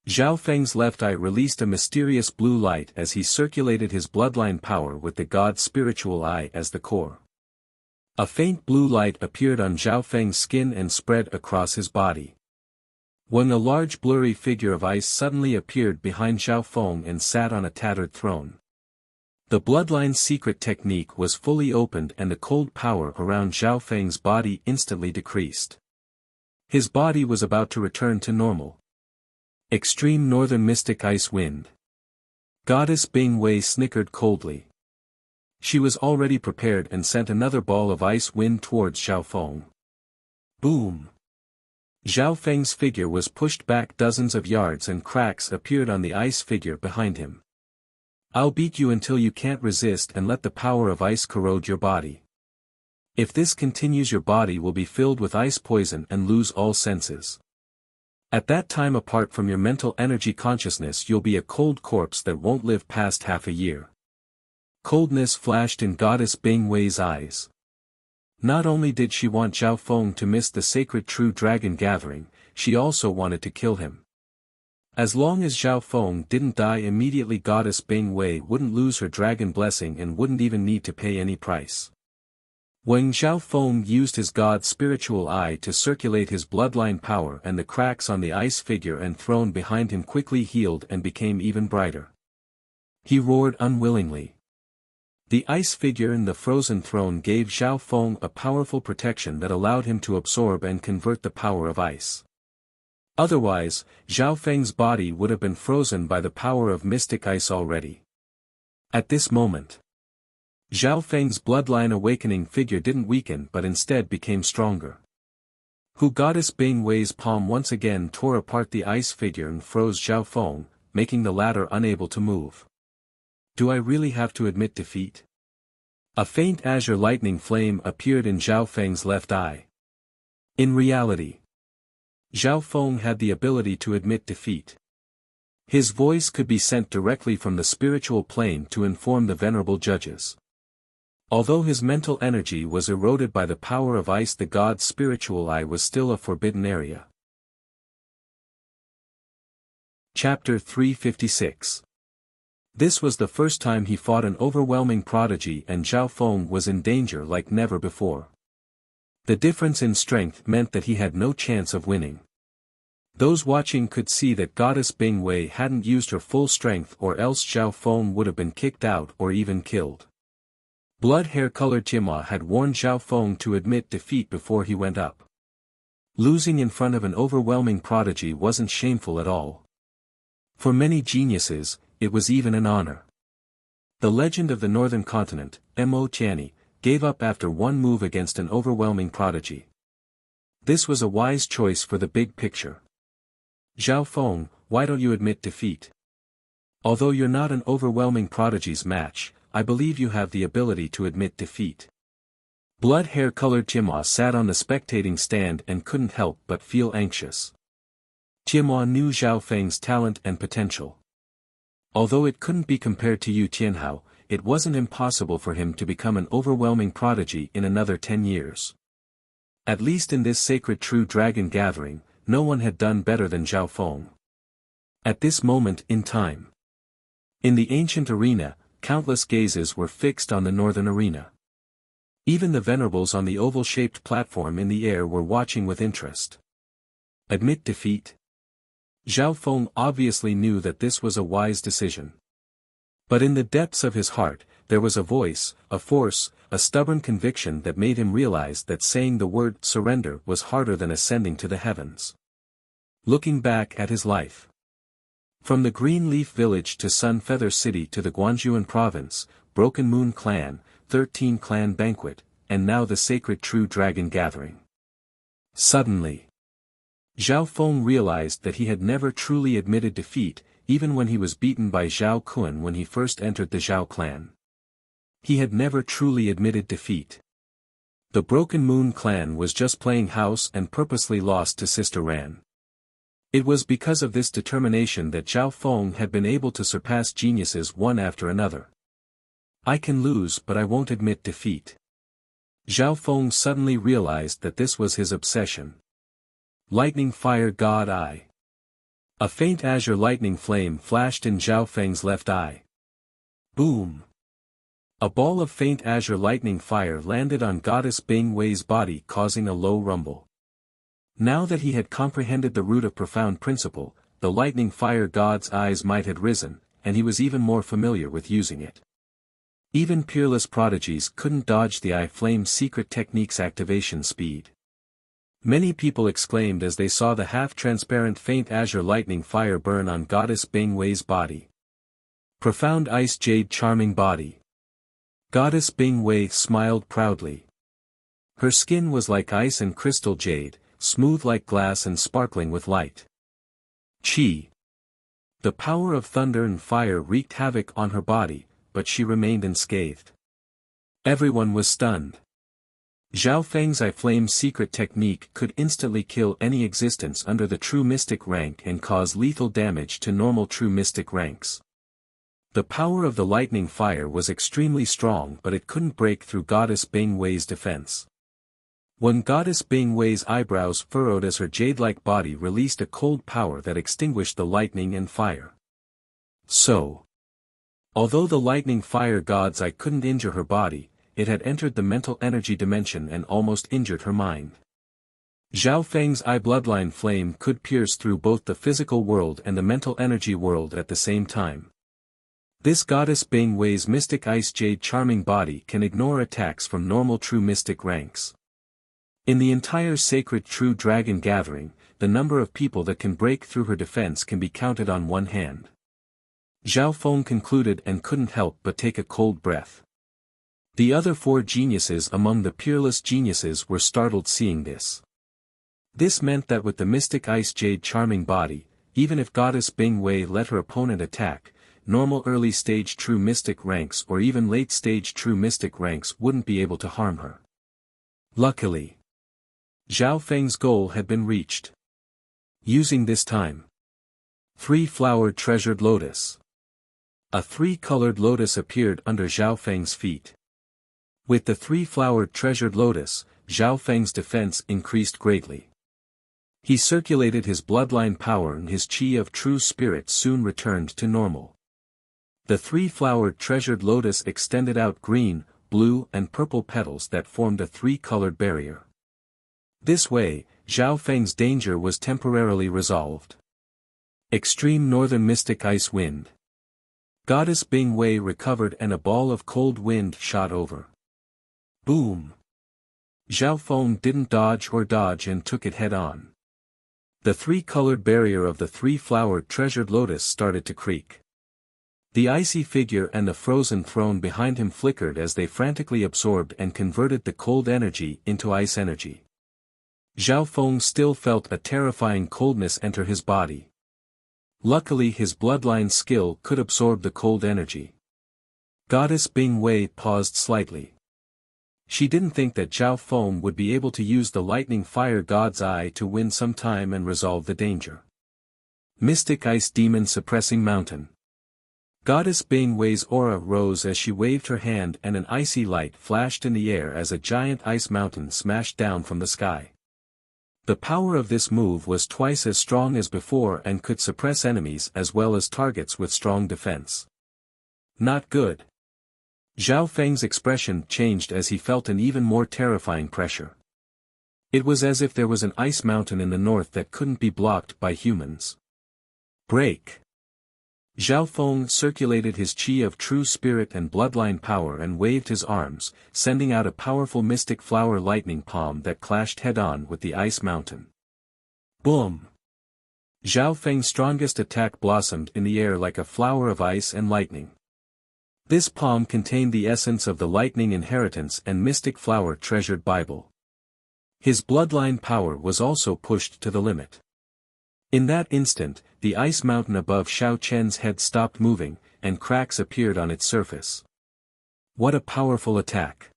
Zhao Feng's left eye released a mysterious blue light as he circulated his bloodline power with the god's spiritual eye as the core. A faint blue light appeared on Zhao Feng's skin and spread across his body. When a large blurry figure of ice suddenly appeared behind Zhao Feng and sat on a tattered throne. The bloodline's secret technique was fully opened and the cold power around Zhao Feng's body instantly decreased. His body was about to return to normal. Extreme northern mystic ice wind. Goddess Bing Wei snickered coldly. She was already prepared and sent another ball of ice wind towards Zhao Feng. Boom! Zhao Feng's figure was pushed back dozens of yards and cracks appeared on the ice figure behind him. I'll beat you until you can't resist and let the power of ice corrode your body. If this continues, your body will be filled with ice poison and lose all senses. At that time, apart from your mental energy consciousness, you'll be a cold corpse that won't live past half a year. Coldness flashed in Goddess Bing Wei's eyes. Not only did she want Zhao Feng to miss the sacred true dragon gathering, she also wanted to kill him. As long as Zhao Feng didn't die immediately, Goddess Bing Wei wouldn't lose her dragon blessing and wouldn't even need to pay any price. When Zhao Feng used his god's spiritual eye to circulate his bloodline power, and the cracks on the ice figure and throne behind him quickly healed and became even brighter. He roared unwillingly. The ice figure in the frozen throne gave Zhao Feng a powerful protection that allowed him to absorb and convert the power of ice. Otherwise, Zhao Feng's body would have been frozen by the power of mystic ice already. At this moment, Zhao Feng's bloodline awakening figure didn't weaken but instead became stronger. Goddess Bing Wei's palm once again tore apart the ice figure and froze Zhao Feng, making the latter unable to move. Do I really have to admit defeat? A faint azure lightning flame appeared in Zhao Feng's left eye. In reality, Zhao Feng had the ability to admit defeat. His voice could be sent directly from the spiritual plane to inform the venerable judges. Although his mental energy was eroded by the power of ice, the god's spiritual eye was still a forbidden area. Chapter 356. This was the first time he fought an overwhelming prodigy, and Zhao Feng was in danger like never before. The difference in strength meant that he had no chance of winning. Those watching could see that Goddess Bing Wei hadn't used her full strength, or else Zhao Feng would have been kicked out or even killed. Blood-hair-colored Tianhua had warned Zhao Feng to admit defeat before he went up. Losing in front of an overwhelming prodigy wasn't shameful at all. For many geniuses, it was even an honor. The legend of the northern continent, Mo Tianyi, gave up after one move against an overwhelming prodigy. This was a wise choice for the big picture. Zhao Feng, why don't you admit defeat? Although you're not an overwhelming prodigy's match, I believe you have the ability to admit defeat. Blood-hair-colored Tianhua sat on the spectating stand and couldn't help but feel anxious. Tianhua knew Zhao Feng's talent and potential. Although it couldn't be compared to Yu Tianhao, it wasn't impossible for him to become an overwhelming prodigy in another 10 years. At least in this sacred true dragon gathering, no one had done better than Zhao Feng. At this moment in time, in the ancient arena, countless gazes were fixed on the northern arena. Even the venerables on the oval-shaped platform in the air were watching with interest. Admit defeat? Zhao Feng obviously knew that this was a wise decision. But in the depths of his heart, there was a voice, a force, a stubborn conviction that made him realize that saying the word surrender was harder than ascending to the heavens. Looking back at his life, from the Green Leaf Village to Sun Feather City to the Guanjuan Province, Broken Moon Clan, 13 clan banquet, and now the sacred true dragon gathering. Suddenly, Zhao Feng realized that he had never truly admitted defeat, even when he was beaten by Zhao Kun when he first entered the Zhao clan. He had never truly admitted defeat. The Broken Moon clan was just playing house and purposely lost to Sister Ran. It was because of this determination that Zhao Feng had been able to surpass geniuses one after another. I can lose but I won't admit defeat. Zhao Feng suddenly realized that this was his obsession. Lightning Fire God Eye. A faint azure lightning flame flashed in Zhao Feng's left eye. Boom! A ball of faint azure lightning fire landed on Goddess Bing Wei's body, causing a low rumble. Now that he had comprehended the root of profound principle, the lightning fire god's eyes might have risen, and he was even more familiar with using it. Even peerless prodigies couldn't dodge the eye flame's secret technique's activation speed. Many people exclaimed as they saw the half-transparent faint azure lightning fire burn on Goddess Bing Wei's body. Profound ice jade charming body. Goddess Bing Wei smiled proudly. Her skin was like ice and crystal jade, smooth like glass and sparkling with light. Qi. The power of thunder and fire wreaked havoc on her body, but she remained unscathed. Everyone was stunned. Zhao Feng's eye flame secret technique could instantly kill any existence under the true mystic rank and cause lethal damage to normal true mystic ranks. The power of the lightning fire was extremely strong, but it couldn't break through Goddess Bing Wei's defense. When Goddess Bing Wei's eyebrows furrowed as her jade-like body released a cold power that extinguished the lightning and fire. So, although the lightning fire god's eye couldn't injure her body, it had entered the mental energy dimension and almost injured her mind. Zhao Feng's eye bloodline flame could pierce through both the physical world and the mental energy world at the same time. This Goddess Bing Wei's mystic ice jade charming body can ignore attacks from normal true mystic ranks. In the entire sacred true dragon gathering, the number of people that can break through her defense can be counted on one hand. Zhao Feng concluded and couldn't help but take a cold breath. The other four geniuses among the peerless geniuses were startled seeing this. This meant that with the mystic ice jade charming body, even if Goddess Bing Wei let her opponent attack, normal early stage true mystic ranks or even late stage true mystic ranks wouldn't be able to harm her. Luckily, Zhao Feng's goal had been reached. Using this time. 3-flowered treasured lotus. A 3-colored lotus appeared under Zhao Feng's feet. With the 3-flowered treasured lotus, Zhao Feng's defense increased greatly. He circulated his bloodline power and his qi of true spirit soon returned to normal. The 3-flowered treasured lotus extended out green, blue and purple petals that formed a 3-colored barrier. This way, Zhao Feng's danger was temporarily resolved. Extreme northern mystic ice wind. Goddess Bing Wei recovered and a ball of cold wind shot over. Boom! Zhao Feng didn't dodge and took it head-on. The 3-colored barrier of the 3-flowered treasured lotus started to creak. The icy figure and the frozen throne behind him flickered as they frantically absorbed and converted the cold energy into ice energy. Zhao Feng still felt a terrifying coldness enter his body. Luckily his bloodline skill could absorb the cold energy. Goddess Bing Wei paused slightly. She didn't think that Zhao Feng would be able to use the lightning fire god's eye to win some time and resolve the danger. Mystic Ice Demon Suppressing Mountain. Goddess Bing Wei's aura rose as she waved her hand and an icy light flashed in the air as a giant ice mountain smashed down from the sky. The power of this move was twice as strong as before and could suppress enemies as well as targets with strong defense. Not good. Zhao Feng's expression changed as he felt an even more terrifying pressure. It was as if there was an ice mountain in the north that couldn't be blocked by humans. Break! Zhao Feng circulated his qi of true spirit and bloodline power and waved his arms, sending out a powerful mystic flower lightning palm that clashed head-on with the ice mountain. Boom! Zhao Feng's strongest attack blossomed in the air like a flower of ice and lightning. This palm contained the essence of the lightning inheritance and mystic flower treasured Bible. His bloodline power was also pushed to the limit. In that instant, the ice mountain above Xiao Chen's head stopped moving, and cracks appeared on its surface. What a powerful attack!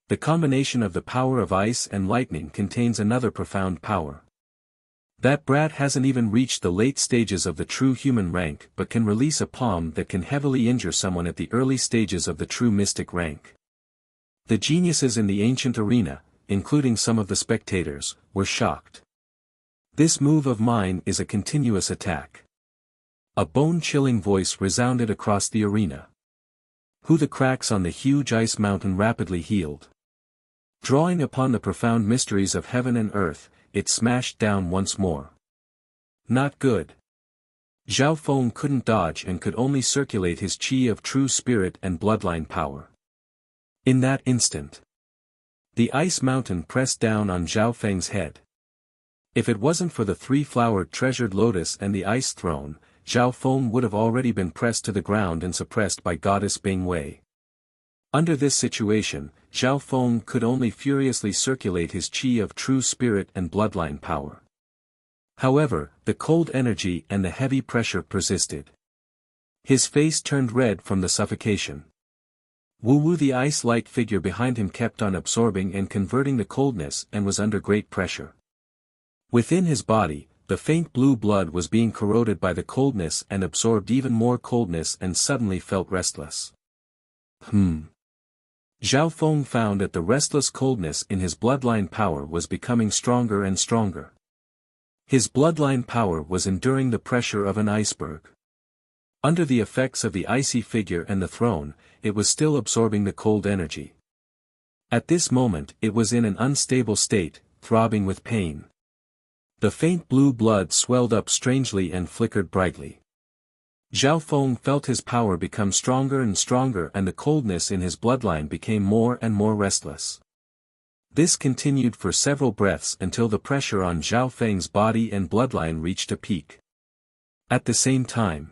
The combination of the power of ice and lightning contains another profound power. That brat hasn't even reached the late stages of the true human rank but can release a palm that can heavily injure someone at the early stages of the true mystic rank. The geniuses in the ancient arena, including some of the spectators, were shocked. This move of mine is a continuous attack. A bone-chilling voice resounded across the arena. Who the cracks on the huge ice mountain rapidly healed. Drawing upon the profound mysteries of heaven and earth, it smashed down once more. Not good. Zhao Feng couldn't dodge and could only circulate his qi of true spirit and bloodline power. In that instant, the ice mountain pressed down on Zhao Feng's head. If it wasn't for the three-flowered treasured lotus and the ice throne, Zhao Feng would have already been pressed to the ground and suppressed by goddess Bing Wei. Under this situation, Zhao Feng could only furiously circulate his qi of true spirit and bloodline power. However, the cold energy and the heavy pressure persisted. His face turned red from the suffocation. Wu, the ice-like figure behind him, kept on absorbing and converting the coldness and was under great pressure. Within his body, the faint blue blood was being corroded by the coldness and absorbed even more coldness and suddenly felt restless. Zhao Feng found that the restless coldness in his bloodline power was becoming stronger and stronger. His bloodline power was enduring the pressure of an iceberg. Under the effects of the icy figure and the throne, it was still absorbing the cold energy. At this moment it was in an unstable state, throbbing with pain. The faint blue blood swelled up strangely and flickered brightly. Zhao Feng felt his power become stronger and stronger, and the coldness in his bloodline became more and more restless. This continued for several breaths until the pressure on Zhao Feng's body and bloodline reached a peak. At the same time,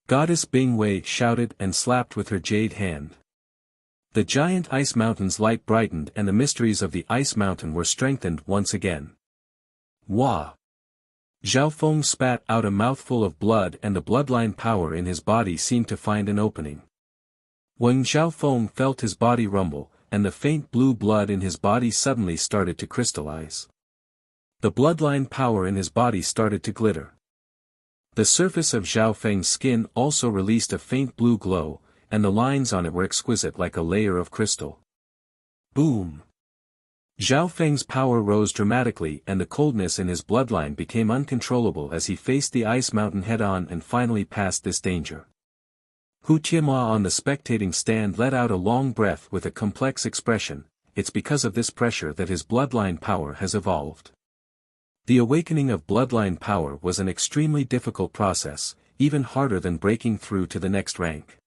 Goddess Bing Wei shouted and slapped with her jade hand. The giant ice mountain's light brightened and the mysteries of the ice mountain were strengthened once again. Wah! Zhao Feng spat out a mouthful of blood, and the bloodline power in his body seemed to find an opening. When Zhao Feng felt his body rumble, and the faint blue blood in his body suddenly started to crystallize. The bloodline power in his body started to glitter. The surface of Zhao Feng's skin also released a faint blue glow, and the lines on it were exquisite like a layer of crystal. Boom! Zhao Feng's power rose dramatically, and the coldness in his bloodline became uncontrollable as he faced the ice mountain head-on and finally passed this danger. Hu Tianhua on the spectating stand let out a long breath with a complex expression. It's because of this pressure that his bloodline power has evolved. The awakening of bloodline power was an extremely difficult process, even harder than breaking through to the next rank.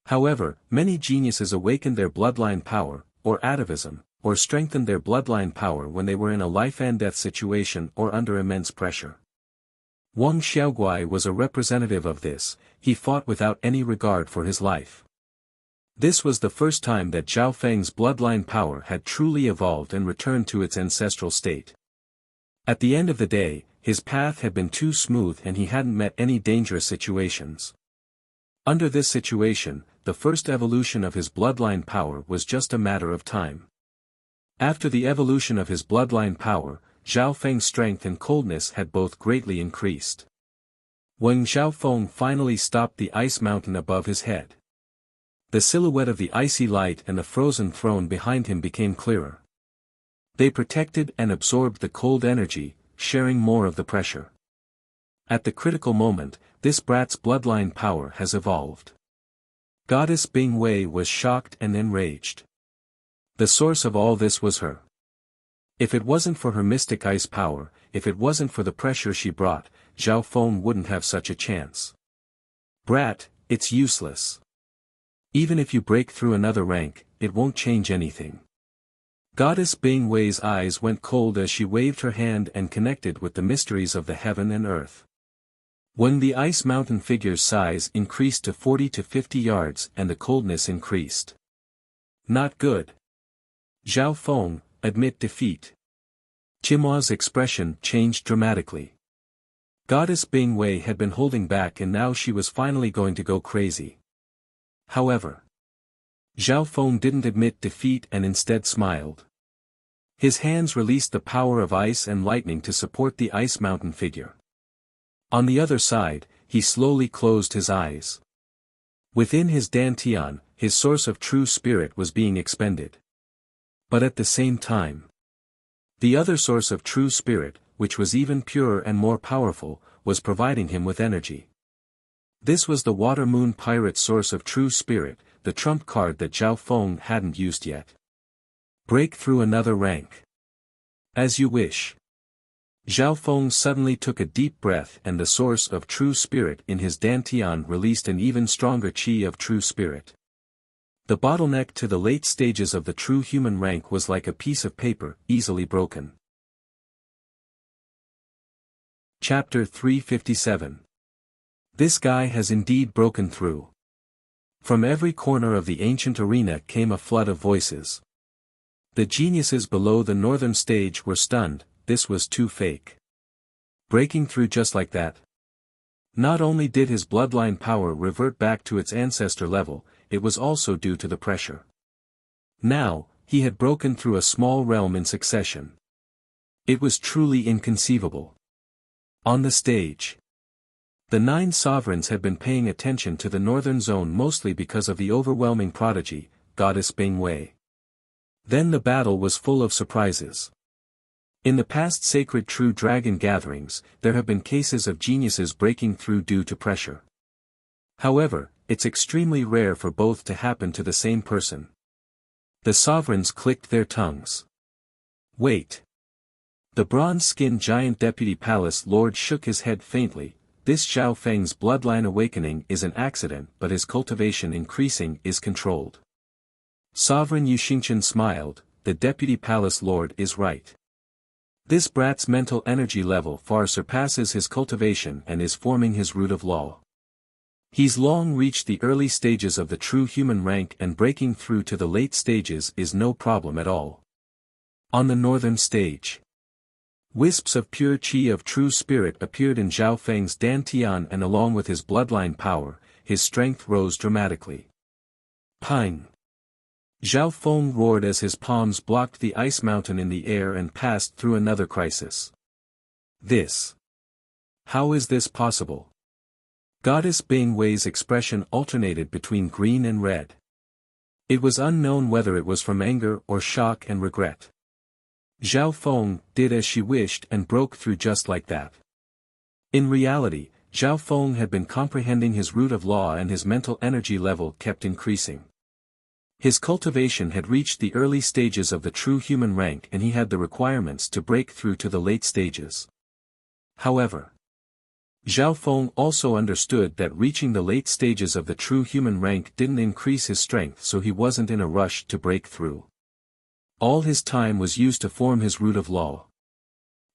However, many geniuses awakened their bloodline power, or atavism, or strengthened their bloodline power when they were in a life-and-death situation or under immense pressure. Wang Xiaoguai was a representative of this. He fought without any regard for his life. This was the first time that Zhao Feng's bloodline power had truly evolved and returned to its ancestral state. At the end of the day, his path had been too smooth and he hadn't met any dangerous situations. Under this situation, the first evolution of his bloodline power was just a matter of time. After the evolution of his bloodline power, Zhao Feng's strength and coldness had both greatly increased. When Zhao Feng finally stopped the ice mountain above his head, the silhouette of the icy light and the frozen throne behind him became clearer. They protected and absorbed the cold energy, sharing more of the pressure. At the critical moment, this brat's bloodline power has evolved. Goddess Bing Wei was shocked and enraged. The source of all this was her. If it wasn't for her mystic ice power, if it wasn't for the pressure she brought, Zhao Feng wouldn't have such a chance. Brat, it's useless. Even if you break through another rank, it won't change anything. Goddess Bing Wei's eyes went cold as she waved her hand and connected with the mysteries of the heaven and earth. When the ice mountain figure's size increased to 40 to 50 yards and the coldness increased. Not good. Zhao Feng, admit defeat. Qinhua's expression changed dramatically. Goddess Bing Wei had been holding back and now she was finally going to go crazy. However, Zhao Feng didn't admit defeat and instead smiled. His hands released the power of ice and lightning to support the ice mountain figure. On the other side, he slowly closed his eyes. Within his dantian, his source of true spirit was being expended. But at the same time, the other source of true spirit, which was even purer and more powerful, was providing him with energy. This was the water moon pirate source of true spirit, the trump card that Zhao Feng hadn't used yet. Break through another rank. As you wish. Zhao Feng suddenly took a deep breath and the source of true spirit in his dantian released an even stronger qi of true spirit. The bottleneck to the late stages of the true human rank was like a piece of paper, easily broken. Chapter 357. This guy has indeed broken through. From every corner of the ancient arena came a flood of voices. The geniuses below the northern stage were stunned, this was too fake. Breaking through just like that. Not only did his bloodline power revert back to its ancestor level, it was also due to the pressure. Now, he had broken through a small realm in succession. It was truly inconceivable. On the stage, the 9 sovereigns had been paying attention to the northern zone mostly because of the overwhelming prodigy, Goddess Bing Wei. Then the battle was full of surprises. In the past sacred true dragon gatherings, there have been cases of geniuses breaking through due to pressure. However, it's extremely rare for both to happen to the same person. The sovereigns clicked their tongues. Wait. The bronze-skinned giant deputy palace lord shook his head faintly. This Zhao Feng's bloodline awakening is an accident but his cultivation increasing is controlled. Sovereign Yuxingchen smiled, the deputy palace lord is right. This brat's mental energy level far surpasses his cultivation and is forming his root of law. He's long reached the early stages of the true human rank and breaking through to the late stages is no problem at all. On the northern stage, wisps of pure qi of true spirit appeared in Zhao Feng's dantian and along with his bloodline power, his strength rose dramatically. Pine! Zhao Feng roared as his palms blocked the ice mountain in the air and passed through another crisis. This. How is this possible? Goddess Bing Wei's expression alternated between green and red. It was unknown whether it was from anger or shock and regret. Zhao Feng did as she wished and broke through just like that. In reality, Zhao Feng had been comprehending his root of law and his mental energy level kept increasing. His cultivation had reached the early stages of the true human rank and he had the requirements to break through to the late stages. However, Zhao Feng also understood that reaching the late stages of the true human rank didn't increase his strength so he wasn't in a rush to break through. All his time was used to form his root of law.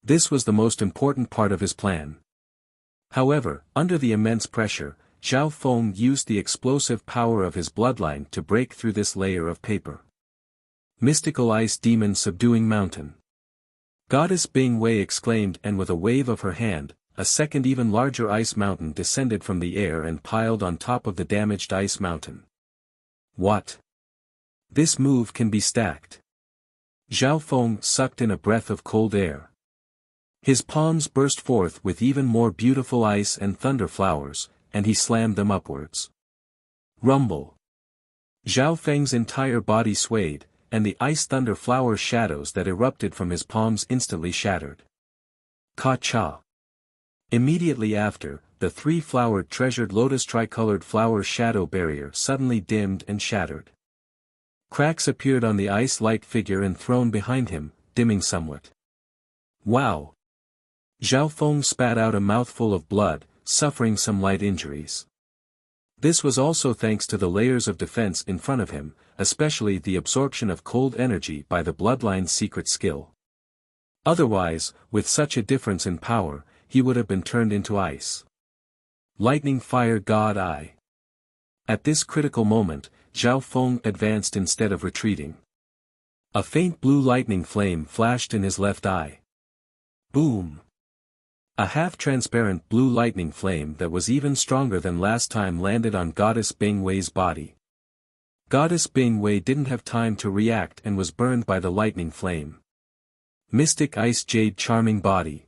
This was the most important part of his plan. However, under the immense pressure, Zhao Feng used the explosive power of his bloodline to break through this layer of paper. Mystical ice demon subduing mountain. Goddess Bing Wei exclaimed and with a wave of her hand, a second even larger ice mountain descended from the air and piled on top of the damaged ice mountain. What? This move can be stacked. Zhao Feng sucked in a breath of cold air. His palms burst forth with even more beautiful ice and thunder flowers, and he slammed them upwards. Rumble. Zhao Feng's entire body swayed, and the ice thunder flower shadows that erupted from his palms instantly shattered. Ka-cha. Immediately after, the 3-flowered treasured lotus tricolored flower shadow barrier suddenly dimmed and shattered. Cracks appeared on the ice-light figure and throne behind him, dimming somewhat. Wow! Zhao Feng spat out a mouthful of blood, suffering some light injuries. This was also thanks to the layers of defense in front of him, especially the absorption of cold energy by the bloodline's secret skill. Otherwise, with such a difference in power, he would have been turned into ice. Lightning Fire God Eye. At this critical moment, Zhao Feng advanced instead of retreating. A faint blue lightning flame flashed in his left eye. Boom! A half-transparent blue lightning flame that was even stronger than last time landed on Goddess Bing Wei's body. Goddess Bing Wei didn't have time to react and was burned by the lightning flame. Mystic Ice Jade Charming Body.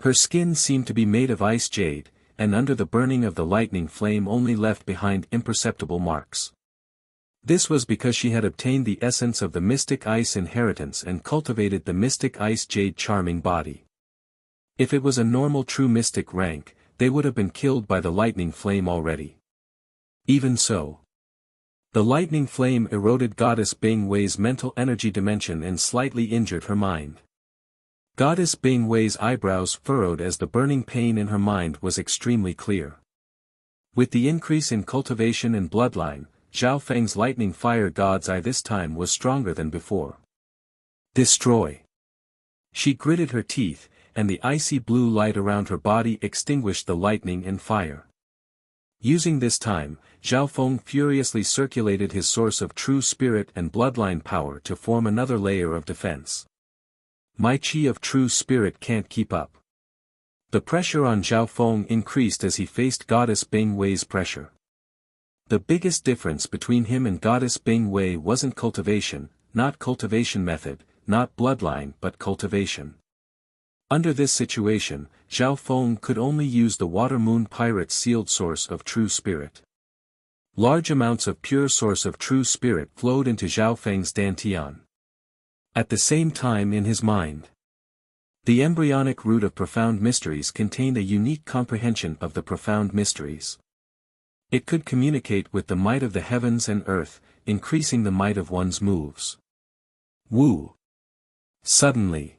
Her skin seemed to be made of ice jade, and under the burning of the lightning flame only left behind imperceptible marks. This was because she had obtained the essence of the Mystic Ice inheritance and cultivated the Mystic Ice Jade Charming Body. If it was a normal true mystic rank, they would have been killed by the lightning flame already. Even so, the lightning flame eroded Goddess Bing Wei's mental energy dimension and slightly injured her mind. Goddess Bing Wei's eyebrows furrowed as the burning pain in her mind was extremely clear. With the increase in cultivation and bloodline, Zhao Feng's lightning fire god's eye this time was stronger than before. Destroy! She gritted her teeth, and the icy blue light around her body extinguished the lightning and fire. Using this time, Zhao Feng furiously circulated his source of true spirit and bloodline power to form another layer of defense. My chi of true spirit can't keep up. The pressure on Zhao Feng increased as he faced Goddess Bing Wei's pressure. The biggest difference between him and Goddess Bing Wei wasn't cultivation, not cultivation method, not bloodline but cultivation. Under this situation, Zhao Feng could only use the Water Moon Pirate's sealed source of true spirit. Large amounts of pure source of true spirit flowed into Zhao Feng's dantian. At the same time in his mind, the embryonic root of profound mysteries contained a unique comprehension of the profound mysteries. It could communicate with the might of the heavens and earth, increasing the might of one's moves. Woo! Suddenly,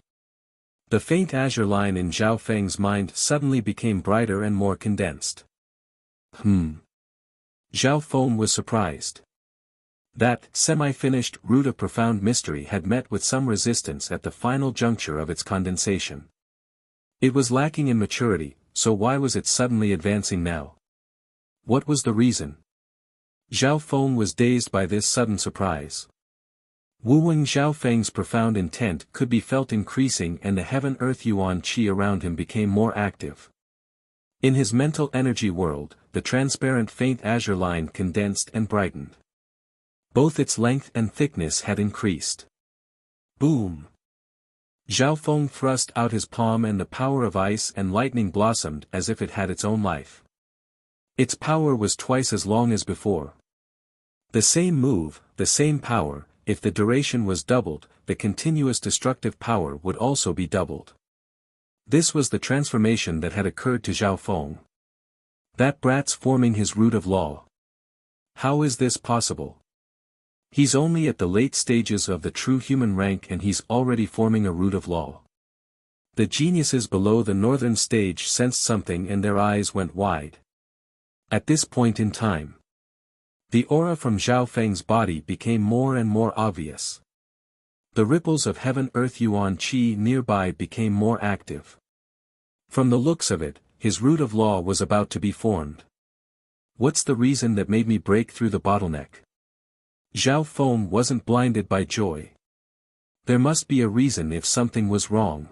the faint azure line in Zhao Feng's mind suddenly became brighter and more condensed. Zhao Feng was surprised. That semi-finished root of profound mystery had met with some resistance at the final juncture of its condensation. It was lacking in maturity, so why was it suddenly advancing now? What was the reason? Zhao Feng was dazed by this sudden surprise. Wooing Zhao Feng's profound intent could be felt increasing and the heaven-earth yuan qi around him became more active. In his mental energy world, the transparent faint azure line condensed and brightened. Both its length and thickness had increased. Boom! Zhao Feng thrust out his palm and the power of ice and lightning blossomed as if it had its own life. Its power was twice as long as before. The same move, the same power. If the duration was doubled, the continuous destructive power would also be doubled. This was the transformation that had occurred to Zhao Feng. That brat's forming his root of law. How is this possible? He's only at the late stages of the true human rank and he's already forming a root of law. The geniuses below the northern stage sensed something and their eyes went wide. At this point in time, the aura from Zhao Feng's body became more and more obvious. The ripples of heaven-earth yuan qi nearby became more active. From the looks of it, his root of law was about to be formed. What's the reason that made me break through the bottleneck? Zhao Feng wasn't blinded by joy. There must be a reason if something was wrong.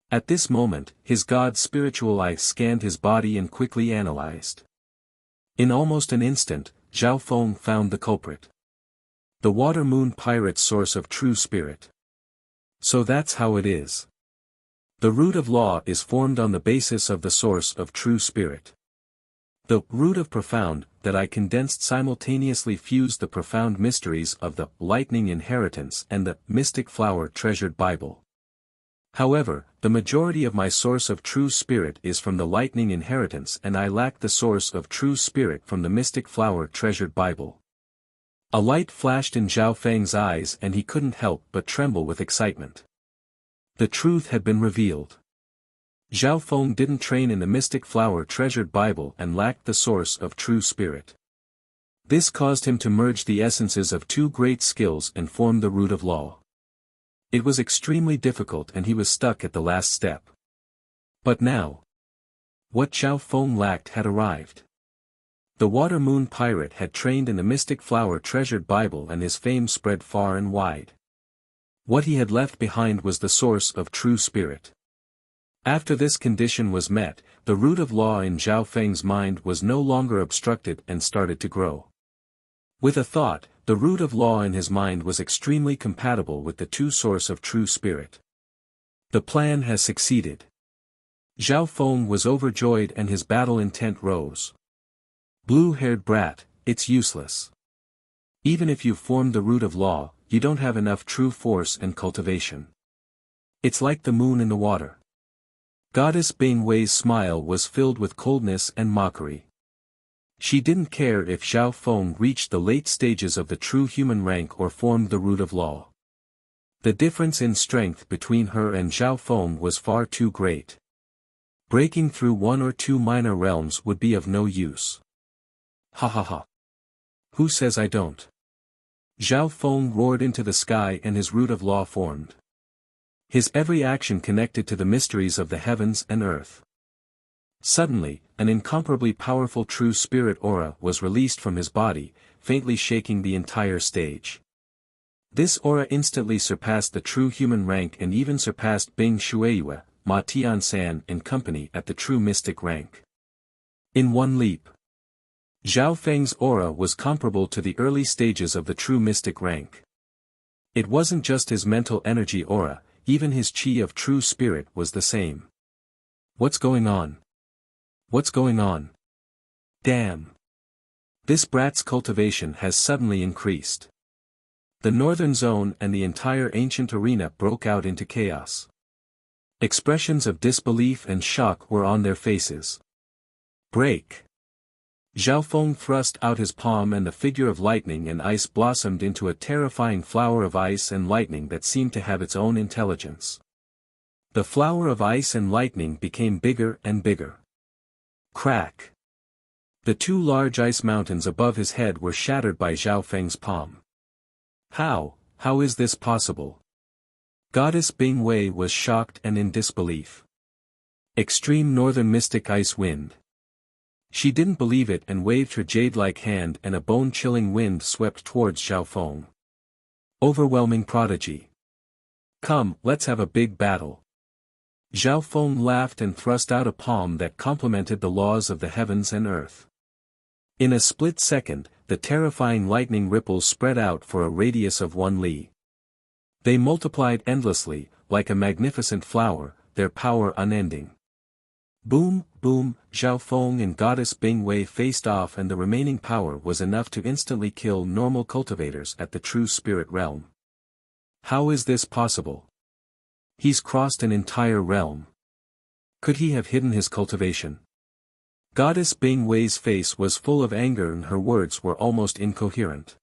At this moment, his god's spiritual eye scanned his body and quickly analyzed. In almost an instant, Zhao Feng found the culprit. The Water Moon Pirate's source of true spirit. So that's how it is. The root of law is formed on the basis of the source of true spirit. The root of profound that I condensed simultaneously fused the profound mysteries of the lightning inheritance and the mystic flower treasured Bible. However, the majority of my source of true spirit is from the lightning inheritance and I lack the source of true spirit from the mystic flower treasured Bible. A light flashed in Zhao Feng's eyes and he couldn't help but tremble with excitement. The truth had been revealed. Zhao Feng didn't train in the mystic flower treasured Bible and lacked the source of true spirit. This caused him to merge the essences of two great skills and form the root of law. It was extremely difficult and he was stuck at the last step. But now, What Zhao Feng lacked had arrived. The Water Moon Pirate had trained in the mystic flower treasured Bible, and his fame spread far and wide. What he had left behind was the source of true spirit. After this condition was met, the root of law in Zhao Feng's mind was no longer obstructed and started to grow. With a thought, the root of law in his mind was extremely compatible with the true source of true spirit. The plan has succeeded. Zhao Feng was overjoyed and his battle intent rose. Blue-haired brat, it's useless. Even if you've formed the root of law, you don't have enough true force and cultivation. It's like the moon in the water. Goddess Bing Wei's smile was filled with coldness and mockery. She didn't care if Zhao Feng reached the late stages of the true human rank or formed the root of law. The difference in strength between her and Zhao Feng was far too great. Breaking through one or two minor realms would be of no use. Ha ha ha. Who says I don't? Zhao Feng roared into the sky and his root of law formed. His every action connected to the mysteries of the heavens and earth. Suddenly, an incomparably powerful true spirit aura was released from his body, faintly shaking the entire stage. This aura instantly surpassed the true human rank and even surpassed Bing Shueyue, Ma Tiansan and company at the true mystic rank. In one leap, Zhao Feng's aura was comparable to the early stages of the true mystic rank. It wasn't just his mental energy aura, even his chi of true spirit was the same. What's going on? What's going on? Damn! This brat's cultivation has suddenly increased. The northern zone and the entire ancient arena broke out into chaos. Expressions of disbelief and shock were on their faces. Break! Zhao Feng thrust out his palm and the figure of lightning and ice blossomed into a terrifying flower of ice and lightning that seemed to have its own intelligence. The flower of ice and lightning became bigger and bigger. Crack! The two large ice mountains above his head were shattered by Zhao Feng's palm. How is this possible? Goddess Bing Wei was shocked and in disbelief. Extreme northern mystic ice wind. She didn't believe it and waved her jade-like hand and a bone-chilling wind swept towards Zhao Feng. Overwhelming prodigy. Come, let's have a big battle. Zhao Feng laughed and thrust out a palm that complemented the laws of the heavens and earth. In a split second, the terrifying lightning ripples spread out for a radius of 1 li. They multiplied endlessly, like a magnificent flower, their power unending. Boom, boom, Zhao Feng and Goddess Bing Wei faced off and the remaining power was enough to instantly kill normal cultivators at the true spirit realm. How is this possible? He's crossed an entire realm. Could he have hidden his cultivation? Goddess Bing Wei's face was full of anger and her words were almost incoherent.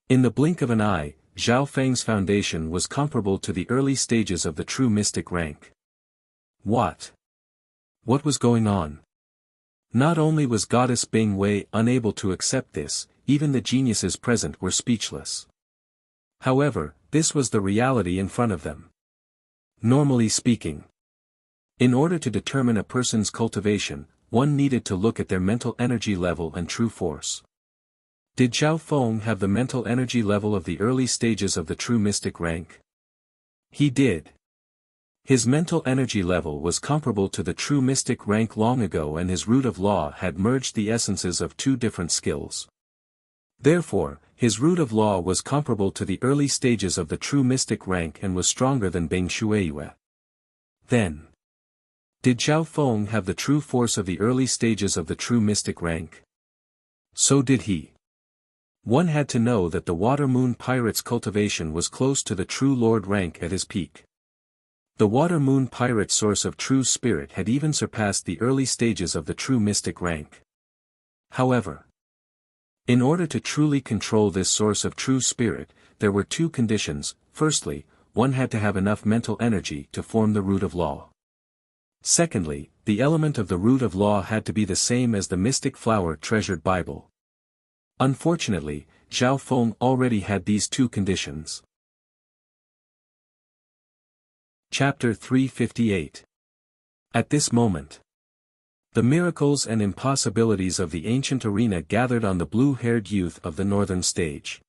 In the blink of an eye, Zhao Feng's foundation was comparable to the early stages of the true mystic rank. What was going on? Not only was Goddess Bing Wei unable to accept this, even the geniuses present were speechless. However, this was the reality in front of them. Normally speaking, in order to determine a person's cultivation, one needed to look at their mental energy level and true force. Did Zhao Feng have the mental energy level of the early stages of the true mystic rank? He did. His mental energy level was comparable to the true mystic rank long ago and his root of law had merged the essences of two different skills. Therefore, his root of law was comparable to the early stages of the true mystic rank and was stronger than Bing Shueyue. Then, did Zhao Feng have the true force of the early stages of the true mystic rank? So did he. One had to know that the Water Moon Pirate's cultivation was close to the true Lord rank at his peak. The Water Moon Pirate's source of true spirit had even surpassed the early stages of the true mystic rank. However, in order to truly control this source of true spirit, there were two conditions. Firstly, one had to have enough mental energy to form the root of law. Secondly, the element of the root of law had to be the same as the mystic flower treasured Bible. Unfortunately, Zhao Feng already had these two conditions. Chapter 358. At this moment, The miracles and impossibilities of the ancient arena gathered on the blue-haired youth of the northern stage.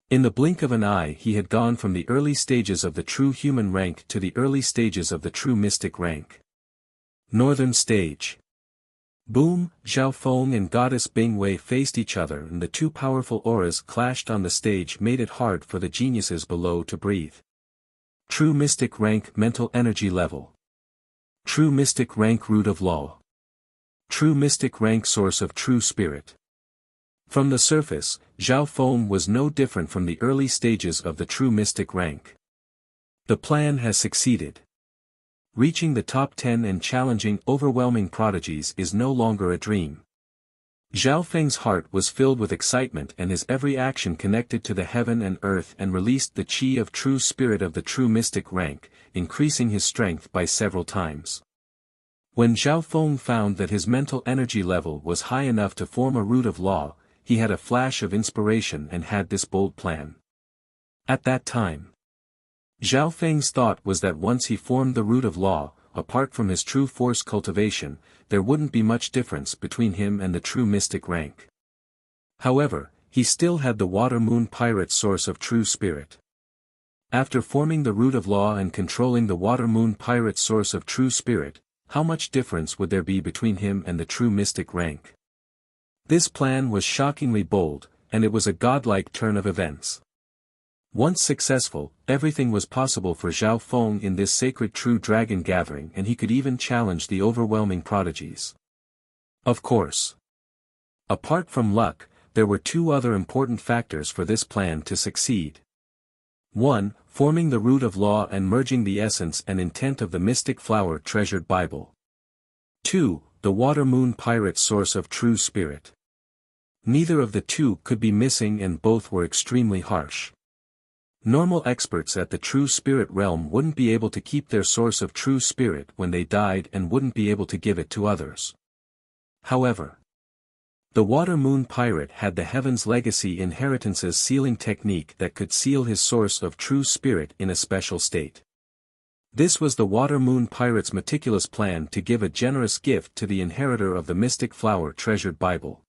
In the blink of an eye he had gone from the early stages of the true human rank to the early stages of the true mystic rank. Northern stage. Boom, Zhao Feng and goddess Bing Wei faced each other and the two powerful auras clashed on the stage made it hard for the geniuses below to breathe. True mystic rank mental energy level. True mystic rank root of law. True mystic rank source of true spirit. From the surface, Zhao Feng was no different from the early stages of the true mystic rank. The plan has succeeded. Reaching the top 10 and challenging overwhelming prodigies is no longer a dream. Zhao Feng's heart was filled with excitement and his every action connected to the heaven and earth and released the chi of true spirit of the true mystic rank, increasing his strength by several times. When Zhao Feng found that his mental energy level was high enough to form a root of law, he had a flash of inspiration and had this bold plan. At that time, Zhao Feng's thought was that once he formed the root of law, apart from his true force cultivation, there wouldn't be much difference between him and the true mystic rank. However, he still had the water-moon pirate source of true spirit. After forming the root of law and controlling the water-moon pirate source of true spirit, how much difference would there be between him and the true mystic rank? This plan was shockingly bold, and it was a godlike turn of events. Once successful, everything was possible for Zhao Feng in this sacred true dragon gathering and he could even challenge the overwhelming prodigies. Of course. Apart from luck, there were two other important factors for this plan to succeed. 1. Forming the root of law and merging the essence and intent of the mystic flower treasured Bible. 2. The water-moon pirate source of true spirit. Neither of the two could be missing and both were extremely harsh. Normal experts at the true spirit realm wouldn't be able to keep their source of true spirit when they died and wouldn't be able to give it to others. However, the water-moon pirate had the heaven's legacy inheritance's sealing technique that could seal his source of true spirit in a special state. This was the water-moon pirate's meticulous plan to give a generous gift to the inheritor of the mystic flower treasured Bible.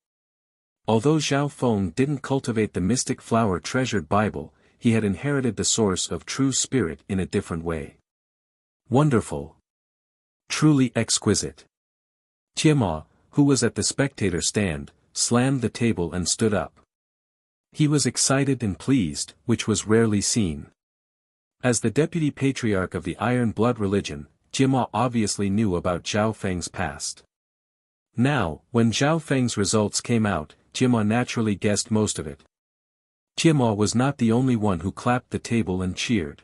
Although Zhao Feng didn't cultivate the mystic flower treasured Bible, he had inherited the source of true spirit in a different way. Wonderful. Truly exquisite. Tiamat, who was at the spectator stand, slammed the table and stood up. He was excited and pleased, which was rarely seen. As the deputy patriarch of the Iron Blood religion, Tiamat obviously knew about Zhao Feng's past. Now, when Zhao Feng's results came out, Tiamat naturally guessed most of it. Tiamat was not the only one who clapped the table and cheered.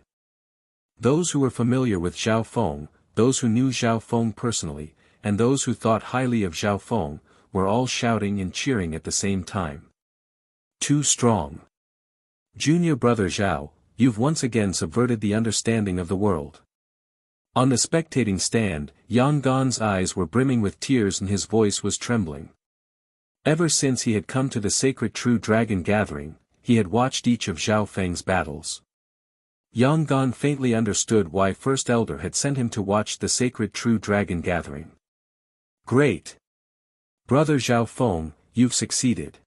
Those who were familiar with Zhao Feng, those who knew Zhao Feng personally, and those who thought highly of Zhao Feng, were all shouting and cheering at the same time. Too strong. Junior brother Zhao, you've once again subverted the understanding of the world. On the spectating stand, Yang Gan's eyes were brimming with tears and his voice was trembling. Ever since he had come to the sacred true dragon gathering, he had watched each of Zhao Feng's battles. Yang Gan faintly understood why First Elder had sent him to watch the sacred true dragon gathering. Great! Brother Zhao Feng, you've succeeded.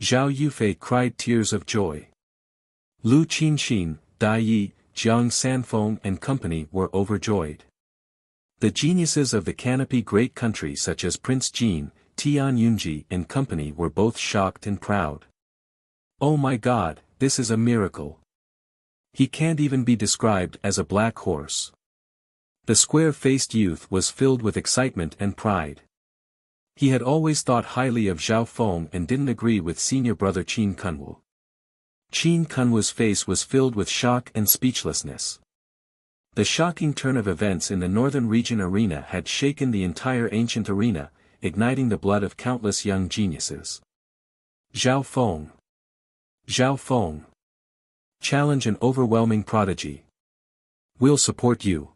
Zhao Yufei cried tears of joy. Lu Qinxin, Dai Yi, Jiang Sanfeng and company were overjoyed. The geniuses of the Canopy Great Country such as Prince Jin, Tian Yunji and company were both shocked and proud. Oh my God, this is a miracle. He can't even be described as a black horse. The square-faced youth was filled with excitement and pride. He had always thought highly of Zhao Feng and didn't agree with senior brother Qin Kunwu. Qin Kunwu's face was filled with shock and speechlessness. The shocking turn of events in the northern region arena had shaken the entire ancient arena, igniting the blood of countless young geniuses. Zhao Feng. Zhao Feng. Challenge an overwhelming prodigy. We'll support you.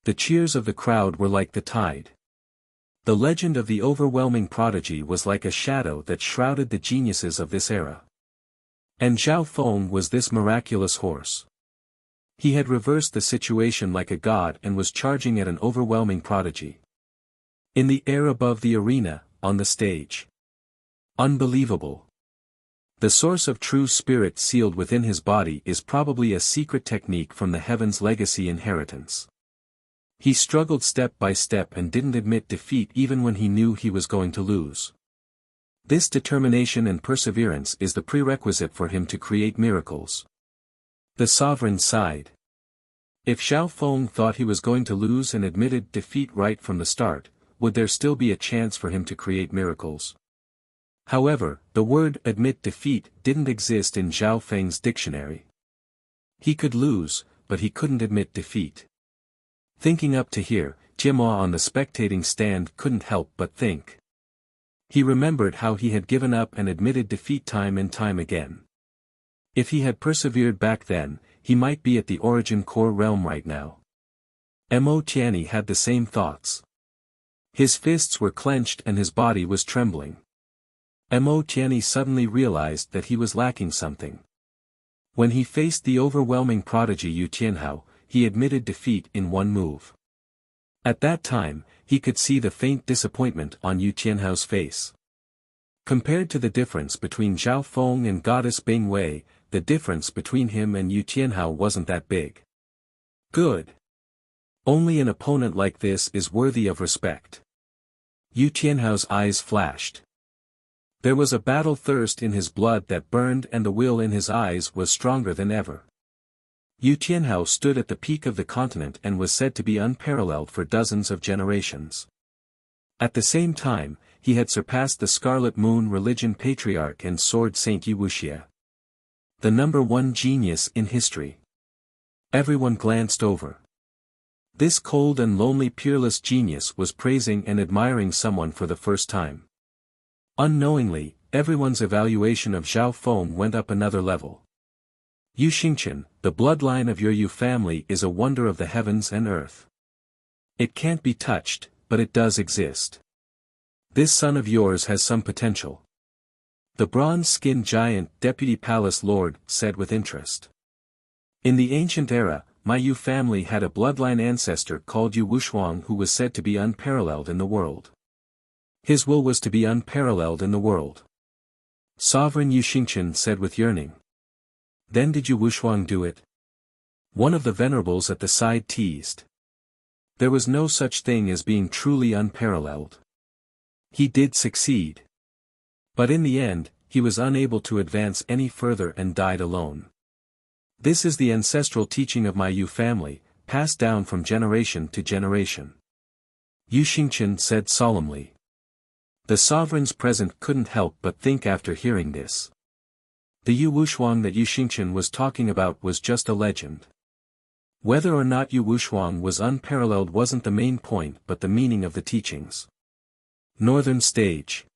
The cheers of the crowd were like the tide. The legend of the overwhelming prodigy was like a shadow that shrouded the geniuses of this era. And Zhao Feng was this miraculous horse. He had reversed the situation like a god and was charging at an overwhelming prodigy. In the air above the arena, on the stage. Unbelievable. The source of true spirit sealed within his body is probably a secret technique from the heavens' legacy inheritance. He struggled step by step and didn't admit defeat even when he knew he was going to lose. This determination and perseverance is the prerequisite for him to create miracles. The sovereign sighed. If Xiao Feng thought he was going to lose and admitted defeat right from the start, would there still be a chance for him to create miracles? However, the word admit defeat didn't exist in Xiao Feng's dictionary. He could lose, but he couldn't admit defeat. Thinking up to here, Jianhua on the spectating stand couldn't help but think. He remembered how he had given up and admitted defeat time and time again. If he had persevered back then, he might be at the origin core realm right now. Mo Tianyi had the same thoughts. His fists were clenched and his body was trembling. Mo Tianyi suddenly realized that he was lacking something. When he faced the overwhelming prodigy Yu Tianhao, he admitted defeat in one move. At that time, he could see the faint disappointment on Yu Tianhao's face. Compared to the difference between Xiao Feng and Goddess Bing Wei, the difference between him and Yu Tianhao wasn't that big. Good. Only an opponent like this is worthy of respect. Yu Tianhao's eyes flashed. There was a battle thirst in his blood that burned and the will in his eyes was stronger than ever. Yu Tianhao stood at the peak of the continent and was said to be unparalleled for dozens of generations. At the same time, he had surpassed the Scarlet Moon religion patriarch and sword saint Wuxia. The number one genius in history. Everyone glanced over. This cold and lonely peerless genius was praising and admiring someone for the first time. Unknowingly, everyone's evaluation of Xiao Feng went up another level. Yu Xingqian, the bloodline of your Yu family is a wonder of the heavens and earth. It can't be touched, but it does exist. This son of yours has some potential. The bronze-skinned giant deputy palace lord said with interest. In the ancient era, my Yu family had a bloodline ancestor called Yu Wushuang who was said to be unparalleled in the world. His will was to be unparalleled in the world. Sovereign Yu Xingqian said with yearning. Then did Yu Wushuang do it? One of the venerables at the side teased. There was no such thing as being truly unparalleled. He did succeed. But in the end, he was unable to advance any further and died alone. This is the ancestral teaching of my Yu family, passed down from generation to generation. Yu Xingqian said solemnly. The sovereigns present couldn't help but think after hearing this. The Yu Wushuang that Yu Xingqian was talking about was just a legend. Whether or not Yu Wushuang was unparalleled wasn't the main point but the meaning of the teachings. Northern Stage.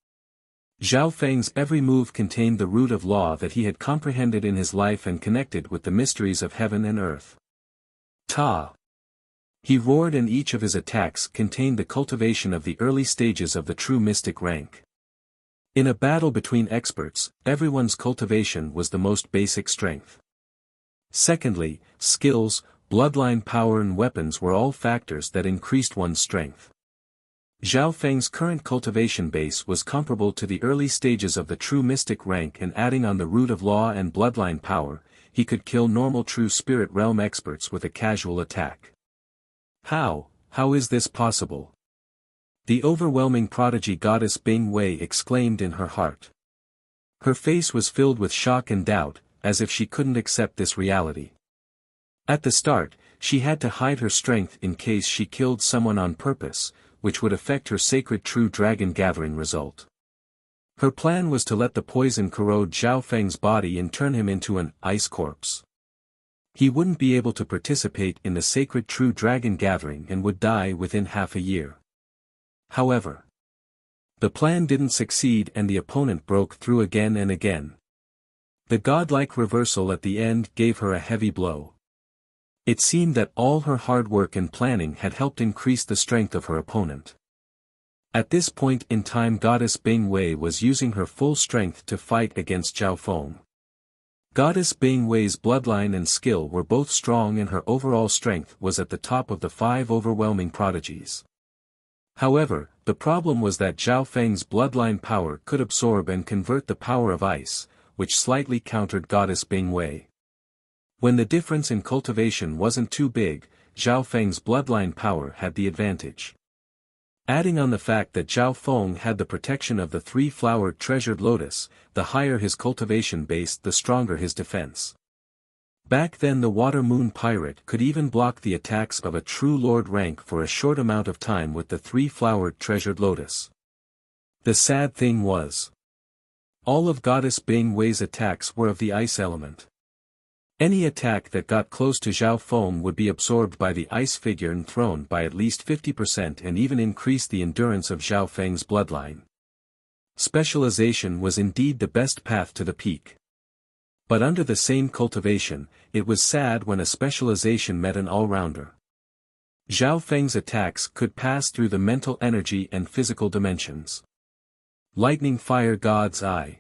Xiao Feng's every move contained the root of law that he had comprehended in his life and connected with the mysteries of heaven and earth. Ta! He roared and each of his attacks contained the cultivation of the early stages of the true mystic rank. In a battle between experts, everyone's cultivation was the most basic strength. Secondly, skills, bloodline power and weapons were all factors that increased one's strength. Xiao Feng's current cultivation base was comparable to the early stages of the true mystic rank and adding on the root of law and bloodline power, he could kill normal true spirit realm experts with a casual attack. How is this possible? The overwhelming prodigy goddess Bing Wei exclaimed in her heart. Her face was filled with shock and doubt, as if she couldn't accept this reality. At the start, she had to hide her strength in case she killed someone on purpose, which would affect her sacred true dragon gathering result. Her plan was to let the poison corrode Xiao Feng's body and turn him into an ice corpse. He wouldn't be able to participate in the sacred true dragon gathering and would die within half a year. However, the plan didn't succeed and the opponent broke through again and again. The godlike reversal at the end gave her a heavy blow. It seemed that all her hard work and planning had helped increase the strength of her opponent. At this point in time Goddess Bing Wei was using her full strength to fight against Xiao Feng. Goddess Bing Wei's bloodline and skill were both strong and her overall strength was at the top of the 5 overwhelming prodigies. However, the problem was that Zhao Feng's bloodline power could absorb and convert the power of ice, which slightly countered Goddess Bing Wei. When the difference in cultivation wasn't too big, Zhao Feng's bloodline power had the advantage. Adding on the fact that Zhao Feng had the protection of the three-flowered treasured lotus, the higher his cultivation base the stronger his defense. Back then the Water Moon Pirate could even block the attacks of a true lord rank for a short amount of time with the three-flowered treasured lotus. The sad thing was, all of Goddess Bing Wei's attacks were of the ice element. Any attack that got close to Zhao Feng would be absorbed by the ice figure and thrown by at least 50% and even increase the endurance of Zhao Feng's bloodline. Specialization was indeed the best path to the peak. But under the same cultivation, it was sad when a specialization met an all-rounder. Zhao Feng's attacks could pass through the mental energy and physical dimensions. Lightning Fire God's Eye.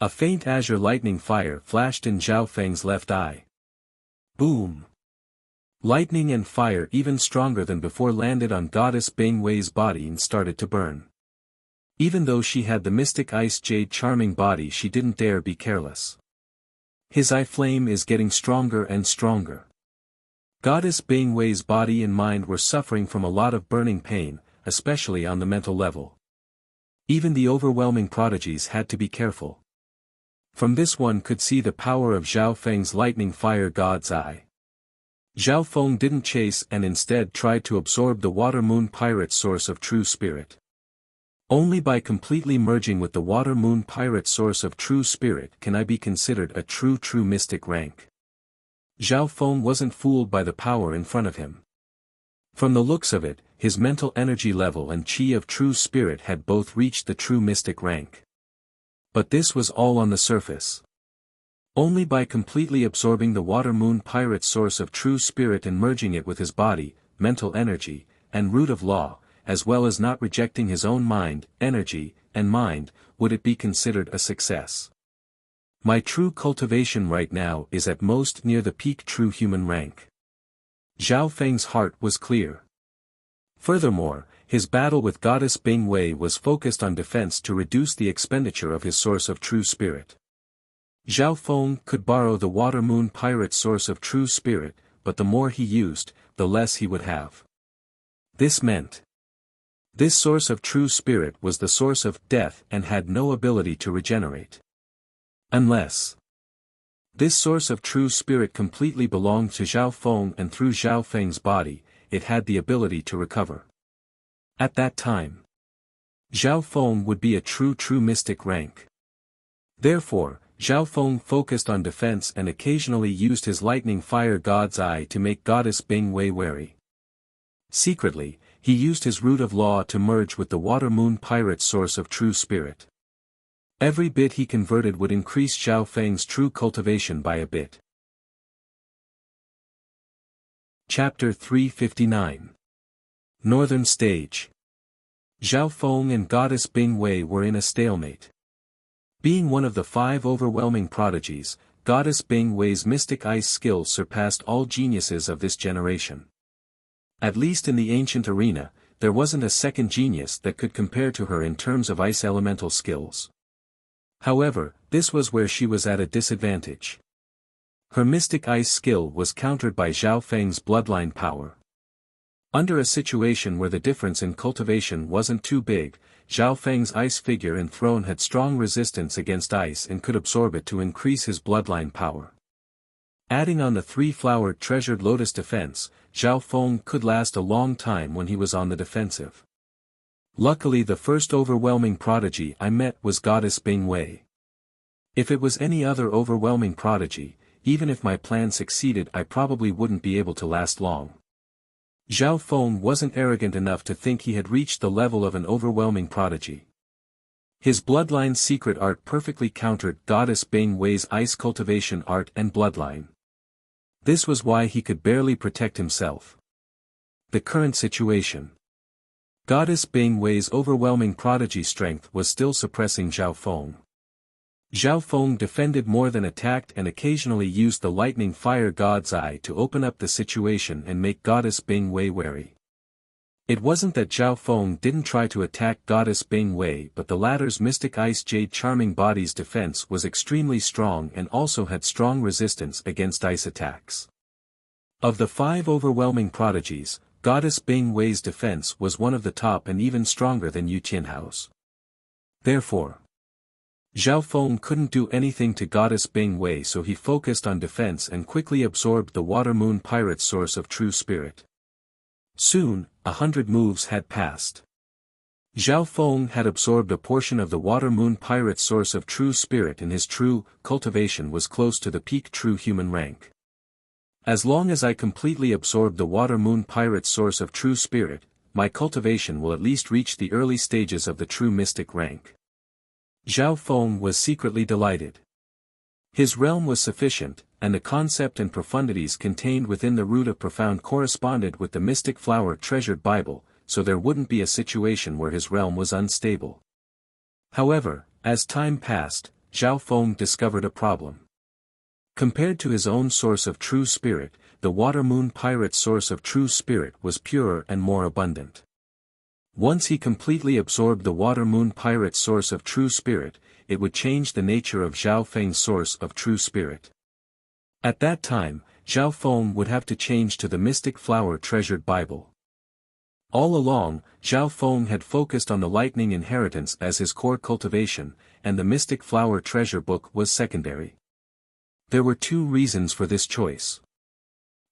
A faint azure lightning fire flashed in Zhao Feng's left eye. Boom! Lightning and fire even stronger than before landed on Goddess Bing Wei's body and started to burn. Even though she had the mystic ice jade charming body, she didn't dare be careless. His eye flame is getting stronger and stronger. Goddess Bing Wei's body and mind were suffering from a lot of burning pain, especially on the mental level. Even the overwhelming prodigies had to be careful. From this one could see the power of Zhao Feng's lightning fire God's Eye. Zhao Feng didn't chase and instead tried to absorb the Water Moon Pirate's source of true spirit. Only by completely merging with the Water Moon Pirate's source of true spirit can I be considered a true mystic rank. Zhao Feng wasn't fooled by the power in front of him. From the looks of it, his mental energy level and chi of true spirit had both reached the true mystic rank. But this was all on the surface. Only by completely absorbing the Water Moon Pirate's source of true spirit and merging it with his body, mental energy, and root of law, as well as not rejecting his own mind, energy, and mind, would it be considered a success. My true cultivation right now is at most near the peak true human rank. Zhao Feng's heart was clear. Furthermore, his battle with Goddess Bing Wei was focused on defense to reduce the expenditure of his source of true spirit. Zhao Feng could borrow the Water Moon Pirate's source of true spirit, but the more he used, the less he would have. This meant this source of true spirit was the source of death and had no ability to regenerate. Unless this source of true spirit completely belonged to Zhao Feng and through Zhao Feng's body, it had the ability to recover. At that time, Zhao Feng would be a true mystic rank. Therefore, Zhao Feng focused on defense and occasionally used his lightning fire God's Eye to make Goddess Bing Wei wary. Secretly, he used his root of law to merge with the Water Moon Pirate's source of true spirit. Every bit he converted would increase Zhao Feng's true cultivation by a bit. Chapter 359. Northern Stage. Zhao Feng and Goddess Bing Wei were in a stalemate. Being one of the 5 overwhelming prodigies, Goddess Bing Wei's mystic ice skills surpassed all geniuses of this generation. At least in the ancient arena, there wasn't a second genius that could compare to her in terms of ice elemental skills. However, this was where she was at a disadvantage. Her mystic ice skill was countered by Zhao Feng's bloodline power. Under a situation where the difference in cultivation wasn't too big, Zhao Feng's ice figure and throne had strong resistance against ice and could absorb it to increase his bloodline power. Adding on the 3-flowered treasured lotus defense, Zhao Feng could last a long time when he was on the defensive. Luckily, the first overwhelming prodigy I met was Goddess Bing Wei. If it was any other overwhelming prodigy, even if my plan succeeded, I probably wouldn't be able to last long. Zhao Feng wasn't arrogant enough to think he had reached the level of an overwhelming prodigy. His bloodline's secret art perfectly countered Goddess Bing Wei's ice cultivation art and bloodline. This was why he could barely protect himself. The current situation. Goddess Bing Wei's overwhelming prodigy strength was still suppressing Zhao Feng. Zhao Feng defended more than attacked and occasionally used the lightning fire God's Eye to open up the situation and make Goddess Bing Wei wary. It wasn't that Zhao Feng didn't try to attack Goddess Bing Wei, but the latter's mystic ice jade charming body's defense was extremely strong and also had strong resistance against ice attacks. Of the 5 overwhelming prodigies, Goddess Bing Wei's defense was one of the top and even stronger than Yu Tianhao's. Therefore, Zhao Feng couldn't do anything to Goddess Bing Wei, so he focused on defense and quickly absorbed the Water Moon Pirate's source of true spirit. Soon, 100 moves had passed. Zhao Feng had absorbed a portion of the Water Moon Pirate's source of true spirit, and his true cultivation was close to the peak true human rank. As long as I completely absorb the Water Moon Pirate's source of true spirit, my cultivation will at least reach the early stages of the true mystic rank. Zhao Feng was secretly delighted. His realm was sufficient, and the concept and profundities contained within the root of profound corresponded with the mystic flower treasured Bible, so there wouldn't be a situation where his realm was unstable. However, as time passed, Zhao Feng discovered a problem. Compared to his own source of true spirit, the Water Moon Pirate's source of true spirit was purer and more abundant. Once he completely absorbed the Water Moon Pirate's source of true spirit, it would change the nature of Zhao Feng's source of true spirit. At that time, Zhao Feng would have to change to the mystic flower treasured Bible. All along, Zhao Feng had focused on the lightning inheritance as his core cultivation, and the mystic flower treasure book was secondary. There were 2 reasons for this choice.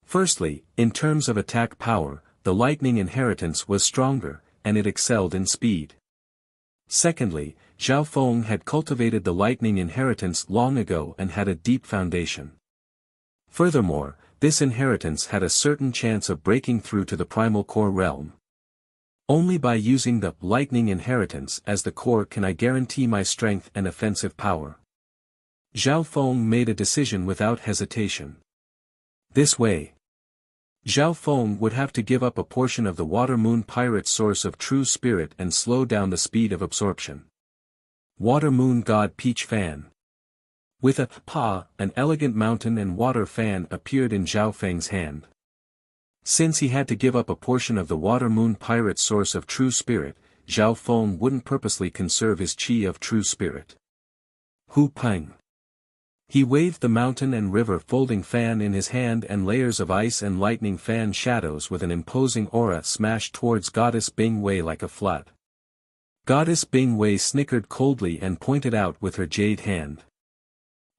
Firstly, in terms of attack power, the lightning inheritance was stronger, and it excelled in speed. Secondly, Zhao Feng had cultivated the lightning inheritance long ago and had a deep foundation. Furthermore, this inheritance had a certain chance of breaking through to the primal core realm. Only by using the lightning inheritance as the core can I guarantee my strength and offensive power. Zhao Feng made a decision without hesitation. This way, Zhao Feng would have to give up a portion of the Water Moon Pirate's source of true spirit and slow down the speed of absorption. Water Moon God Peach Fan. With a pa, an elegant mountain and water fan appeared in Zhao Feng's hand. Since he had to give up a portion of the Water Moon Pirate's source of true spirit, Zhao Feng wouldn't purposely conserve his chi of true spirit. Hu Peng. He waved the mountain and river folding fan in his hand, and layers of ice and lightning fan shadows with an imposing aura smashed towards Goddess Bing Wei like a flood. Goddess Bing Wei snickered coldly and pointed out with her jade hand.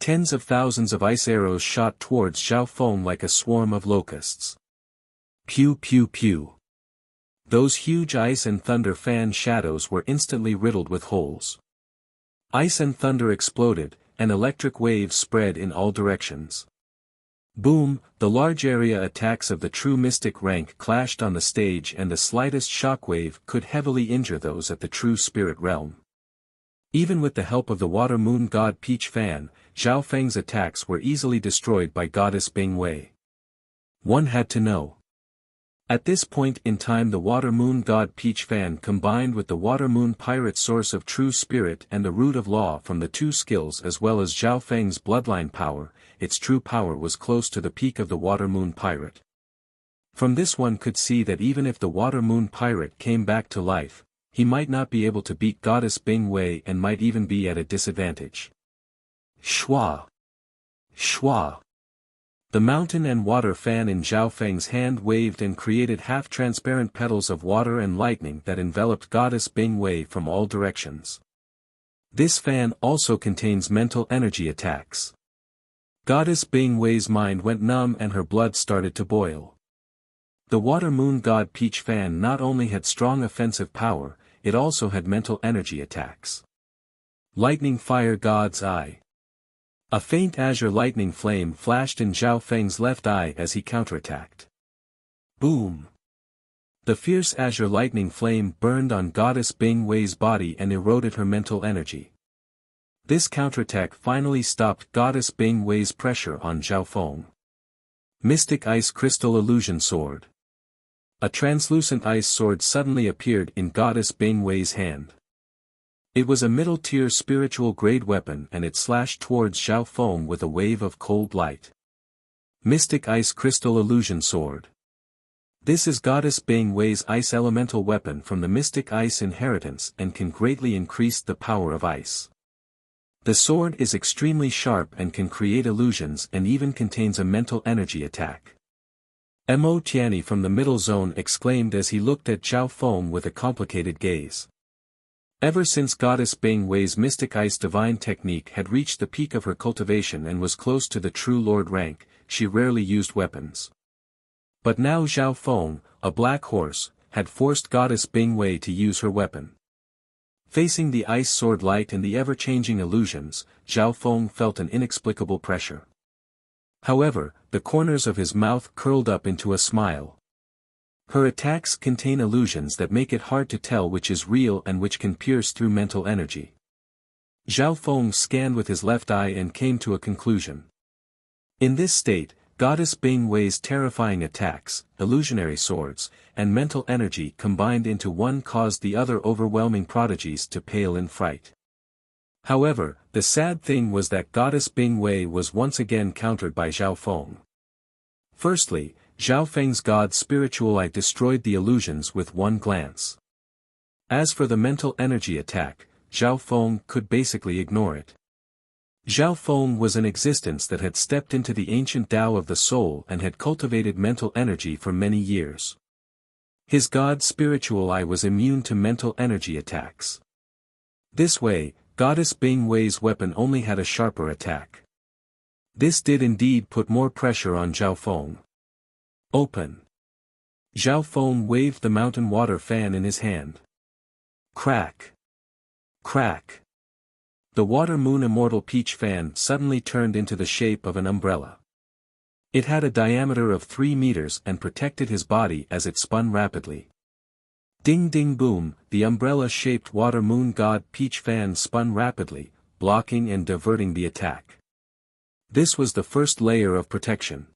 Tens of thousands of ice arrows shot towards Zhao Feng like a swarm of locusts. Pew pew pew. Those huge ice and thunder fan shadows were instantly riddled with holes. Ice and thunder exploded, and electric waves spread in all directions. Boom, the large area attacks of the true mystic rank clashed on the stage, and the slightest shockwave could heavily injure those at the true spirit realm. Even with the help of the Water Moon God Peach Fan, Zhao Feng's attacks were easily destroyed by Goddess Bing Wei. One had to know. At this point in time, the Water Moon God Peach Fan combined with the Water Moon Pirate's source of true spirit and the root of law from the 2 skills, as well as Zhao Feng's bloodline power, its true power was close to the peak of the Water Moon Pirate. From this one could see that even if the Water Moon Pirate came back to life, he might not be able to beat Goddess Bing Wei and might even be at a disadvantage. Shwa! Shwa! The mountain and water fan in Zhao Feng's hand waved and created half-transparent petals of water and lightning that enveloped Goddess Bing Wei from all directions. This fan also contains mental energy attacks. Goddess Bing Wei's mind went numb and her blood started to boil. The Water Moon God Peach Fan not only had strong offensive power, it also had mental energy attacks. Lightning Fire God's Eye. A faint azure lightning flame flashed in Zhao Feng's left eye as he counterattacked. Boom! The fierce azure lightning flame burned on Goddess Bing Wei's body and eroded her mental energy. This counterattack finally stopped Goddess Bing Wei's pressure on Zhao Feng. Mystic Ice Crystal Illusion Sword. A translucent ice sword suddenly appeared in Goddess Bing Wei's hand. It was a middle-tier spiritual grade weapon, and it slashed towards Zhao Feng with a wave of cold light. Mystic Ice Crystal Illusion Sword. This is Goddess Bing Wei's ice elemental weapon from the mystic ice inheritance and can greatly increase the power of ice. The sword is extremely sharp and can create illusions and even contains a mental energy attack. Mo Tianyi from the middle zone exclaimed as he looked at Zhao Feng with a complicated gaze. Ever since Goddess Bing Wei's mystic ice divine technique had reached the peak of her cultivation and was close to the true lord rank, she rarely used weapons. But now Zhao Feng, a black horse, had forced Goddess Bing Wei to use her weapon. Facing the ice sword light and the ever-changing illusions, Zhao Feng felt an inexplicable pressure. However, the corners of his mouth curled up into a smile. Her attacks contain illusions that make it hard to tell which is real and which can pierce through mental energy. Zhao Feng scanned with his left eye and came to a conclusion. In this state, Goddess Bing Wei's terrifying attacks, illusionary swords, and mental energy combined into one caused the other overwhelming prodigies to pale in fright. However, the sad thing was that Goddess Bing Wei was once again countered by Zhao Feng. Firstly, Zhao Feng's god spiritual eye destroyed the illusions with one glance. As for the mental energy attack, Zhao Feng could basically ignore it. Zhao Feng was an existence that had stepped into the ancient Tao of the soul and had cultivated mental energy for many years. His god spiritual eye was immune to mental energy attacks. This way, Goddess Bing Wei's weapon only had a sharper attack. This did indeed put more pressure on Zhao Feng. Open. Zhao Feng waved the mountain water fan in his hand. Crack. Crack. The water moon immortal peach fan suddenly turned into the shape of an umbrella. It had a diameter of 3 meters and protected his body as it spun rapidly. Ding ding boom, the umbrella-shaped water moon god peach fan spun rapidly, blocking and diverting the attack. This was the first layer of protection.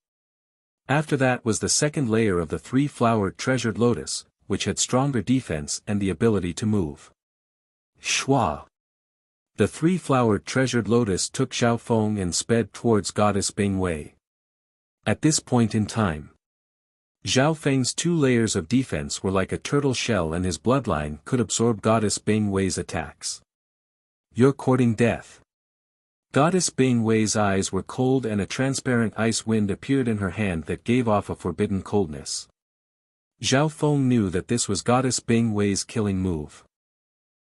After that was the second layer of the 3-flowered treasured lotus, which had stronger defense and the ability to move. Shwa! The 3-flowered treasured lotus took Zhao Feng and sped towards Goddess Bing Wei. At this point in time, Zhao Feng's 2 layers of defense were like a turtle shell and his bloodline could absorb Goddess Bing Wei's attacks. You're courting death. Goddess Bing Wei's eyes were cold and a transparent ice wind appeared in her hand that gave off a forbidden coldness. Zhao Feng knew that this was Goddess Bing Wei's killing move.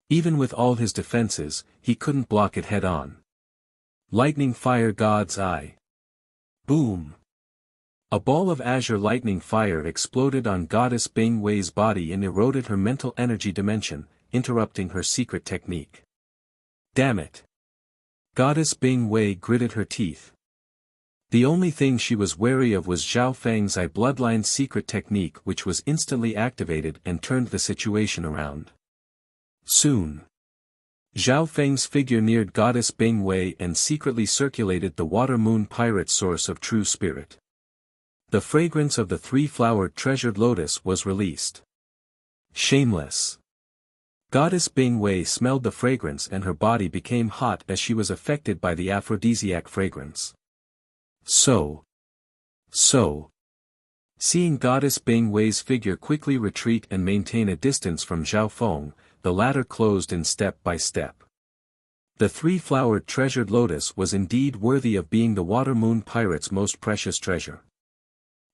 Even with all his defenses, he couldn't block it head-on. Lightning Fire God's Eye. Boom! A ball of azure lightning fire exploded on Goddess Bing Wei's body and eroded her mental energy dimension, interrupting her secret technique. Damn it! Goddess Bing Wei gritted her teeth. The only thing she was wary of was Zhao Feng's eye bloodline's secret technique which was instantly activated and turned the situation around. Soon, Zhao Feng's figure neared Goddess Bing Wei and secretly circulated the water moon pirate source of true spirit. The fragrance of the 3-flowered treasured lotus was released. Shameless. Goddess Bing Wei smelled the fragrance and her body became hot as she was affected by the aphrodisiac fragrance. So. Seeing Goddess Bing Wei's figure quickly retreat and maintain a distance from Zhao Feng, the latter closed in step by step. The 3-flowered treasured lotus was indeed worthy of being the water moon pirate's most precious treasure.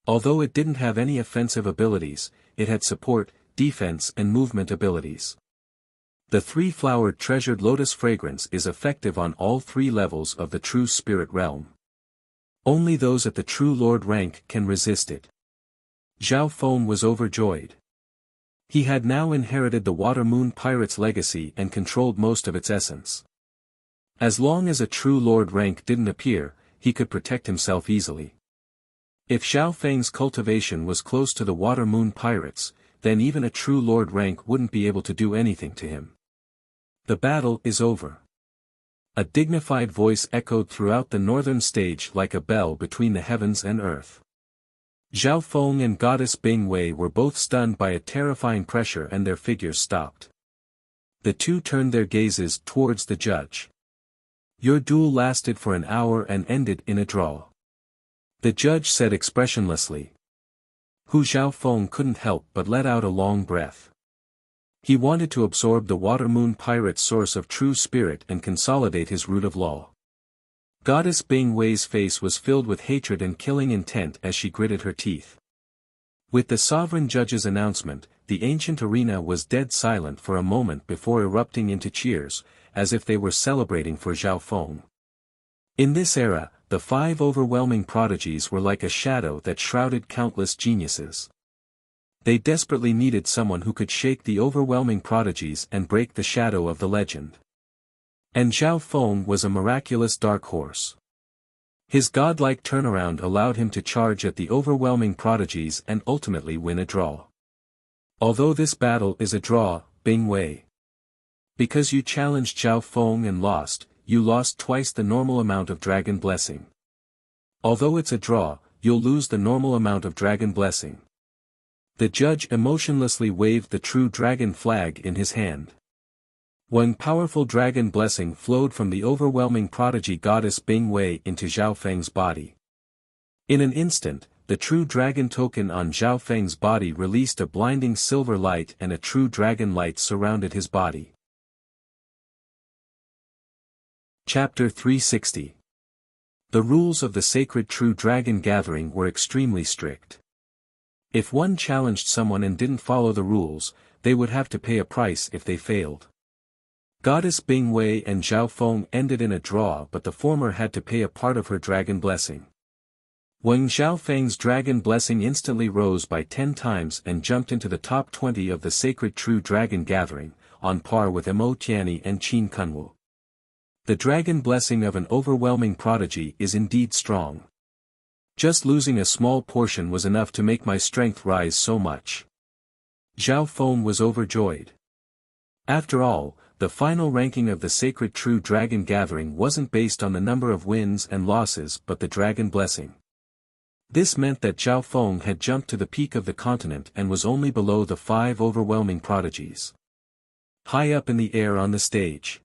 Although it didn't have any offensive abilities, it had support, defense and movement abilities. The 3-flowered treasured lotus fragrance is effective on all 3 levels of the true spirit realm. Only those at the true lord rank can resist it. Zhao Feng was overjoyed. He had now inherited the water moon pirate's legacy and controlled most of its essence. As long as a true lord rank didn't appear, he could protect himself easily. If Zhao Feng's cultivation was close to the water moon pirates, then even a true lord rank wouldn't be able to do anything to him. The battle is over. A dignified voice echoed throughout the northern stage like a bell between the heavens and earth. Zhao Feng and Goddess Bing Wei were both stunned by a terrifying pressure and their figures stopped. The two turned their gazes towards the judge. Your duel lasted for an hour and ended in a draw. The judge said expressionlessly. Hu Xiaofeng couldn't help but let out a long breath. He wanted to absorb the water moon pirate's source of true spirit and consolidate his root of law. Goddess Bing Wei's face was filled with hatred and killing intent as she gritted her teeth. With the sovereign judge's announcement, the ancient arena was dead silent for a moment before erupting into cheers, as if they were celebrating for Zhao Feng. In this era, the 5 overwhelming prodigies were like a shadow that shrouded countless geniuses. They desperately needed someone who could shake the overwhelming prodigies and break the shadow of the legend. And Zhao Feng was a miraculous dark horse. His godlike turnaround allowed him to charge at the overwhelming prodigies and ultimately win a draw. Although this battle is a draw, Bing Wei. Because you challenged Zhao Feng and lost, you lost twice the normal amount of dragon blessing. Although it's a draw, you'll lose the normal amount of dragon blessing. The judge emotionlessly waved the true dragon flag in his hand. One powerful dragon blessing flowed from the overwhelming prodigy goddess Bing Wei into Zhao Feng's body. In an instant, the true dragon token on Zhao Feng's body released a blinding silver light and a true dragon light surrounded his body. Chapter 360. The rules of the sacred True Dragon Gathering were extremely strict. If one challenged someone and didn't follow the rules, they would have to pay a price if they failed. Goddess Bing Wei and Zhao Feng ended in a draw, but the former had to pay a part of her dragon blessing. Wang Xiaofeng's dragon blessing instantly rose by 10 times and jumped into the top 20 of the sacred True Dragon Gathering, on par with Mo Tianyi and Qin Kunwu. The dragon blessing of an overwhelming prodigy is indeed strong. Just losing a small portion was enough to make my strength rise so much. Zhao Feng was overjoyed. After all, the final ranking of the sacred True Dragon Gathering wasn't based on the number of wins and losses but the dragon blessing. This meant that Zhao Feng had jumped to the peak of the continent and was only below the 5 overwhelming prodigies. High up in the air on the stage.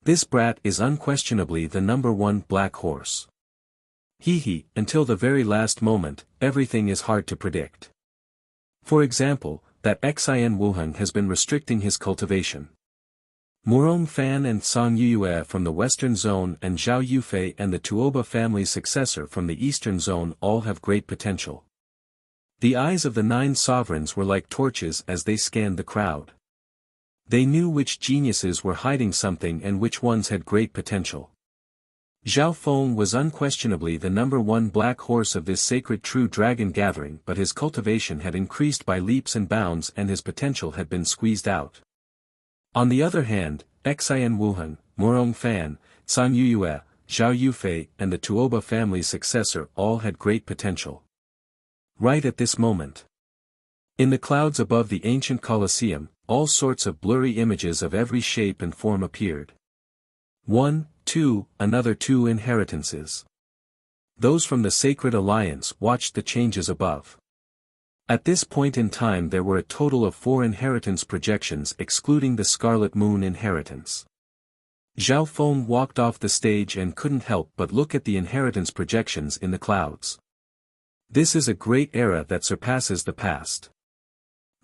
This brat is unquestionably the number 1 black horse. Hee, until the very last moment, everything is hard to predict. For example, that Xian Wuheng has been restricting his cultivation. Murong Fan and Song Yuyue from the western zone and Zhao Yufei and the Tuoba family's successor from the eastern zone all have great potential. The eyes of the 9 sovereigns were like torches as they scanned the crowd. They knew which geniuses were hiding something and which ones had great potential. Zhao Feng was unquestionably the number 1 black horse of this sacred True Dragon Gathering, but his cultivation had increased by leaps and bounds and his potential had been squeezed out. On the other hand, Xian Wuheng, Murong Fan, Song Yuyue, Zhao Yufei and the Tuoba family's successor all had great potential. Right at this moment. In the clouds above the ancient Colosseum, all sorts of blurry images of every shape and form appeared. 1, 2, another 2 inheritances. Those from the Sacred Alliance watched the changes above. At this point in time there were a total of 4 inheritance projections excluding the Scarlet Moon inheritance. Zhao Feng walked off the stage and couldn't help but look at the inheritance projections in the clouds. This is a great era that surpasses the past.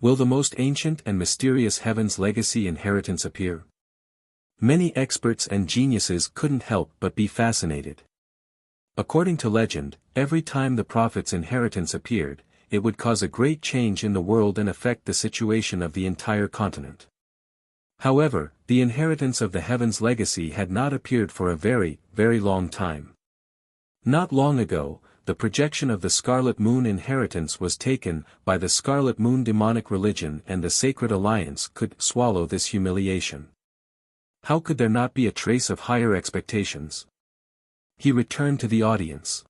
Will the most ancient and mysterious Heaven's Legacy inheritance appear? Many experts and geniuses couldn't help but be fascinated. According to legend, every time the prophet's inheritance appeared, it would cause a great change in the world and affect the situation of the entire continent. However, the inheritance of the Heaven's Legacy had not appeared for a very, very long time. Not long ago, the projection of the Scarlet Moon inheritance was taken by the Scarlet Moon demonic religion, and the Sacred Alliance could swallow this humiliation. How could there not be a trace of higher expectations? He returned to the audience.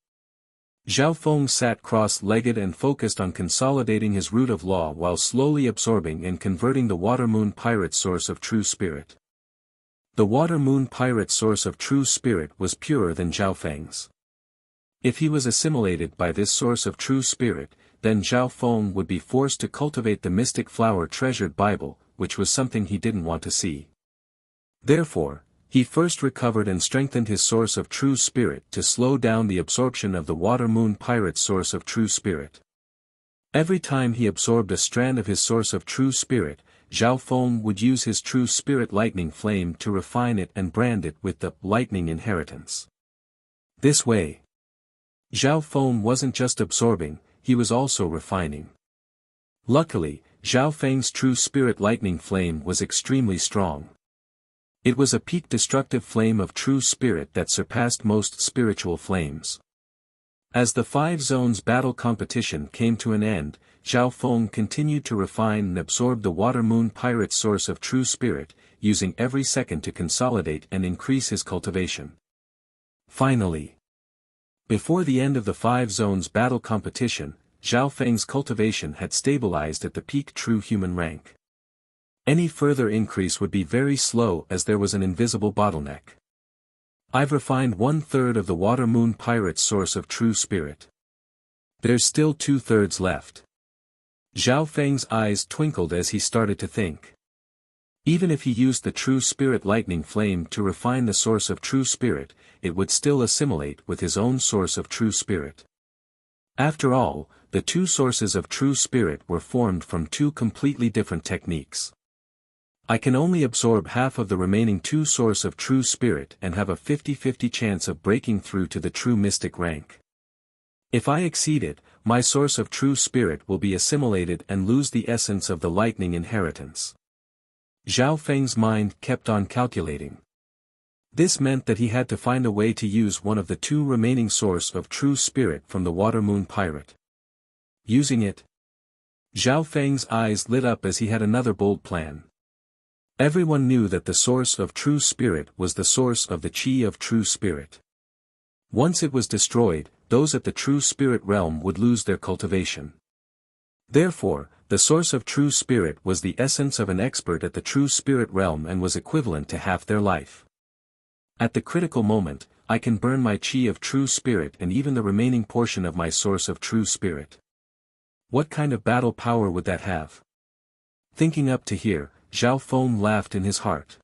Zhao Feng sat cross-legged and focused on consolidating his root of law while slowly absorbing and converting the Water Moon Pirate source of true spirit. The Water Moon Pirate source of true spirit was purer than Zhao Feng's. If he was assimilated by this source of true spirit, then Zhao Feng would be forced to cultivate the mystic flower treasured Bible, which was something he didn't want to see. Therefore, he first recovered and strengthened his source of true spirit to slow down the absorption of the Water Moon Pirate source of true spirit. Every time he absorbed a strand of his source of true spirit, Zhao Feng would use his true spirit lightning flame to refine it and brand it with the lightning inheritance. This way, Zhao Feng wasn't just absorbing, he was also refining. Luckily, Zhao Feng's true spirit lightning flame was extremely strong. It was a peak destructive flame of true spirit that surpassed most spiritual flames. As the 5 zones battle competition came to an end, Zhao Feng continued to refine and absorb the Water Moon Pirate's source of true spirit, using every second to consolidate and increase his cultivation. Finally, before the end of the 5 zones battle competition, Zhao Feng's cultivation had stabilized at the peak true human rank. Any further increase would be very slow as there was an invisible bottleneck. I've refined 1/3 of the Water Moon Pirate's source of true spirit. There's still 2/3 left. Zhao Feng's eyes twinkled as he started to think. Even if he used the true spirit lightning flame to refine the source of true spirit, it would still assimilate with his own source of true spirit. After all, the 2 sources of true spirit were formed from 2 completely different techniques. I can only absorb half of the remaining 2 source of true spirit and have a 50-50 chance of breaking through to the true mystic rank. If I exceed it, my source of true spirit will be assimilated and lose the essence of the lightning inheritance. Zhao Feng's mind kept on calculating. This meant that he had to find a way to use one of the 2 remaining source of true spirit from the Water Moon Pirate. Using it, Zhao Feng's eyes lit up as he had another bold plan. Everyone knew that the source of true spirit was the source of the chi of true spirit. Once it was destroyed, those at the true spirit realm would lose their cultivation. Therefore, the source of true spirit was the essence of an expert at the true spirit realm and was equivalent to half their life. At the critical moment, I can burn my chi of true spirit and even the remaining portion of my source of true spirit. What kind of battle power would that have? Thinking up to here, Zhao Feng laughed in his heart.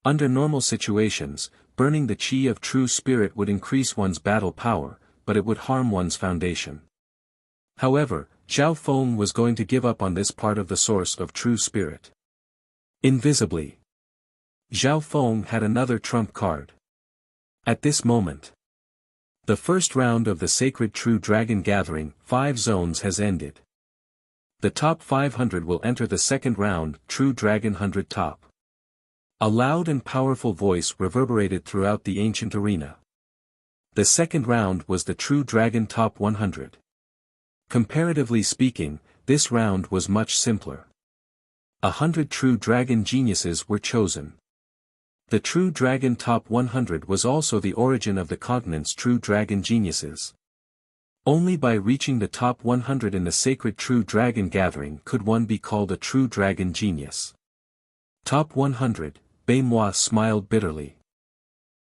Under normal situations, burning the chi of true spirit would increase one's battle power, but it would harm one's foundation. However, Zhao Feng was going to give up on this part of the source of true spirit. Invisibly, Zhao Feng had another trump card. At this moment, the first round of the Sacred True Dragon Gathering, 5 zones has ended. The top 500 will enter the second round, True Dragon 100 Top. A loud and powerful voice reverberated throughout the ancient arena. The second round was the True Dragon Top 100. Comparatively speaking, this round was much simpler. 100 True Dragon Geniuses were chosen. The True Dragon Top 100 was also the origin of the continent's True Dragon Geniuses. Only by reaching the top 100 in the Sacred True Dragon Gathering could one be called a True Dragon Genius. Top 100, Beimois smiled bitterly.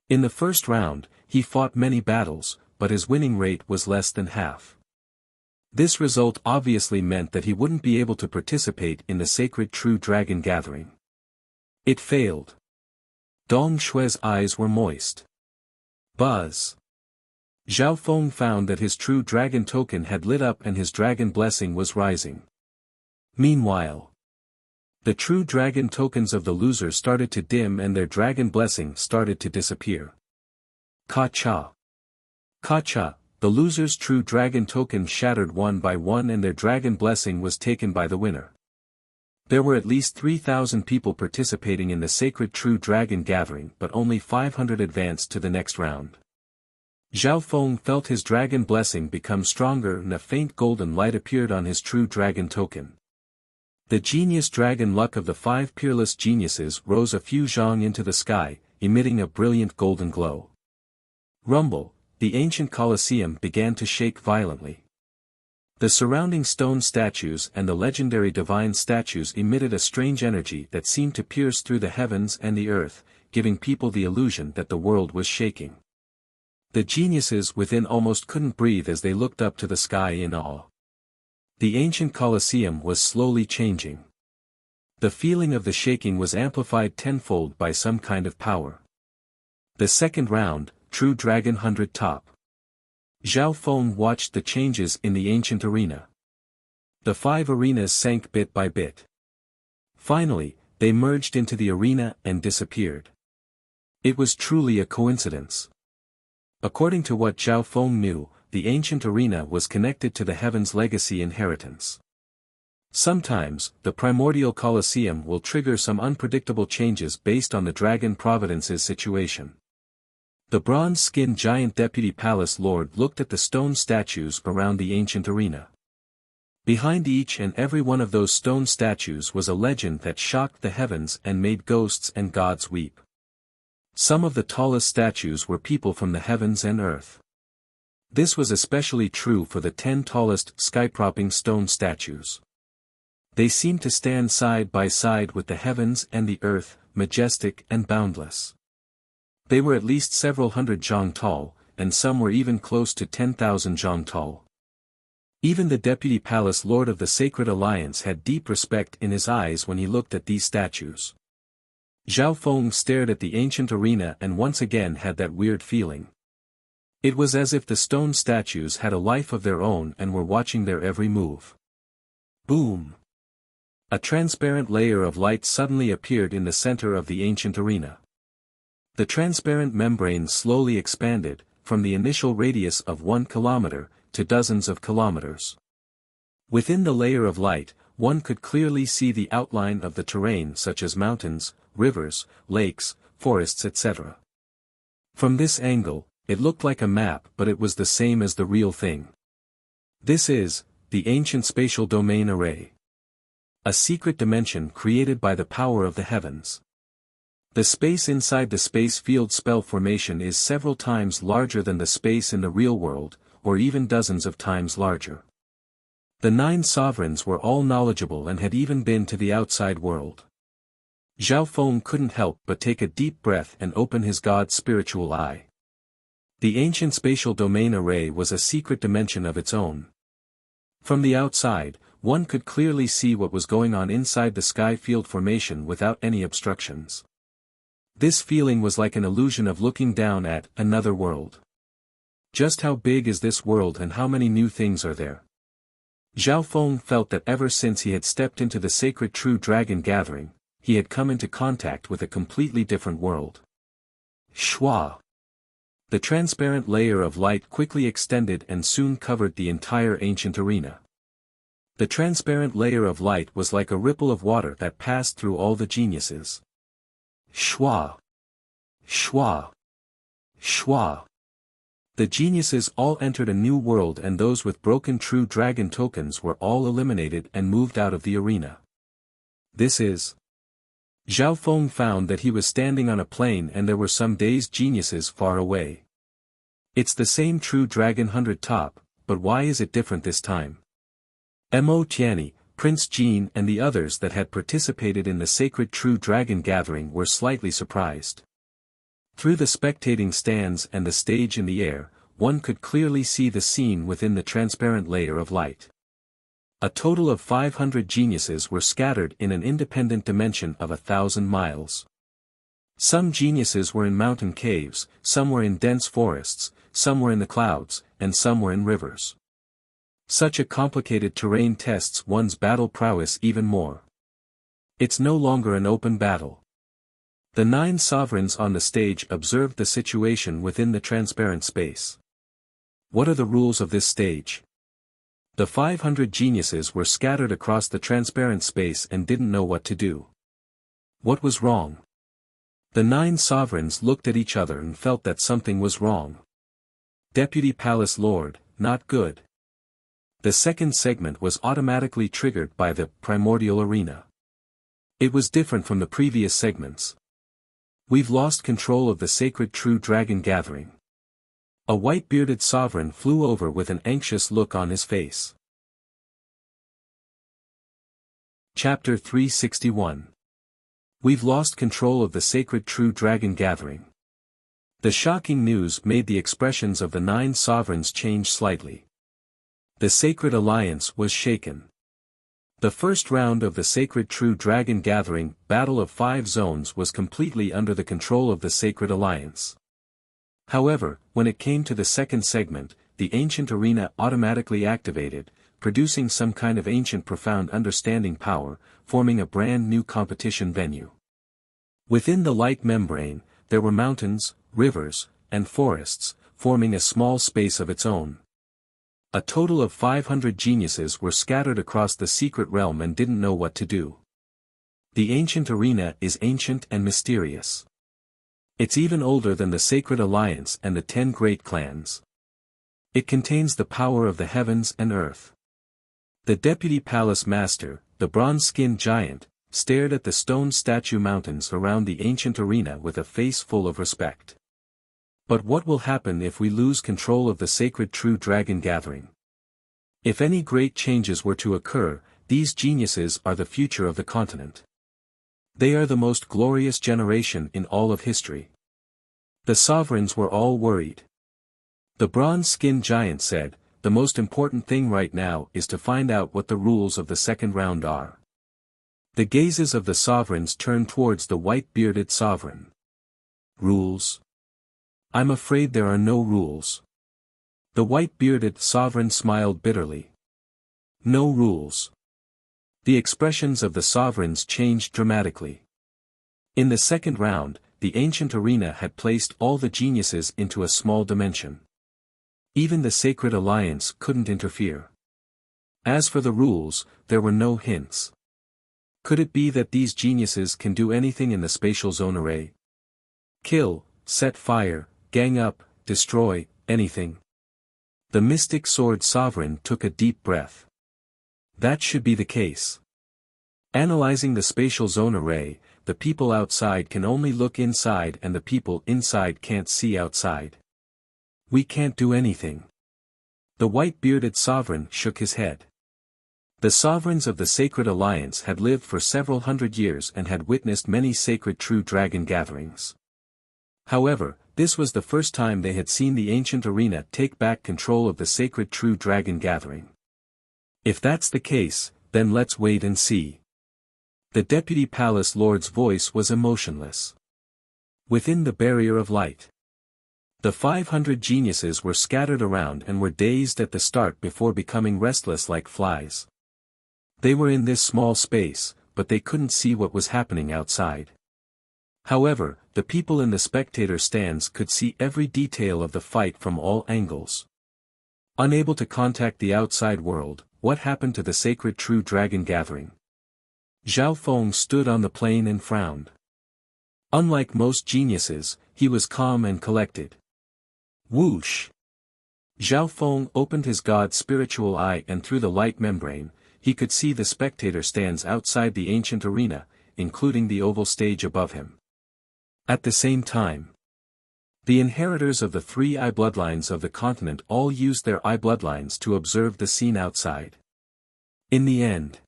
In the first round, he fought many battles, but his winning rate was less than half. This result obviously meant that he wouldn't be able to participate in the Sacred True Dragon Gathering. It failed. Dong Shue's eyes were moist. Buzz. Zhao Feng found that his true dragon token had lit up and his dragon blessing was rising. Meanwhile, the true dragon tokens of the losers started to dim and their dragon blessing started to disappear. Ka-cha. Ka-cha, the losers' true dragon token shattered one by one and their dragon blessing was taken by the winner. There were at least 3,000 people participating in the Sacred True Dragon Gathering but only 500 advanced to the next round. Zhao Feng felt his dragon blessing become stronger and a faint golden light appeared on his true dragon token. The genius dragon luck of the 5 peerless geniuses rose a few zhang into the sky, emitting a brilliant golden glow. Rumble, the ancient Colosseum began to shake violently. The surrounding stone statues and the legendary divine statues emitted a strange energy that seemed to pierce through the heavens and the earth, giving people the illusion that the world was shaking. The geniuses within almost couldn't breathe as they looked up to the sky in awe. The ancient Colosseum was slowly changing. The feeling of the shaking was amplified tenfold by some kind of power. The second round, True Dragon 100 Top. Zhao Feng watched the changes in the ancient arena. The 5 arenas sank bit by bit. Finally, they merged into the arena and disappeared. It was truly a coincidence. According to what Zhao Feng knew, the ancient arena was connected to the Heaven's legacy inheritance. Sometimes, the primordial Colosseum will trigger some unpredictable changes based on the Dragon Providence's situation. The bronze-skinned giant deputy palace lord looked at the stone statues around the ancient arena. Behind each and every one of those stone statues was a legend that shocked the heavens and made ghosts and gods weep. Some of the tallest statues were people from the heavens and earth. This was especially true for the 10 tallest sky-propping stone statues. They seemed to stand side by side with the heavens and the earth, majestic and boundless. They were at least several hundred zhang tall, and some were even close to 10,000 zhang tall. Even the deputy palace lord of the Sacred Alliance had deep respect in his eyes when he looked at these statues. Zhao Feng stared at the ancient arena and once again had that weird feeling. It was as if the stone statues had a life of their own and were watching their every move. Boom! A transparent layer of light suddenly appeared in the center of the ancient arena. The transparent membrane slowly expanded, from the initial radius of 1 kilometer, to dozens of kilometers. Within the layer of light, one could clearly see the outline of the terrain such as mountains, rivers, lakes, forests etc. From this angle, it looked like a map but it was the same as the real thing. This is, the ancient spatial domain array. A secret dimension created by the power of the heavens. The space inside the space field spell formation is several times larger than the space in the real world, or even dozens of times larger. The 9 sovereigns were all knowledgeable and had even been to the outside world. Zhao Feng couldn't help but take a deep breath and open his god's spiritual eye. The ancient spatial domain array was a secret dimension of its own. From the outside, one could clearly see what was going on inside the sky field formation without any obstructions. This feeling was like an illusion of looking down at another world. Just how big is this world and how many new things are there? Zhao Feng felt that ever since he had stepped into the sacred true dragon gathering, he had come into contact with a completely different world. Shwa! The transparent layer of light quickly extended and soon covered the entire ancient arena. The transparent layer of light was like a ripple of water that passed through all the geniuses. Shwa! Shwa! Shwa! The geniuses all entered a new world and those with broken true dragon tokens were all eliminated and moved out of the arena. This is... Zhao Feng found that he was standing on a plain and there were some dazed geniuses far away. It's the same true dragon 100 top, but why is it different this time? Mo Tianyi, Prince Jin and the others that had participated in the sacred true dragon gathering were slightly surprised. Through the spectating stands and the stage in the air, one could clearly see the scene within the transparent layer of light. A total of 500 geniuses were scattered in an independent dimension of 1,000 miles. Some geniuses were in mountain caves, some were in dense forests, some were in the clouds, and some were in rivers. Such a complicated terrain tests one's battle prowess even more. It's no longer an open battle. The 9 sovereigns on the stage observed the situation within the transparent space. What are the rules of this stage? The 500 geniuses were scattered across the transparent space and didn't know what to do. What was wrong? The 9 sovereigns looked at each other and felt that something was wrong. Deputy Palace Lord, not good. The second segment was automatically triggered by the primordial arena. It was different from the previous segments. We've lost control of the sacred true dragon gathering. A white-bearded sovereign flew over with an anxious look on his face. Chapter 361. We've lost control of the sacred true dragon gathering. The shocking news made the expressions of the 9 sovereigns change slightly. The Sacred Alliance was shaken. The first round of the Sacred True Dragon Gathering, Battle of 5 Zones was completely under the control of the Sacred Alliance. However, when it came to the second segment, the ancient arena automatically activated, producing some kind of ancient profound understanding power, forming a brand new competition venue. Within the light membrane, there were mountains, rivers, and forests, forming a small space of its own. A total of 500 geniuses were scattered across the secret realm and didn't know what to do. The ancient arena is ancient and mysterious. It's even older than the Sacred Alliance and the 10 great clans. It contains the power of the heavens and earth. The deputy palace master, the bronze-skinned giant, stared at the stone statue mountains around the ancient arena with a face full of respect. But what will happen if we lose control of the sacred true dragon gathering? If any great changes were to occur, these geniuses are the future of the continent. They are the most glorious generation in all of history. The sovereigns were all worried. The bronze-skinned giant said, "The most important thing right now is to find out what the rules of the second round are." The gazes of the sovereigns turned towards the white-bearded sovereign. Rules? I'm afraid there are no rules. The white-bearded sovereign smiled bitterly. No rules. The expressions of the sovereigns changed dramatically. In the second round, the ancient arena had placed all the geniuses into a small dimension. Even the Sacred Alliance couldn't interfere. As for the rules, there were no hints. Could it be that these geniuses can do anything in the spatial zone array? Kill, set fire, gang up, destroy, anything? The mystic sword sovereign took a deep breath. That should be the case. Analyzing the spatial zone array, the people outside can only look inside and the people inside can't see outside. We can't do anything. The white-bearded sovereign shook his head. The sovereigns of the Sacred Alliance had lived for several hundred years and had witnessed many sacred true dragon gatherings. However, this was the first time they had seen the ancient arena take back control of the sacred true dragon gathering. If that's the case, then let's wait and see. The deputy palace lord's voice was emotionless. Within the barrier of light, the 500 geniuses were scattered around and were dazed at the start before becoming restless like flies. They were in this small space, but they couldn't see what was happening outside. However, the people in the spectator stands could see every detail of the fight from all angles. Unable to contact the outside world, what happened to the sacred true dragon gathering? Zhao Feng stood on the plain and frowned. Unlike most geniuses, he was calm and collected. Whoosh! Zhao Feng opened his god's spiritual eye and through the light membrane, he could see the spectator stands outside the ancient arena, including the oval stage above him. At the same time, the inheritors of the 3 eye bloodlines of the continent all used their eye bloodlines to observe the scene outside. In the end,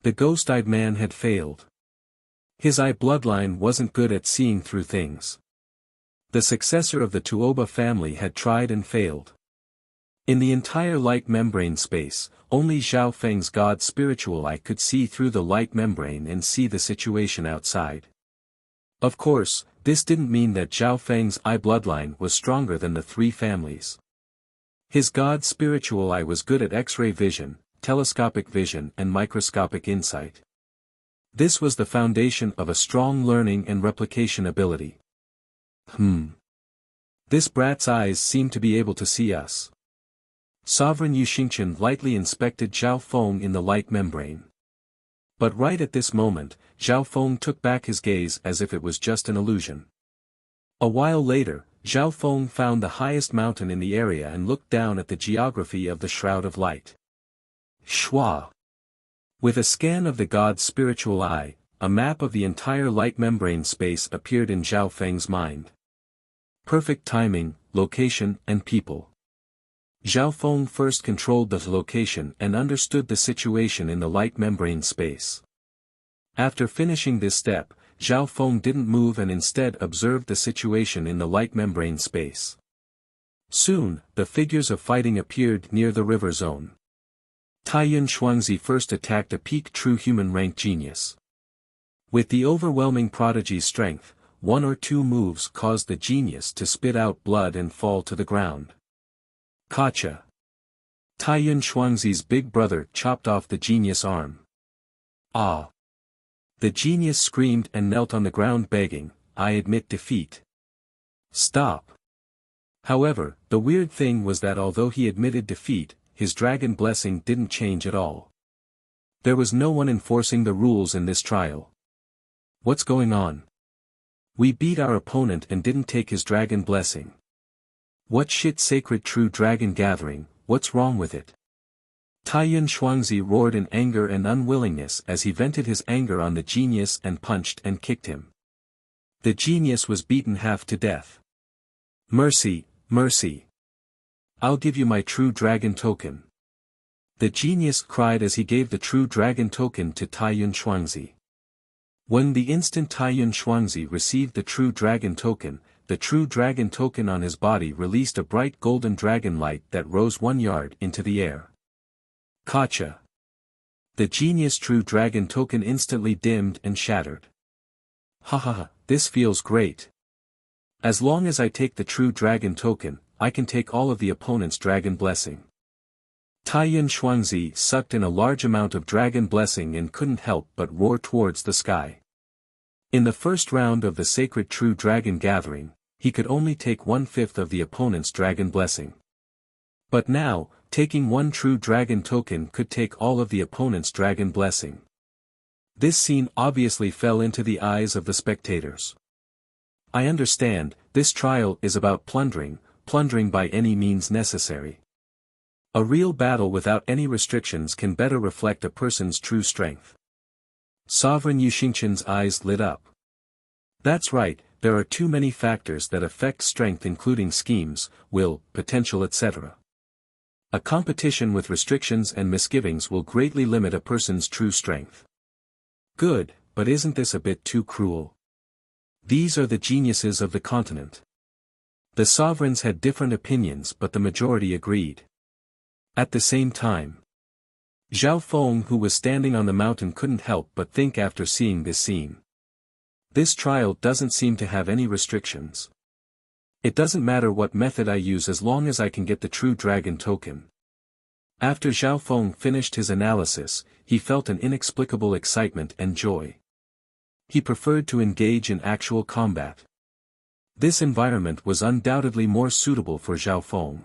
the ghost-eyed man had failed. His eye bloodline wasn't good at seeing through things. The successor of the Tuoba family had tried and failed. In the entire light membrane space, only Zhao Feng's god's spiritual eye could see through the light membrane and see the situation outside. Of course, this didn't mean that Zhao Feng's eye bloodline was stronger than the 3 families. His god's spiritual eye was good at X-ray vision, telescopic vision and microscopic insight. This was the foundation of a strong learning and replication ability. This brat's eyes seem to be able to see us. Sovereign Yu Xingqian lightly inspected Zhao Feng in the light membrane. But right at this moment, Zhao Feng took back his gaze as if it was just an illusion. A while later, Zhao Feng found the highest mountain in the area and looked down at the geography of the Shroud of Light. Shwa! With a scan of the god's spiritual eye, a map of the entire light membrane space appeared in Zhao Feng's mind. Perfect timing, location and people. Zhao Feng first controlled the location and understood the situation in the light membrane space. After finishing this step, Zhao Feng didn't move and instead observed the situation in the light membrane space. Soon, the figures of fighting appeared near the river zone. Taiyun Shuangzi first attacked a peak true human rank genius. With the overwhelming prodigy's strength, 1 or 2 moves caused the genius to spit out blood and fall to the ground. Gotcha! Taiyun Shuangzi's big brother chopped off the genius' arm. Ah! The genius screamed and knelt on the ground begging, "I admit defeat. Stop." However, the weird thing was that although he admitted defeat, his dragon blessing didn't change at all. There was no one enforcing the rules in this trial. What's going on? We beat our opponent and didn't take his dragon blessing. What shit, sacred true dragon gathering, what's wrong with it? Taiyun Shuangzi roared in anger and unwillingness as he vented his anger on the genius and punched and kicked him. The genius was beaten half to death. "Mercy, mercy. I'll give you my true dragon token." The genius cried as he gave the true dragon token to Taiyun Shuangzi. When the instant Taiyun Shuangzi received the true dragon token on his body released a bright golden dragon light that rose 1 yard into the air. Gotcha! The genius true dragon token instantly dimmed and shattered. Haha, this feels great. As long as I take the true dragon token, I can take all of the opponent's dragon blessing. Taiyun Shuangzi sucked in a large amount of dragon blessing and couldn't help but roar towards the sky. In the first round of the sacred true dragon gathering, he could only take 1/5 of the opponent's dragon blessing. But now, taking one true dragon token could take all of the opponent's dragon blessing. This scene obviously fell into the eyes of the spectators. I understand, this trial is about plundering by any means necessary. A real battle without any restrictions can better reflect a person's true strength. Sovereign Yu Xingqian's eyes lit up. That's right, there are too many factors that affect strength, including schemes, will, potential, etc. A competition with restrictions and misgivings will greatly limit a person's true strength. Good, but isn't this a bit too cruel? These are the geniuses of the continent. The sovereigns had different opinions, but the majority agreed. At the same time, Zhao Feng, who was standing on the mountain, couldn't help but think after seeing this scene. This trial doesn't seem to have any restrictions. It doesn't matter what method I use as long as I can get the true dragon token. After Zhao Feng finished his analysis, he felt an inexplicable excitement and joy. He preferred to engage in actual combat. This environment was undoubtedly more suitable for Zhao Feng.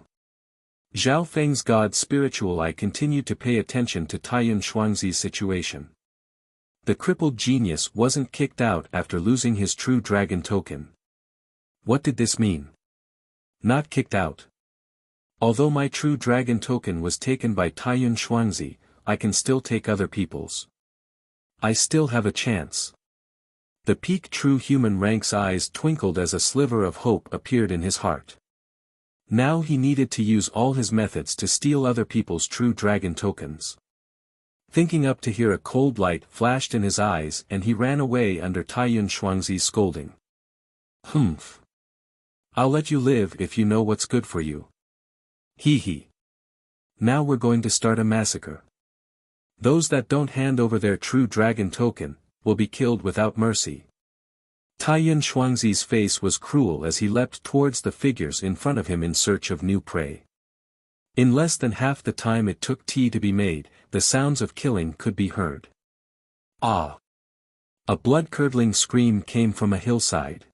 Zhao Feng's god spiritual eye continued to pay attention to Taiyun Shuangzi's situation. The crippled genius wasn't kicked out after losing his true dragon token. What did this mean? Not kicked out. Although my true dragon token was taken by Taiyun Shuangzi, I can still take other people's. I still have a chance. The peak true human rank's eyes twinkled as a sliver of hope appeared in his heart. Now he needed to use all his methods to steal other people's true dragon tokens. Thinking up to hear a cold light flashed in his eyes and he ran away under Taiyun Shuangzi's scolding. Humph. I'll let you live if you know what's good for you. Hee hee. Now we're going to start a massacre. Those that don't hand over their true dragon token, will be killed without mercy. Taiyun Shuangzi's face was cruel as he leapt towards the figures in front of him in search of new prey. In less than half the time it took tea to be made, the sounds of killing could be heard. Ah! A blood-curdling scream came from a hillside.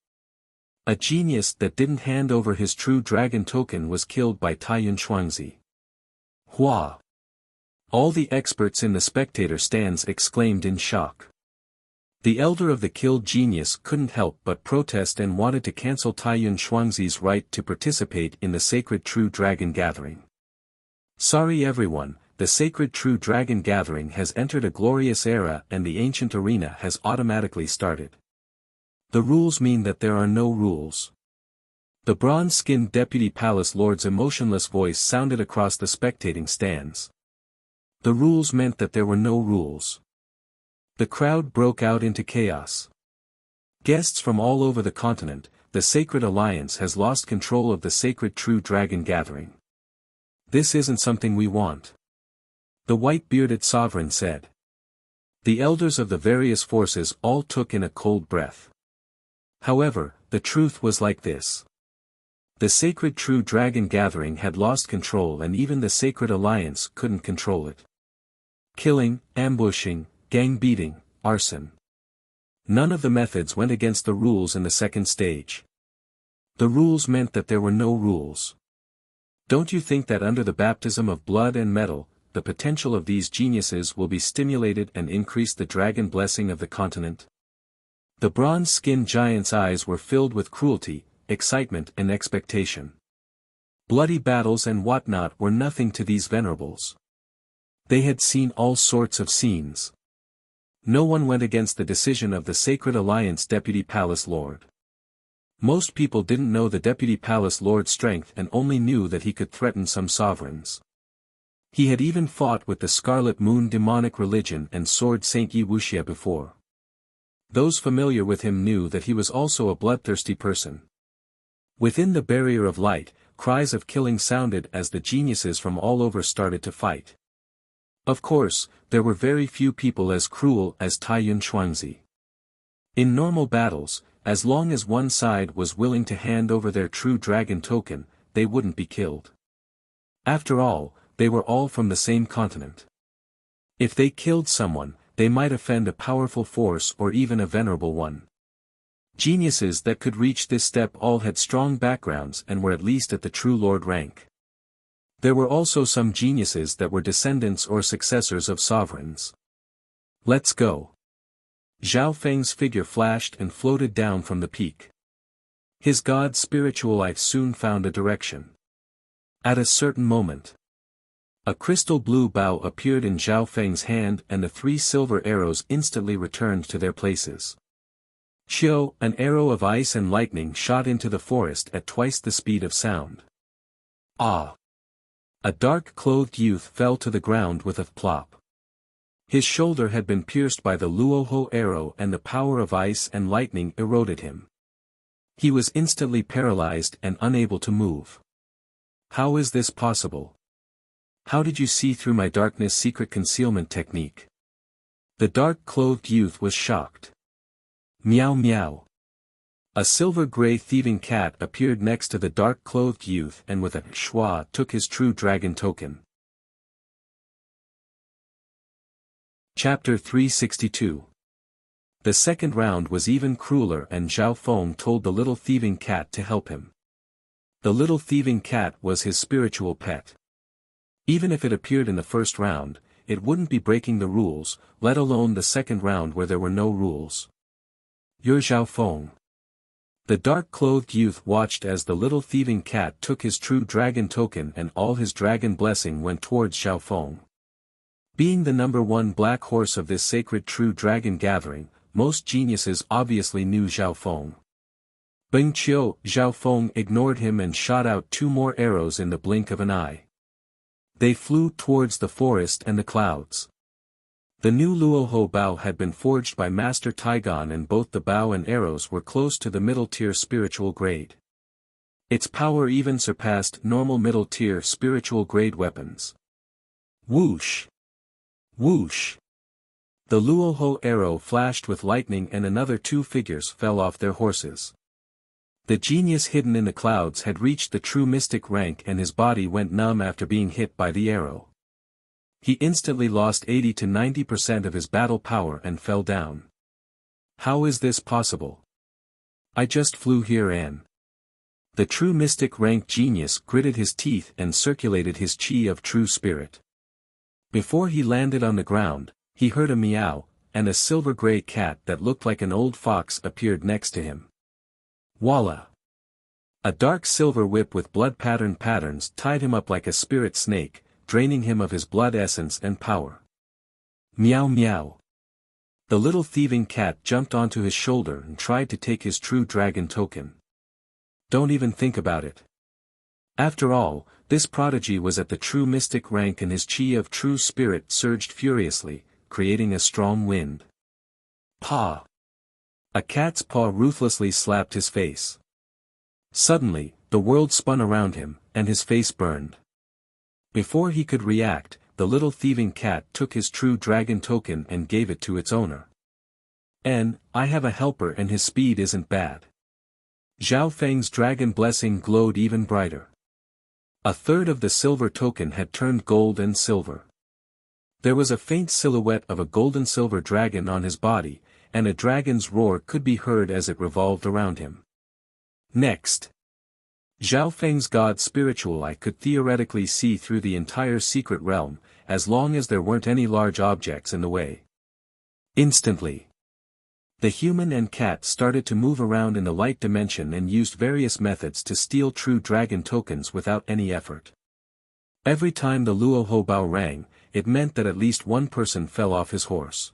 A genius that didn't hand over his true dragon token was killed by Taiyun Shuangzi. Hua! All the experts in the spectator stands exclaimed in shock. The elder of the killed genius couldn't help but protest and wanted to cancel Taiyun Shuangzi's right to participate in the sacred True Dragon Gathering. Sorry everyone, the sacred True Dragon Gathering has entered a glorious era and the ancient arena has automatically started. The rules mean that there are no rules. The bronze-skinned deputy palace lord's emotionless voice sounded across the spectating stands. The rules meant that there were no rules. The crowd broke out into chaos. Guests from all over the continent, the Sacred Alliance has lost control of the sacred True Dragon Gathering. This isn't something we want. The white-bearded sovereign said. The elders of the various forces all took in a cold breath. However, the truth was like this. The sacred True Dragon Gathering had lost control, and even the Sacred Alliance couldn't control it. Killing, ambushing, gang beating, arson. None of the methods went against the rules in the second stage. The rules meant that there were no rules. Don't you think that under the baptism of blood and metal, the potential of these geniuses will be stimulated and increase the dragon blessing of the continent? The bronze-skinned giant's eyes were filled with cruelty, excitement and expectation. Bloody battles and whatnot were nothing to these venerables. They had seen all sorts of scenes. No one went against the decision of the Sacred Alliance Deputy Palace Lord. Most people didn't know the Deputy Palace Lord's strength and only knew that he could threaten some sovereigns. He had even fought with the Scarlet Moon demonic religion and Sword Saint Yi Wuxia before. Those familiar with him knew that he was also a bloodthirsty person. Within the barrier of light, cries of killing sounded as the geniuses from all over started to fight. Of course, there were very few people as cruel as Taiyun Xuanzi. In normal battles, as long as one side was willing to hand over their true dragon token, they wouldn't be killed. After all, they were all from the same continent. If they killed someone, they might offend a powerful force or even a venerable one. Geniuses that could reach this step all had strong backgrounds and were at least at the true lord rank. There were also some geniuses that were descendants or successors of sovereigns. Let's go. Zhao Feng's figure flashed and floated down from the peak. His god's spiritual life soon found a direction. At a certain moment, a crystal blue bow appeared in Zhao Feng's hand and the 3 silver arrows instantly returned to their places. Qiu, an arrow of ice and lightning shot into the forest at twice the speed of sound. Ah! A dark-clothed youth fell to the ground with a plop. His shoulder had been pierced by the Luoho arrow and the power of ice and lightning eroded him. He was instantly paralyzed and unable to move. How is this possible? How did you see through my darkness secret concealment technique? The dark-clothed youth was shocked. Meow meow. A silver-gray thieving cat appeared next to the dark-clothed youth and with a schwa took his true dragon token. Chapter 362. The second round was even crueler and Zhao Feng told the little thieving cat to help him. The little thieving cat was his spiritual pet. Even if it appeared in the first round, it wouldn't be breaking the rules, let alone the second round where there were no rules. You're Zhao Feng. The dark-clothed youth watched as the little thieving cat took his true dragon token and all his dragon blessing went towards Zhao Feng. Being the number 1 black horse of this sacred true dragon gathering, most geniuses obviously knew Zhao Feng. Bing Qiu, Zhao Feng ignored him and shot out 2 more arrows in the blink of an eye. They flew towards the forest and the clouds. The new Luoho bow had been forged by Master Taigon and both the bow and arrows were close to the middle-tier spiritual grade. Its power even surpassed normal middle-tier spiritual grade weapons. Whoosh! Whoosh! The Luoho arrow flashed with lightning and another 2 figures fell off their horses. The genius hidden in the clouds had reached the true mystic rank and his body went numb after being hit by the arrow. He instantly lost 80 to 90% of his battle power and fell down. How is this possible? I just flew here and... The true mystic rank genius gritted his teeth and circulated his chi of true spirit. Before he landed on the ground, he heard a meow, and a silver-gray cat that looked like an old fox appeared next to him. Voila! A dark silver whip with blood-patterned patterns tied him up like a spirit snake, draining him of his blood essence and power. Meow meow. The little thieving cat jumped onto his shoulder and tried to take his true dragon token. Don't even think about it. After all, this prodigy was at the true mystic rank and his chi of true spirit surged furiously, creating a strong wind. Paw! A cat's paw ruthlessly slapped his face. Suddenly, the world spun around him, and his face burned. Before he could react, the little thieving cat took his true dragon token and gave it to its owner. I have a helper and his speed isn't bad. Zhao Feng's dragon blessing glowed even brighter. A third of the silver token had turned gold and silver. There was a faint silhouette of a golden-silver dragon on his body, and a dragon's roar could be heard as it revolved around him. Next, Zhao Feng's god spiritual eye could theoretically see through the entire secret realm, as long as there weren't any large objects in the way. Instantly, the human and cat started to move around in the light dimension and used various methods to steal true dragon tokens without any effort. Every time the Luo Hobao rang, it meant that at least one person fell off his horse.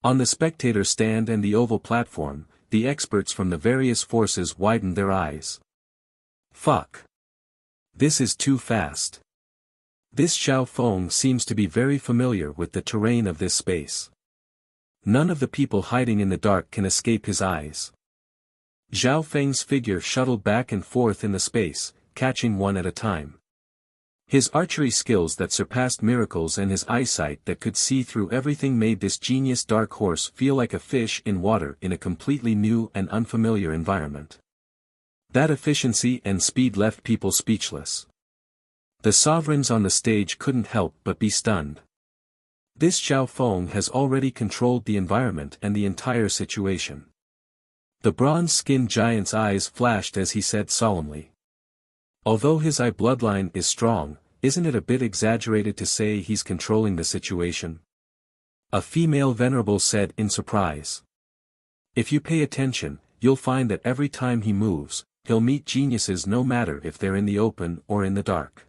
On the spectator stand and the oval platform, the experts from the various forces widened their eyes. Fuck. This is too fast. This Zhao Feng seems to be very familiar with the terrain of this space. None of the people hiding in the dark can escape his eyes. Zhao Feng's figure shuttled back and forth in the space, catching one at a time. His archery skills that surpassed miracles and his eyesight that could see through everything made this genius dark horse feel like a fish in water in a completely new and unfamiliar environment. That efficiency and speed left people speechless. The sovereigns on the stage couldn't help but be stunned. This Zhao Feng has already controlled the environment and the entire situation. The bronze-skinned giant's eyes flashed as he said solemnly. Although his eye bloodline is strong, isn't it a bit exaggerated to say he's controlling the situation? A female venerable said in surprise. If you pay attention, you'll find that every time he moves, he'll meet geniuses no matter if they're in the open or in the dark.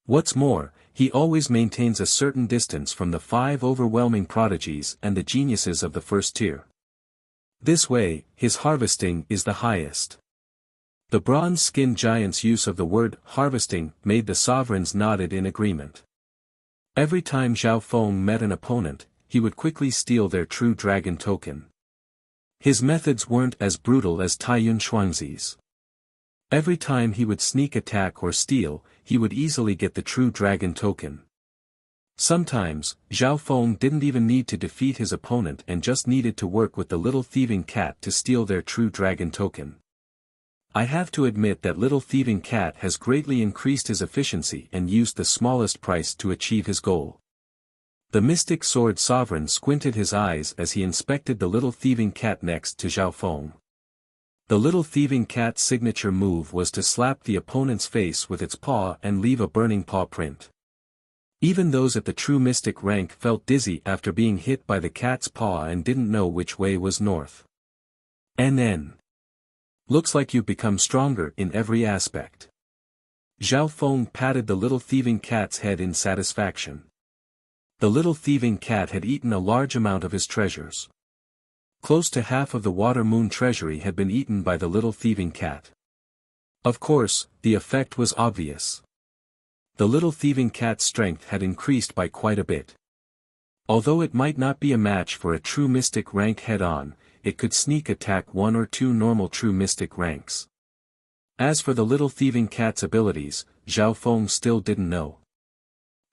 What's more, he always maintains a certain distance from the 5 overwhelming prodigies and the geniuses of the first tier. This way, his harvesting is the highest. The bronze-skinned giant's use of the word harvesting made the sovereigns nodded in agreement. Every time Zhao Feng met an opponent, he would quickly steal their true dragon token. His methods weren't as brutal as Taiyun Xuanzi's. Every time he would sneak attack or steal, he would easily get the true dragon token. Sometimes, Zhao Feng didn't even need to defeat his opponent and just needed to work with the little thieving cat to steal their true dragon token. I have to admit that little thieving cat has greatly increased his efficiency and used the smallest price to achieve his goal. The mystic sword sovereign squinted his eyes as he inspected the little thieving cat next to Zhao Feng. The little thieving cat's signature move was to slap the opponent's face with its paw and leave a burning paw print. Even those at the true mystic rank felt dizzy after being hit by the cat's paw and didn't know which way was north. NN. Looks like you've become stronger in every aspect. Zhao Feng patted the little thieving cat's head in satisfaction. The little thieving cat had eaten a large amount of his treasures. Close to half of the water moon treasury had been eaten by the little thieving cat. Of course, the effect was obvious. The little thieving cat's strength had increased by quite a bit. Although it might not be a match for a true mystic rank head-on, it could sneak attack 1 or 2 normal true mystic ranks. As for the little thieving cat's abilities, Zhao Feng still didn't know.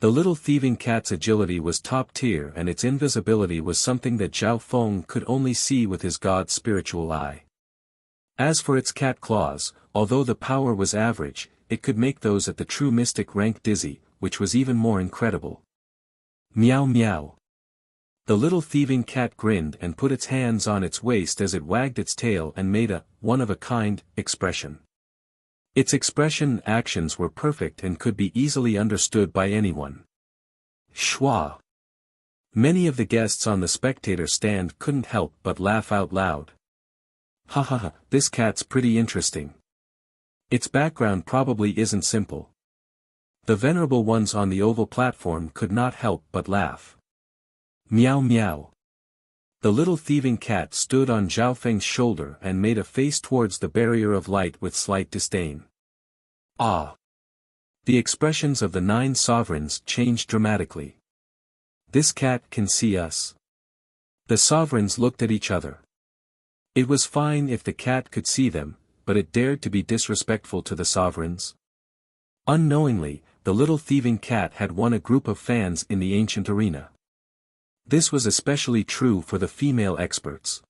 The little thieving cat's agility was top tier and its invisibility was something that Zhao Feng could only see with his god's spiritual eye. As for its cat claws, although the power was average, it could make those at the true mystic rank dizzy, which was even more incredible. Meow meow. The little thieving cat grinned and put its hands on its waist as it wagged its tail and made a one-of-a-kind expression. Its expression and actions were perfect and could be easily understood by anyone. Schwa. Many of the guests on the spectator stand couldn't help but laugh out loud. Ha ha ha, this cat's pretty interesting. Its background probably isn't simple. The venerable ones on the oval platform could not help but laugh. Meow meow. The little thieving cat stood on Zhao Feng's shoulder and made a face towards the barrier of light with slight disdain. Ah! The expressions of the 9 sovereigns changed dramatically. This cat can see us. The sovereigns looked at each other. It was fine if the cat could see them, but it dared to be disrespectful to the sovereigns. Unknowingly, the little thieving cat had won a group of fans in the ancient arena. This was especially true for the female experts.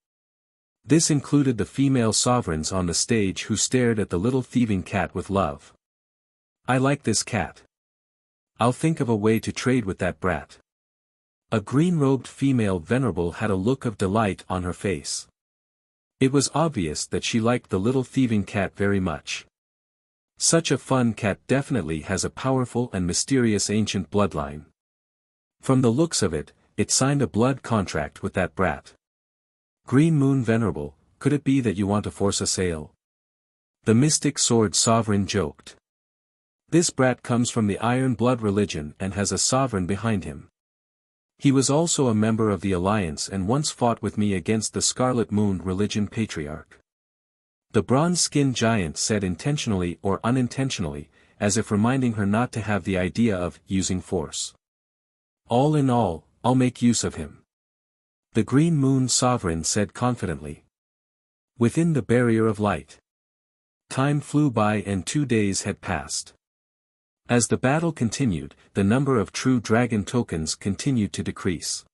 This included the female sovereigns on the stage who stared at the little thieving cat with love. "I like this cat. I'll think of a way to trade with that brat." A green-robed female venerable had a look of delight on her face. It was obvious that she liked the little thieving cat very much. Such a fun cat definitely has a powerful and mysterious ancient bloodline. From the looks of it, it signed a blood contract with that brat. Green Moon Venerable, could it be that you want to force a sale? The mystic sword sovereign joked. This brat comes from the Iron Blood religion and has a sovereign behind him. He was also a member of the Alliance and once fought with me against the Scarlet Moon religion patriarch. The bronze-skinned giant said intentionally or unintentionally, as if reminding her not to have the idea of using force. "All in all, I'll make use of him," the Green Moon Sovereign said confidently. Within the barrier of light. Time flew by and 2 days had passed. As the battle continued, the number of true dragon tokens continued to decrease.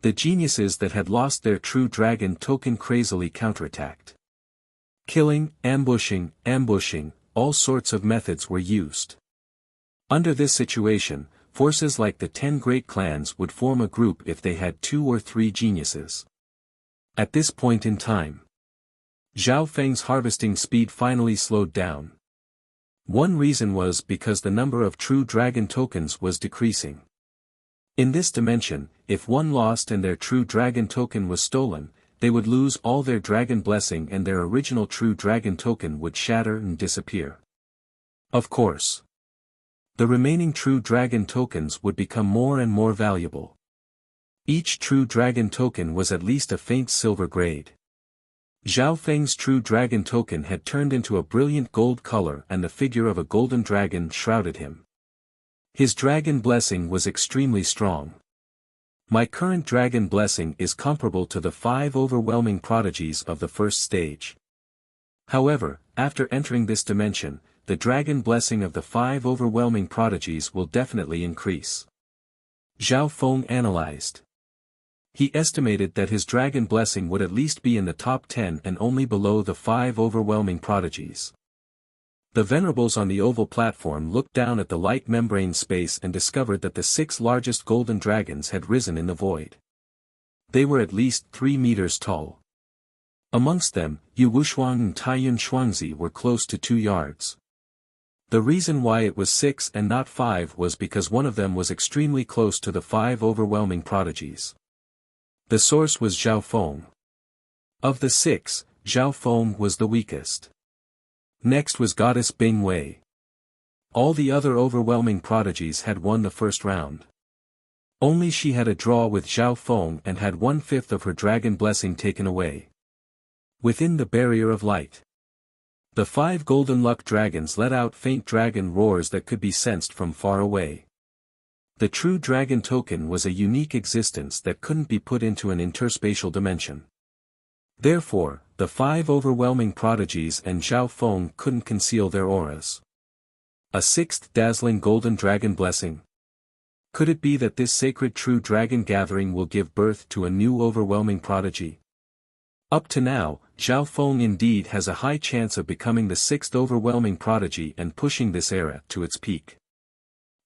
The geniuses that had lost their true dragon token crazily counterattacked. Killing, ambushing, all sorts of methods were used. Under this situation, forces like the 10 great clans would form a group if they had 2 or 3 geniuses. At this point in time, Zhao Feng's harvesting speed finally slowed down. One reason was because the number of true dragon tokens was decreasing. In this dimension, if one lost and their true dragon token was stolen, they would lose all their dragon blessing and their original true dragon token would shatter and disappear. Of course, the remaining true dragon tokens would become more and more valuable. Each true dragon token was at least a faint silver grade. Zhao Feng's true dragon token had turned into a brilliant gold color and the figure of a golden dragon shrouded him. His dragon blessing was extremely strong. My current dragon blessing is comparable to the 5 overwhelming prodigies of the first stage. However, after entering this dimension, the dragon blessing of the 5 overwhelming prodigies will definitely increase. Zhao Feng analyzed. He estimated that his dragon blessing would at least be in the top 10 and only below the 5 overwhelming prodigies. The venerables on the oval platform looked down at the light membrane space and discovered that the 6 largest golden dragons had risen in the void. They were at least 3 meters tall. Amongst them, Yu Wushuang and Taiyun Shuangzi were close to 2 yards. The reason why it was 6 and not 5 was because one of them was extremely close to the 5 overwhelming prodigies. The source was Zhao Feng. Of the 6, Zhao Feng was the weakest. Next was Goddess Bing Wei. All the other overwhelming prodigies had won the first round. Only she had a draw with Zhao Feng and had 1/5 of her dragon blessing taken away. Within the barrier of light, the 5 golden luck dragons let out faint dragon roars that could be sensed from far away. The true dragon token was a unique existence that couldn't be put into an interspatial dimension. Therefore, the 5 overwhelming prodigies and Zhao Feng couldn't conceal their auras. A 6th dazzling golden dragon blessing. Could it be that this sacred true dragon gathering will give birth to a new overwhelming prodigy? Up to now, Zhao Feng indeed has a high chance of becoming the 6th overwhelming prodigy and pushing this era to its peak.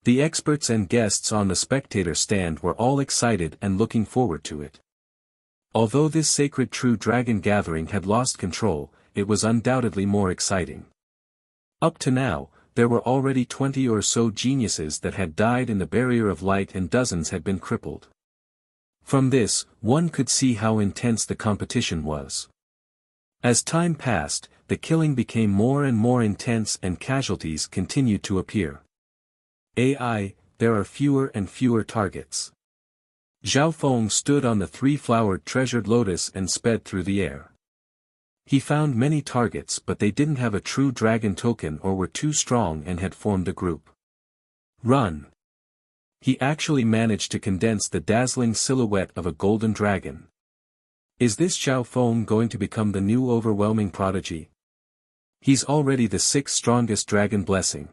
The experts and guests on the spectator stand were all excited and looking forward to it. Although this sacred true dragon gathering had lost control, it was undoubtedly more exciting. Up to now, there were already 20 or so geniuses that had died in the barrier of light and dozens had been crippled. From this, one could see how intense the competition was. As time passed, the killing became more and more intense and casualties continued to appear. There are fewer and fewer targets. Zhao Feng stood on the 3-flowered treasured lotus and sped through the air. He found many targets but they didn't have a true dragon token or were too strong and had formed a group. Run! He actually managed to condense the dazzling silhouette of a golden dragon. Is this Zhao Feng going to become the new overwhelming prodigy? He's already the 6th strongest dragon blessing.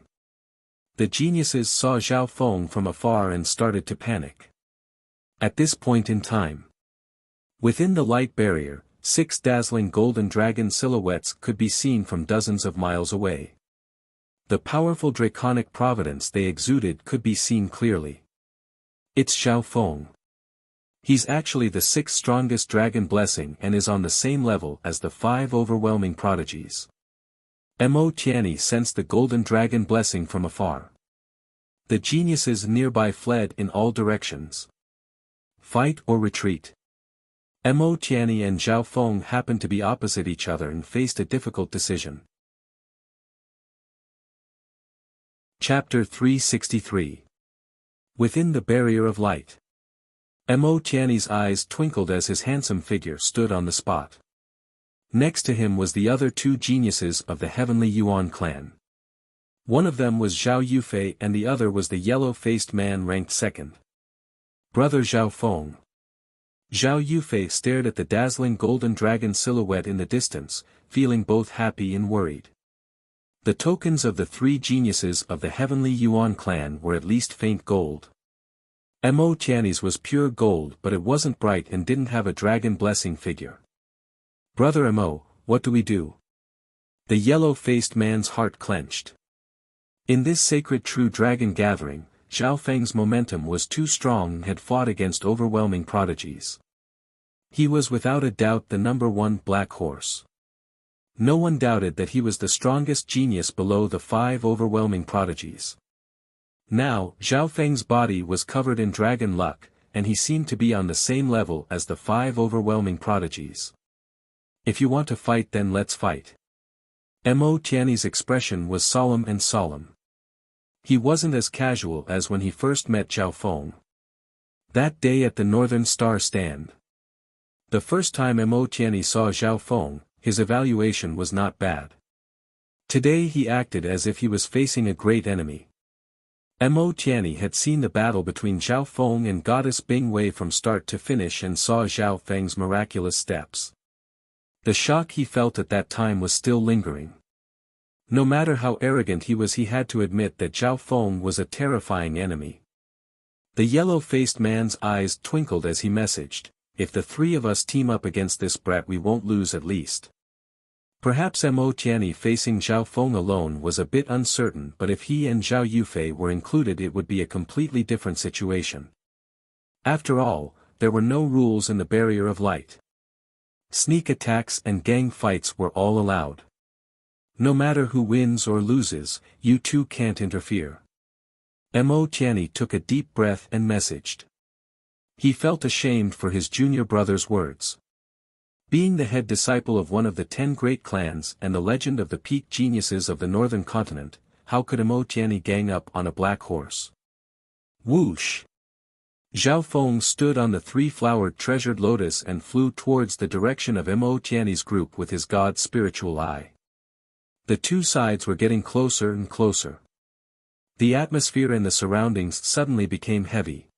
The geniuses saw Zhao Feng from afar and started to panic. At this point in time, within the light barrier, 6 dazzling golden dragon silhouettes could be seen from dozens of miles away. The powerful draconic providence they exuded could be seen clearly. It's Zhao Feng. He's actually the 6th strongest dragon blessing and is on the same level as the 5 overwhelming prodigies. Mo Tianyi sensed the golden dragon blessing from afar. The geniuses nearby fled in all directions. Fight or retreat? Mo Tianyi and Zhao Feng happened to be opposite each other and faced a difficult decision. Chapter 363. Within the Barrier of Light. Mo Tianyi's eyes twinkled as his handsome figure stood on the spot. Next to him was the other 2 geniuses of the Heavenly Yuan clan. One of them was Zhao Yufei and the other was the yellow-faced man ranked 2nd. Brother Zhao Feng. Zhao Yufei stared at the dazzling golden dragon silhouette in the distance, feeling both happy and worried. The tokens of the 3 geniuses of the Heavenly Yuan clan were at least faint gold. Mo Tianyi's was pure gold, but it wasn't bright and didn't have a dragon blessing figure. Brother Mo, what do we do? The yellow-faced man's heart clenched. In this sacred true dragon gathering, Zhao Feng's momentum was too strong and had fought against overwhelming prodigies. He was without a doubt the number 1 black horse. No one doubted that he was the strongest genius below the 5 overwhelming prodigies. Now, Zhao Feng's body was covered in dragon luck, and he seemed to be on the same level as the 5 overwhelming prodigies. If you want to fight, then let's fight. Mo Tianyi's expression was solemn and solemn. He wasn't as casual as when he first met Zhao Feng. That day at the Northern Star stand. The first time Mo Tianyi saw Zhao Feng, his evaluation was not bad. Today he acted as if he was facing a great enemy. Mo Tianyi had seen the battle between Zhao Feng and Goddess Bing Wei from start to finish and saw Zhao Feng's miraculous steps. The shock he felt at that time was still lingering. No matter how arrogant he had to admit that Zhao Feng was a terrifying enemy. The yellow-faced man's eyes twinkled as he messaged, "If the 3 of us team up against this brat, we won't lose at least." Perhaps Mo Tianyi facing Zhao Feng alone was a bit uncertain, but if he and Zhao Yufei were included it would be a completely different situation. After all, there were no rules in the Barrier of Light. Sneak attacks and gang fights were all allowed. No matter who wins or loses, you 2 can't interfere. Mo Tianyi took a deep breath and messaged. He felt ashamed for his junior brother's words. Being the head disciple of one of the 10 great clans and the legend of the peak geniuses of the northern continent, how could Mo Tianyi gang up on a black horse? Whoosh! Zhao Feng stood on the 3-flowered treasured lotus and flew towards the direction of Mo Tianyi's group with his god's spiritual eye. The 2 sides were getting closer and closer. The atmosphere and the surroundings suddenly became heavy.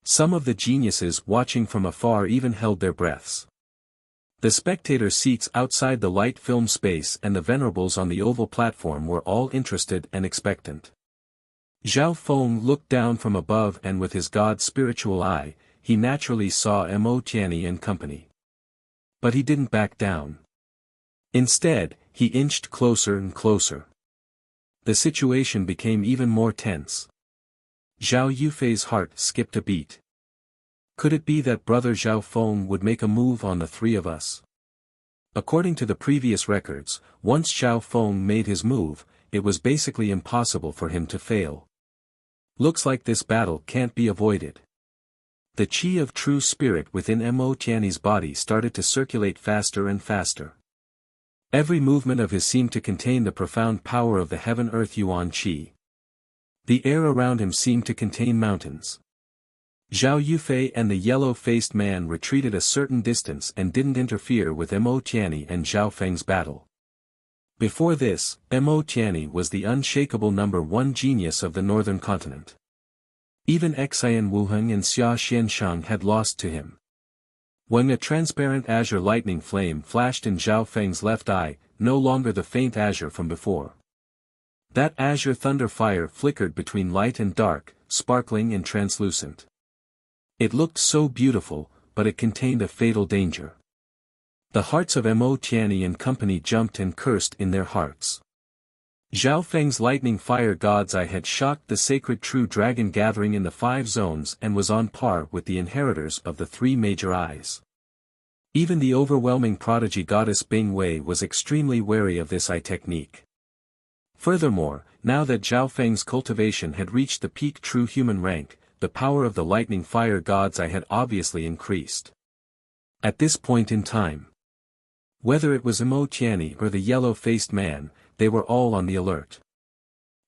Some of the geniuses watching from afar even held their breaths. The spectator seats outside the light film space and the venerables on the oval platform were all interested and expectant. Zhao Feng looked down from above and with his god's spiritual eye, he naturally saw Mo Tianyi and company. But he didn't back down. Instead, he inched closer and closer. The situation became even more tense. Zhao Yufei's heart skipped a beat. Could it be that brother Zhao Feng would make a move on the 3 of us? According to the previous records, once Zhao Feng made his move, it was basically impossible for him to fail. Looks like this battle can't be avoided. The chi of true spirit within Mo Tianyi's body started to circulate faster and faster. Every movement of his seemed to contain the profound power of the heaven-earth yuan chi. The air around him seemed to contain mountains. Zhao Yufei and the yellow-faced man retreated a certain distance and didn't interfere with Mo Tianyi and Zhao Feng's battle. Before this, Mo Tianyi was the unshakable number 1 genius of the northern continent. Even Xian Wuheng and Xia Xianshang had lost to him. When a transparent azure lightning flame flashed in Zhao Feng's left eye, no longer the faint azure from before. That azure thunder fire flickered between light and dark, sparkling and translucent. It looked so beautiful, but it contained a fatal danger. The hearts of Mo Tianyi and company jumped and cursed in their hearts. Zhao Feng's lightning fire god's eye had shocked the sacred true dragon gathering in the 5 zones and was on par with the inheritors of the 3 major eyes. Even the overwhelming prodigy goddess Bing Wei was extremely wary of this eye technique. Furthermore, now that Zhao Feng's cultivation had reached the peak true human rank, the power of the lightning fire god's eye had obviously increased. At this point in time, whether it was Mo Tianyi or the yellow-faced man, they were all on the alert.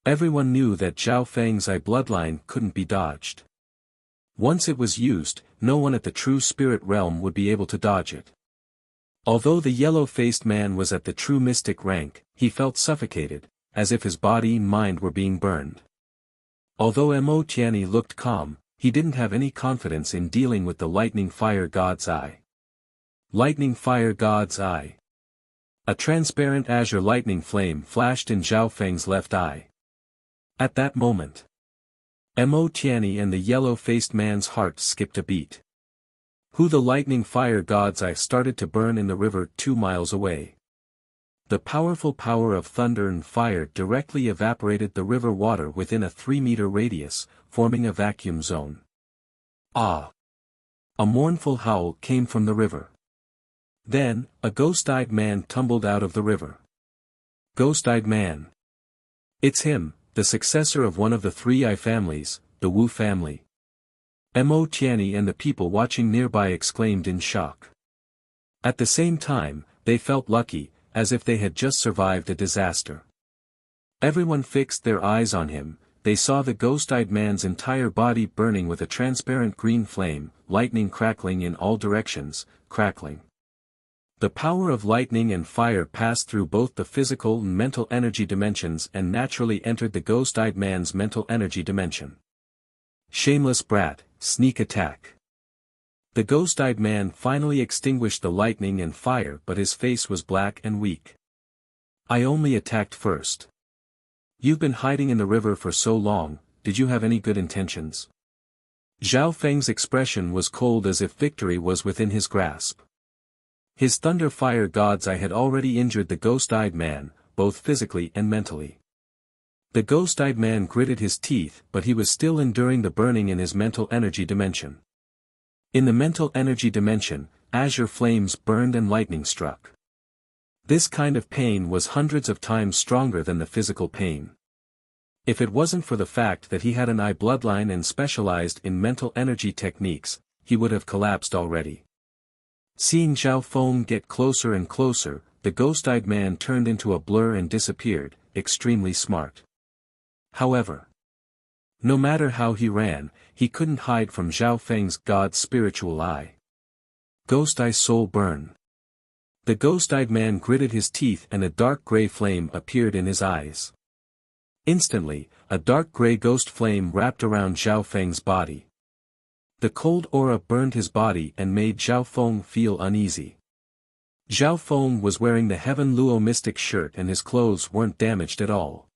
Everyone knew that Zhao Feng's eye bloodline couldn't be dodged. Once it was used, no one at the true spirit realm would be able to dodge it. Although the yellow-faced man was at the true mystic rank, he felt suffocated, as if his body and mind were being burned. Although Mo Tianyi looked calm, he didn't have any confidence in dealing with the lightning fire god's eye. Lightning fire god's eye. A transparent azure lightning flame flashed in Zhao Feng's left eye. At that moment, Mo Tianyi and the yellow-faced man's heart skipped a beat. The lightning fire god's eye started to burn in the river 2 miles away. The powerful power of thunder and fire directly evaporated the river water within a 3-meter radius, forming a vacuum zone. Ah! A mournful howl came from the river. Then, a ghost-eyed man tumbled out of the river. Ghost-eyed man. It's him, the successor of one of the 3 eye families, the Wu family. Mo Tianyi and the people watching nearby exclaimed in shock. At the same time, they felt lucky, as if they had just survived a disaster. Everyone fixed their eyes on him. They saw the ghost-eyed man's entire body burning with a transparent green flame, lightning crackling in all directions, crackling. The power of lightning and fire passed through both the physical and mental energy dimensions and naturally entered the ghost-eyed man's mental energy dimension. Shameless brat, sneak attack. The ghost-eyed man finally extinguished the lightning and fire, but his face was black and weak. I only attacked first. You've been hiding in the river for so long, did you have any good intentions? Zhao Feng's expression was cold as if victory was within his grasp. His thunder fire god's eye had already injured the ghost-eyed man, both physically and mentally. The ghost-eyed man gritted his teeth, but he was still enduring the burning in his mental energy dimension. In the mental energy dimension, azure flames burned and lightning struck. This kind of pain was hundreds of times stronger than the physical pain. If it wasn't for the fact that he had an eye bloodline and specialized in mental energy techniques, he would have collapsed already. Seeing Zhao Feng get closer and closer, the ghost-eyed man turned into a blur and disappeared, extremely smart. However, no matter how he ran, he couldn't hide from Zhao Feng's god's spiritual eye. Ghost eye soul burn. The ghost-eyed man gritted his teeth and a dark gray flame appeared in his eyes. Instantly, a dark gray ghost flame wrapped around Zhao Feng's body. The cold aura burned his body and made Zhao Feng feel uneasy. Zhao Feng was wearing the Heaven Luo mystic shirt and his clothes weren't damaged at all.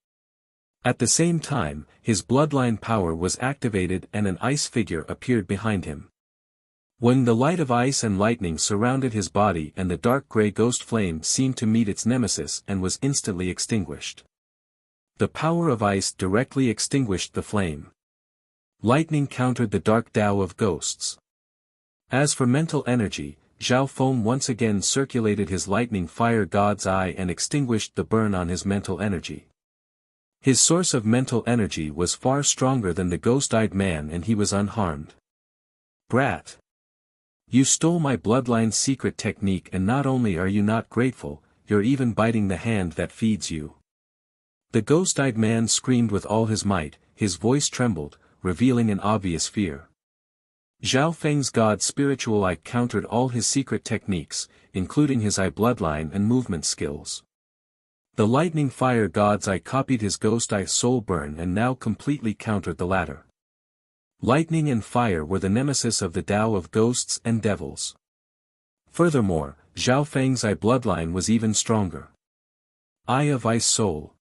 At the same time, his bloodline power was activated and an ice figure appeared behind him. When the light of ice and lightning surrounded his body and the dark gray ghost flame seemed to meet its nemesis and was instantly extinguished. The power of ice directly extinguished the flame. Lightning countered the dark Tao of ghosts. As for mental energy, Zhao Feng once again circulated his lightning fire god's eye and extinguished the burn on his mental energy. His source of mental energy was far stronger than the ghost-eyed man and he was unharmed. Brat! You stole my bloodline's secret technique and not only are you not grateful, you're even biting the hand that feeds you. The ghost-eyed man screamed with all his might, his voice trembled, revealing an obvious fear. Zhao Feng's god's spiritual eye countered all his secret techniques, including his eye bloodline and movement skills. The lightning fire god's eye copied his ghost eye soul burn and now completely countered the latter. Lightning and fire were the nemesis of the Tao of ghosts and devils. Furthermore, Zhao Feng's eye bloodline was even stronger. Eye of Ice Soul.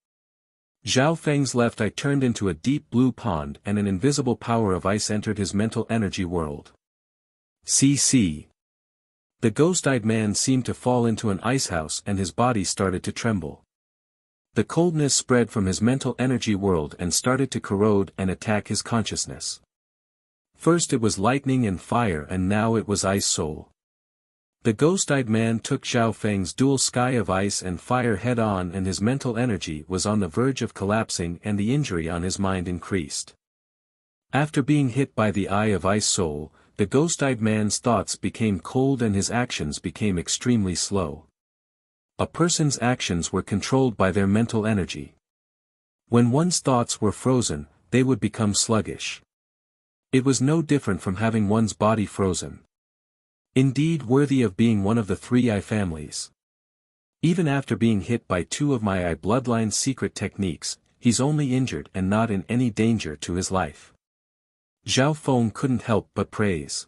Zhao Feng's left eye turned into a deep blue pond and an invisible power of ice entered his mental energy world. CC. The ghost-eyed man seemed to fall into an icehouse and his body started to tremble. The coldness spread from his mental energy world and started to corrode and attack his consciousness. First it was lightning and fire and now it was ice soul. The ghost-eyed man took Zhao Feng's dual sky of ice and fire head-on and his mental energy was on the verge of collapsing and the injury on his mind increased. After being hit by the eye of ice soul, the ghost-eyed man's thoughts became cold and his actions became extremely slow. A person's actions were controlled by their mental energy. When one's thoughts were frozen, they would become sluggish. It was no different from having one's body frozen. Indeed worthy of being one of the 3 I families. Even after being hit by 2 of my I bloodline's secret techniques, he's only injured and not in any danger to his life. Zhao Feng couldn't help but praise.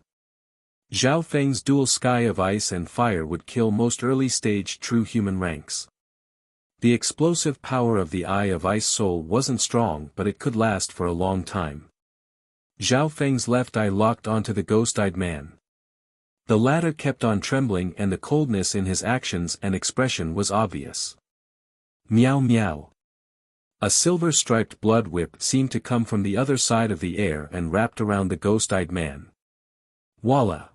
Zhao Feng's dual sky of ice and fire would kill most early-stage true human ranks. The explosive power of the eye of ice soul wasn't strong but it could last for a long time. Zhao Feng's left eye locked onto the ghost-eyed man. The latter kept on trembling and the coldness in his actions and expression was obvious. Meow meow. A silver-striped blood whip seemed to come from the other side of the air and wrapped around the ghost-eyed man. Voila!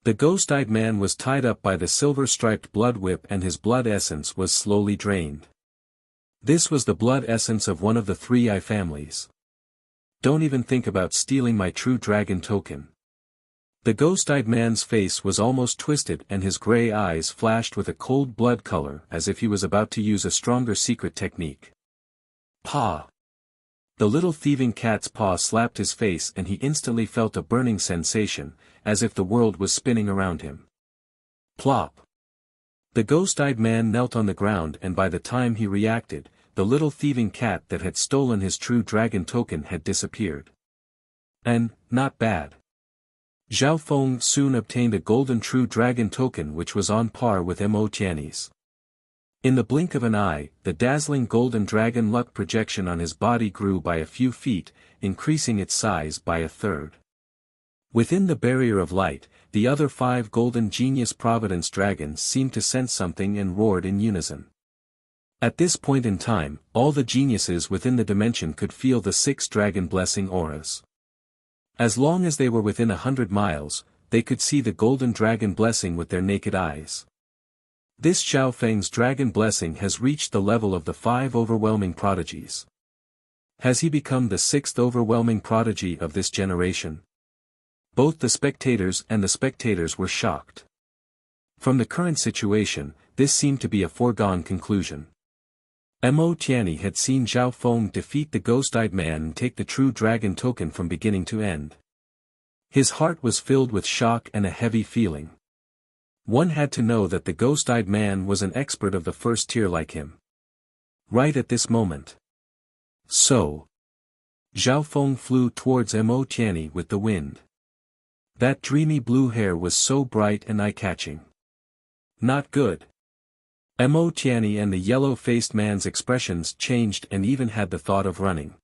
The ghost-eyed man was tied up by the silver-striped blood whip and his blood essence was slowly drained. This was the blood essence of one of the 3 I families. Don't even think about stealing my true dragon token. The ghost-eyed man's face was almost twisted and his gray eyes flashed with a cold blood color as if he was about to use a stronger secret technique. Paw! The little thieving cat's paw slapped his face and he instantly felt a burning sensation, as if the world was spinning around him. Plop! The ghost-eyed man knelt on the ground and by the time he reacted, the little thieving cat that had stolen his true dragon token had disappeared. And, not bad. Zhao Feng soon obtained a golden true dragon token which was on par with Mo Tianyi's. In the blink of an eye, the dazzling golden dragon luck projection on his body grew by a few feet, increasing its size by a third. Within the barrier of light, the other 5 golden genius providence dragons seemed to sense something and roared in unison. At this point in time, all the geniuses within the dimension could feel the 6 dragon blessing auras. As long as they were within 100 miles, they could see the golden dragon blessing with their naked eyes. This Zhao Feng's dragon blessing has reached the level of the 5 overwhelming prodigies. Has he become the 6th overwhelming prodigy of this generation? Both the spectators were shocked. From the current situation, this seemed to be a foregone conclusion. Mo Tianyi had seen Zhao Feng defeat the ghost-eyed man and take the true dragon token from beginning to end. His heart was filled with shock and a heavy feeling. One had to know that the ghost-eyed man was an expert of the first tier like him. Right at this moment. So. Zhao Feng flew towards Mo Tianyi with the wind. That dreamy blue hair was so bright and eye-catching. Not good. Mo Tianyi and the yellow-faced man's expressions changed and even had the thought of running.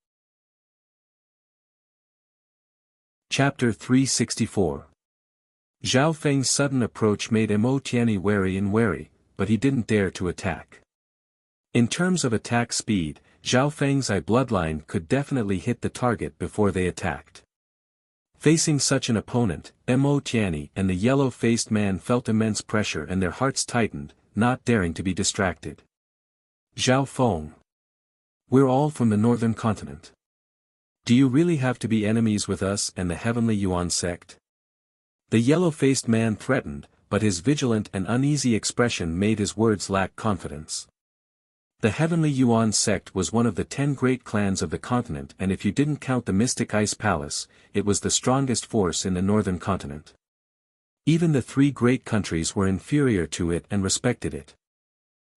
Chapter 364. Zhao Feng's sudden approach made Mo Tianyi wary, but he didn't dare to attack. In terms of attack speed, Zhao Feng's I bloodline could definitely hit the target before they attacked. Facing such an opponent, Mo Tianyi and the yellow-faced man felt immense pressure and their hearts tightened, not daring to be distracted. Zhao Feng. We're all from the northern continent. Do you really have to be enemies with us and the Heavenly Yuan sect? The yellow-faced man threatened, but his vigilant and uneasy expression made his words lack confidence. The Heavenly Yuan sect was one of the 10 great clans of the continent and if you didn't count the Mystic Ice Palace, it was the strongest force in the northern continent. Even the 3 great countries were inferior to it and respected it.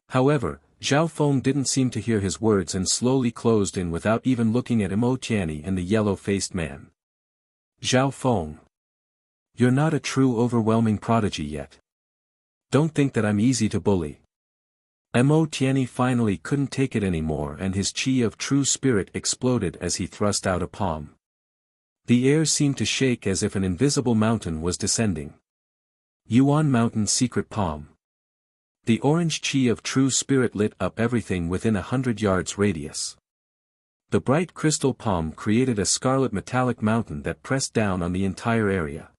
However, Zhao Feng didn't seem to hear his words and slowly closed in without even looking at Mo Tianyi and the yellow-faced man. Zhao Feng. You're not a true overwhelming prodigy yet. Don't think that I'm easy to bully. Mo Tianyi finally couldn't take it anymore and his chi of true spirit exploded as he thrust out a palm. The air seemed to shake as if an invisible mountain was descending. Yuan Mountain Secret Palm. The orange chi of true spirit lit up everything within 100 yards radius. The bright crystal palm created a scarlet metallic mountain that pressed down on the entire area.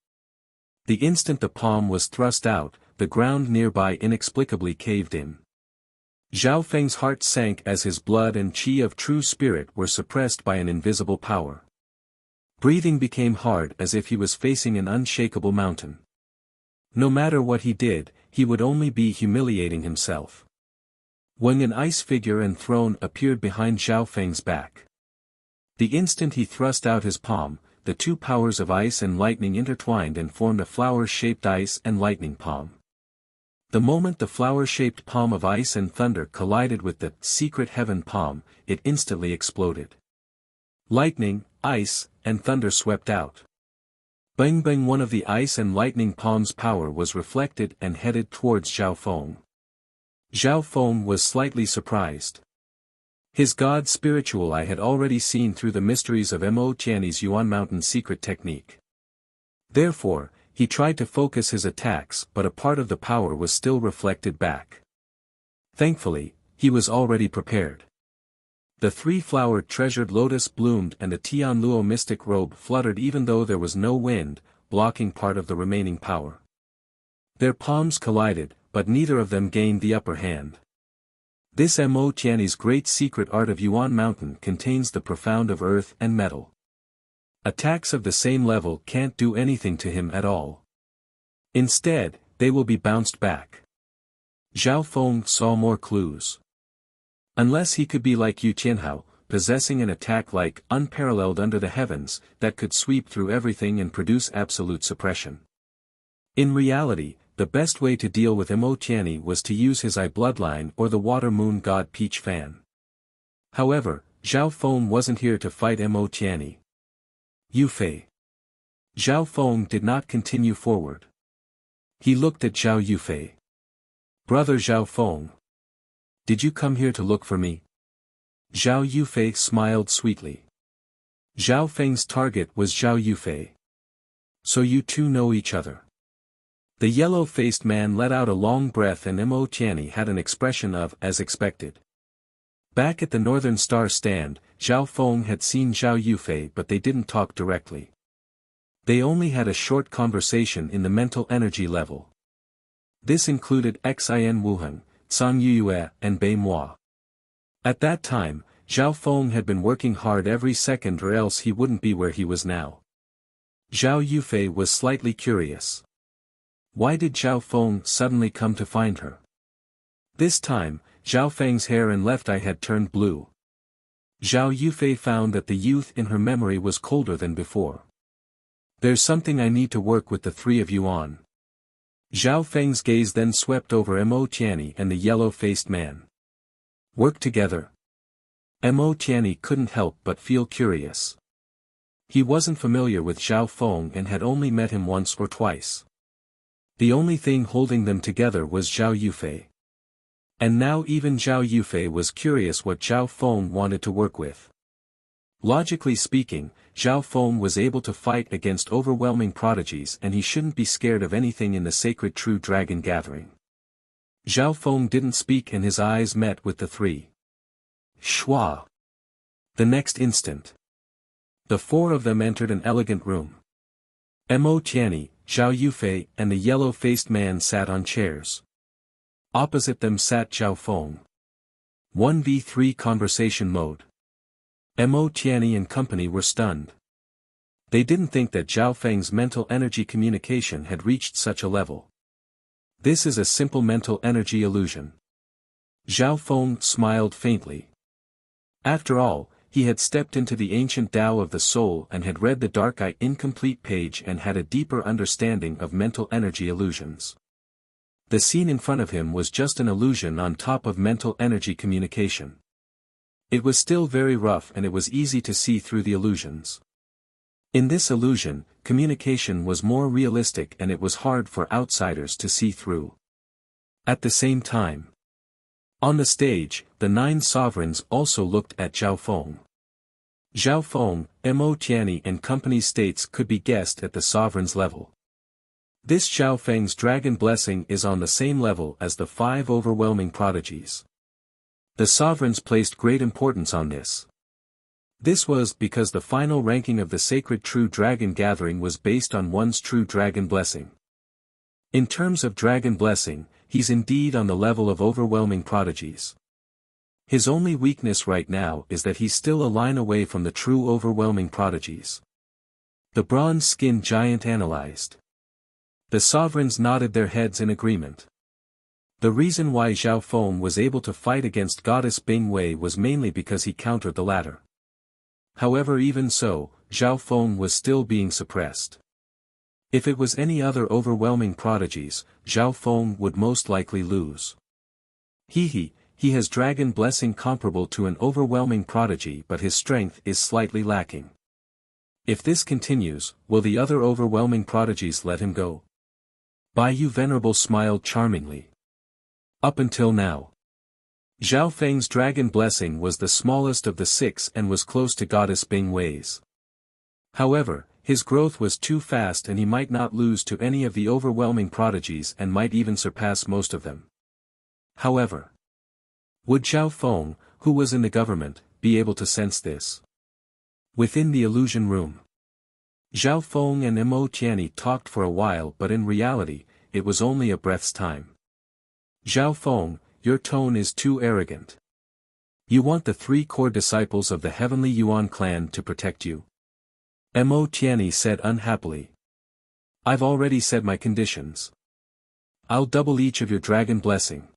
The instant the palm was thrust out, the ground nearby inexplicably caved in. Zhao Feng's heart sank as his blood and chi of true spirit were suppressed by an invisible power. Breathing became hard as if he was facing an unshakable mountain. No matter what he did, he would only be humiliating himself. When an ice figure and throne appeared behind Zhao Feng's back. The instant he thrust out his palm, the two powers of ice and lightning intertwined and formed a flower-shaped ice and lightning palm. The moment the flower-shaped palm of ice and thunder collided with the secret heaven palm, it instantly exploded. Lightning, ice, and thunder swept out. Bang bang, one of the ice and lightning palm's power was reflected and headed towards Zhao Feng. Zhao Feng was slightly surprised. His god spiritual eye had already seen through the mysteries of Mo Tiany's Yuan Mountain secret technique. Therefore, he tried to focus his attacks, but a part of the power was still reflected back. Thankfully, he was already prepared. The three-flowered treasured lotus bloomed and a Tianluo mystic robe fluttered even though there was no wind, blocking part of the remaining power. Their palms collided, but neither of them gained the upper hand. This Mo Tiany's great secret art of Yuan Mountain contains the profound of earth and metal. Attacks of the same level can't do anything to him at all. Instead, they will be bounced back. Zhao Feng saw more clues. Unless he could be like Yu Qianhao, possessing an attack like unparalleled under the heavens, that could sweep through everything and produce absolute suppression. In reality, the best way to deal with Mo Tiany was to use his eye bloodline or the water moon god Peach Fan. However, Zhao Feng wasn't here to fight Mo Tiany. Yu Fei. Zhao Feng did not continue forward. He looked at Zhao Yufei. Brother Zhao Feng. Did you come here to look for me? Zhao Yufei smiled sweetly. Zhao Feng's target was Zhao Yufei. So you two know each other. The yellow-faced man let out a long breath and Mo Tiany had an expression of, as expected. Back at the Northern Star stand, Zhao Feng had seen Zhao Yufei but they didn't talk directly. They only had a short conversation in the mental energy level. This included Xin Wuheng, Zhang Yuyue and Bei Moi. At that time, Zhao Feng had been working hard every second or else he wouldn't be where he was now. Zhao Yufei was slightly curious. Why did Zhao Feng suddenly come to find her? This time, Zhao Feng's hair and left eye had turned blue. Zhao Yufei found that the youth in her memory was colder than before. There's something I need to work with the three of you on. Zhao Feng's gaze then swept over Mo Tiany and the yellow-faced man. Work together? Mo Tiany couldn't help but feel curious. He wasn't familiar with Zhao Feng and had only met him once or twice. The only thing holding them together was Zhao Yufei. And now even Zhao Yufei was curious what Zhao Feng wanted to work with. Logically speaking, Zhao Feng was able to fight against overwhelming prodigies and he shouldn't be scared of anything in the sacred true dragon gathering. Zhao Feng didn't speak and his eyes met with the three. Shua. The next instant. The four of them entered an elegant room. Mo Tiany, Zhao Yufei and the yellow-faced man sat on chairs. Opposite them sat Zhao Feng. 1v3 conversation mode. Mo Tiany and company were stunned. They didn't think that Zhao Feng's mental energy communication had reached such a level. This is a simple mental energy illusion. Zhao Feng smiled faintly. After all, he had stepped into the ancient Tao of the soul and had read the Dark Eye incomplete page and had a deeper understanding of mental energy illusions. The scene in front of him was just an illusion on top of mental energy communication. It was still very rough and it was easy to see through the illusions. In this illusion, communication was more realistic and it was hard for outsiders to see through. At the same time, on the stage, the 9 sovereigns also looked at Zhao Feng. Zhao Feng, Mo Tiany and company's states could be guessed at the sovereign's level. This Zhao Feng's dragon blessing is on the same level as the 5 overwhelming prodigies. The sovereigns placed great importance on this. This was because the final ranking of the sacred true dragon gathering was based on one's true dragon blessing. In terms of dragon blessing, he's indeed on the level of overwhelming prodigies. His only weakness right now is that he's still a line away from the true overwhelming prodigies. The bronze-skinned giant analyzed. The sovereigns nodded their heads in agreement. The reason why Zhao Feng was able to fight against goddess Bing Wei was mainly because he countered the latter. However, even so, Zhao Feng was still being suppressed. If it was any other overwhelming prodigies, Zhao Feng would most likely lose. He has dragon blessing comparable to an overwhelming prodigy, but his strength is slightly lacking. If this continues, will the other overwhelming prodigies let him go? Bai Yu Venerable smiled charmingly. Up until now, Zhao Feng's dragon blessing was the smallest of the 6 and was close to goddess Bing Wei's. However, his growth was too fast and he might not lose to any of the overwhelming prodigies and might even surpass most of them. However, would Zhao Feng, who was in the government, be able to sense this? Within the illusion room, Zhao Feng and Mo Tianyi talked for a while, but in reality, it was only a breath's time. Zhao Feng, your tone is too arrogant. You want the 3 core disciples of the Heavenly Yuan clan to protect you? Mo Tianyi said unhappily. I've already said my conditions. I'll double each of your dragon blessing.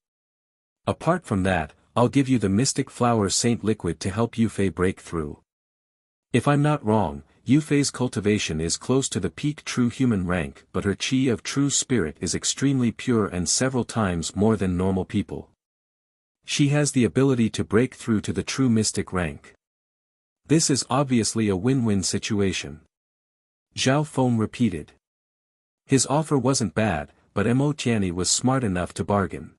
Apart from that, I'll give you the mystic flower saint liquid to help Yufei break through. If I'm not wrong, Yufei's cultivation is close to the peak true human rank, but her qi of true spirit is extremely pure and several times more than normal people. She has the ability to break through to the true mystic rank. This is obviously a win-win situation. Zhao Feng repeated. His offer wasn't bad, but Mo Tianyi was smart enough to bargain.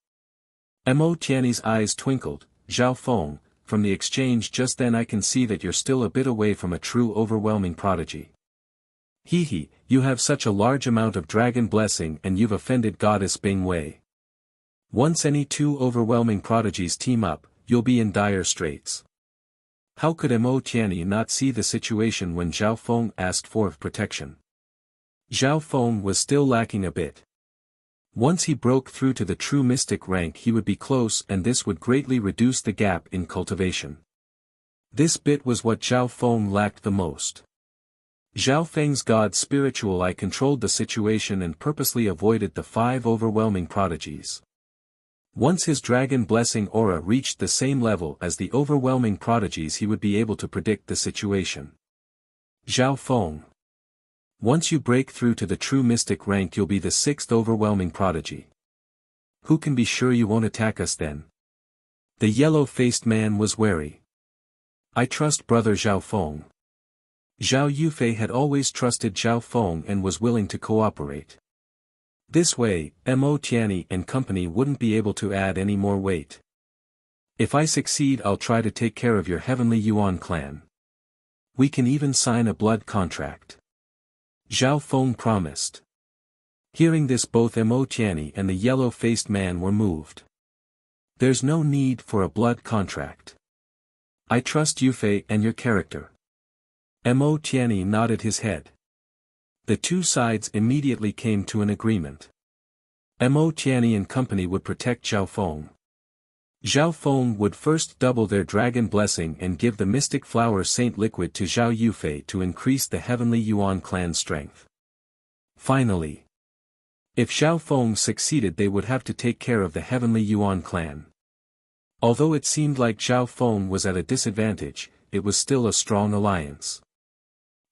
Mo Tianyi's eyes twinkled. Zhao Feng, from the exchange just then I can see that you're still a bit away from a true overwhelming prodigy. You have such a large amount of dragon blessing and you've offended goddess Bing Wei. Once any 2 overwhelming prodigies team up, you'll be in dire straits. How could Mo Tianyi not see the situation when Zhao Feng asked for protection? Zhao Feng was still lacking a bit. Once he broke through to the true mystic rank he would be close, and this would greatly reduce the gap in cultivation. This bit was what Zhao Feng lacked the most. Zhao Feng's god spiritual eye controlled the situation and purposely avoided the 5 overwhelming prodigies. Once his dragon blessing aura reached the same level as the overwhelming prodigies he would be able to predict the situation. Zhao Feng. Once you break through to the true mystic rank you'll be the 6th overwhelming prodigy. Who can be sure you won't attack us then? The yellow-faced man was wary. I trust brother Zhao Feng. Zhao Yufei had always trusted Zhao Feng and was willing to cooperate. This way, Mo Tianyi and company wouldn't be able to add any more weight. If I succeed I'll try to take care of your Heavenly Yuan clan. We can even sign a blood contract. Zhao Feng promised. Hearing this both Mo Tianyi and the yellow-faced man were moved. There's no need for a blood contract. I trust Yufei and your character. Mo Tianyi nodded his head. The 2 sides immediately came to an agreement. Mo Tianyi and company would protect Zhao Feng. Zhao Feng would first double their dragon blessing and give the mystic flower saint liquid to Zhao Yufei to increase the Heavenly Yuan clan strength. Finally, if Zhao Feng succeeded they would have to take care of the Heavenly Yuan clan. Although it seemed like Zhao Feng was at a disadvantage, it was still a strong alliance.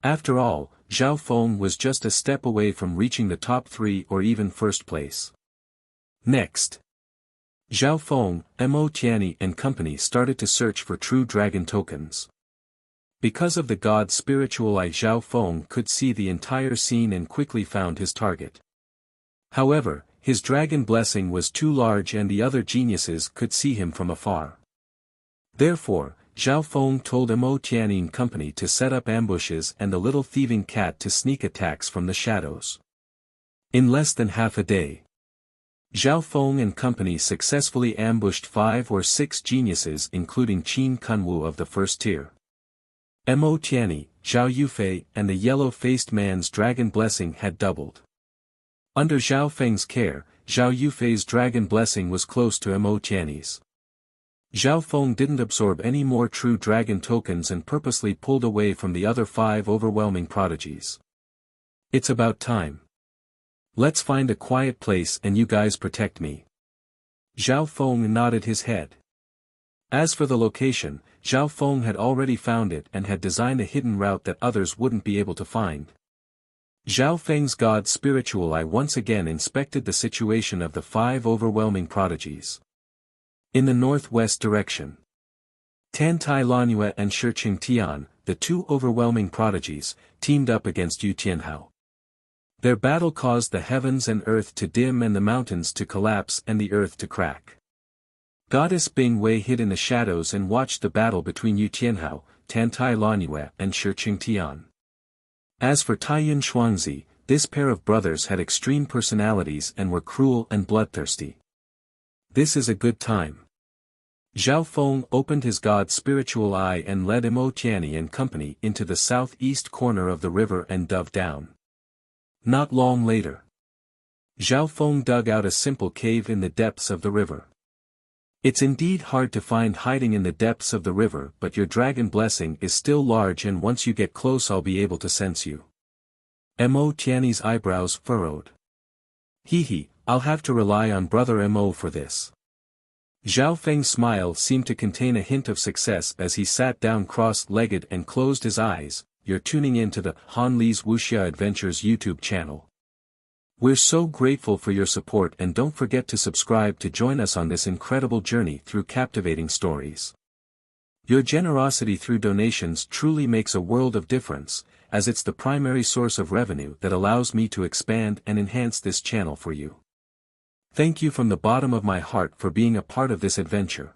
After all, Zhao Feng was just a step away from reaching the top 3 or even first place. Next, Zhao Feng, Mo Tianyi and company started to search for true dragon tokens. Because of the god spiritual eye Zhao Feng could see the entire scene and quickly found his target. However, his dragon blessing was too large and the other geniuses could see him from afar. Therefore, Zhao Feng told Mo Tianyi and company to set up ambushes and the little thieving cat to sneak attacks from the shadows. In less than half a day, Zhao Feng and company successfully ambushed 5 or 6 geniuses including Qin Kunwu of the first tier. Mo Tianyi, Zhao Yufei and the yellow-faced man's dragon blessing had doubled. Under Zhao Feng's care, Zhao Yufei's dragon blessing was close to Mo Tianyi's. Zhao Feng didn't absorb any more true dragon tokens and purposely pulled away from the other 5 overwhelming prodigies. It's about time. Let's find a quiet place and you guys protect me. Zhao Feng nodded his head. As for the location, Zhao Feng had already found it and had designed a hidden route that others wouldn't be able to find. Zhao Feng's god spiritual eye once again inspected the situation of the 5 overwhelming prodigies. In the northwest direction, Tan Tai Lanue and Shiqing Tian, the 2 overwhelming prodigies, teamed up against Yu Tianhao. Their battle caused the heavens and earth to dim and the mountains to collapse and the earth to crack. Goddess Bing Wei hid in the shadows and watched the battle between Yu Tianhao, Tan Tai Lanue and Shiqing Tian. As for Taiyun Shuangzi, this pair of brothers had extreme personalities and were cruel and bloodthirsty. This is a good time. Zhao Feng opened his god spiritual eye and led Mo Tianyi and company into the southeast corner of the river and dove down. Not long later, Zhao Feng dug out a simple cave in the depths of the river. It's indeed hard to find hiding in the depths of the river, but your dragon blessing is still large and once you get close I'll be able to sense you. Mo Tianyi's eyebrows furrowed. Hee, I'll have to rely on brother Mo for this. Zhao Feng's smile seemed to contain a hint of success as he sat down cross-legged and closed his eyes. You're tuning in to the Han Li's Wuxia Adventures YouTube channel. We're so grateful for your support and don't forget to subscribe to join us on this incredible journey through captivating stories. Your generosity through donations truly makes a world of difference, as it's the primary source of revenue that allows me to expand and enhance this channel for you. Thank you from the bottom of my heart for being a part of this adventure.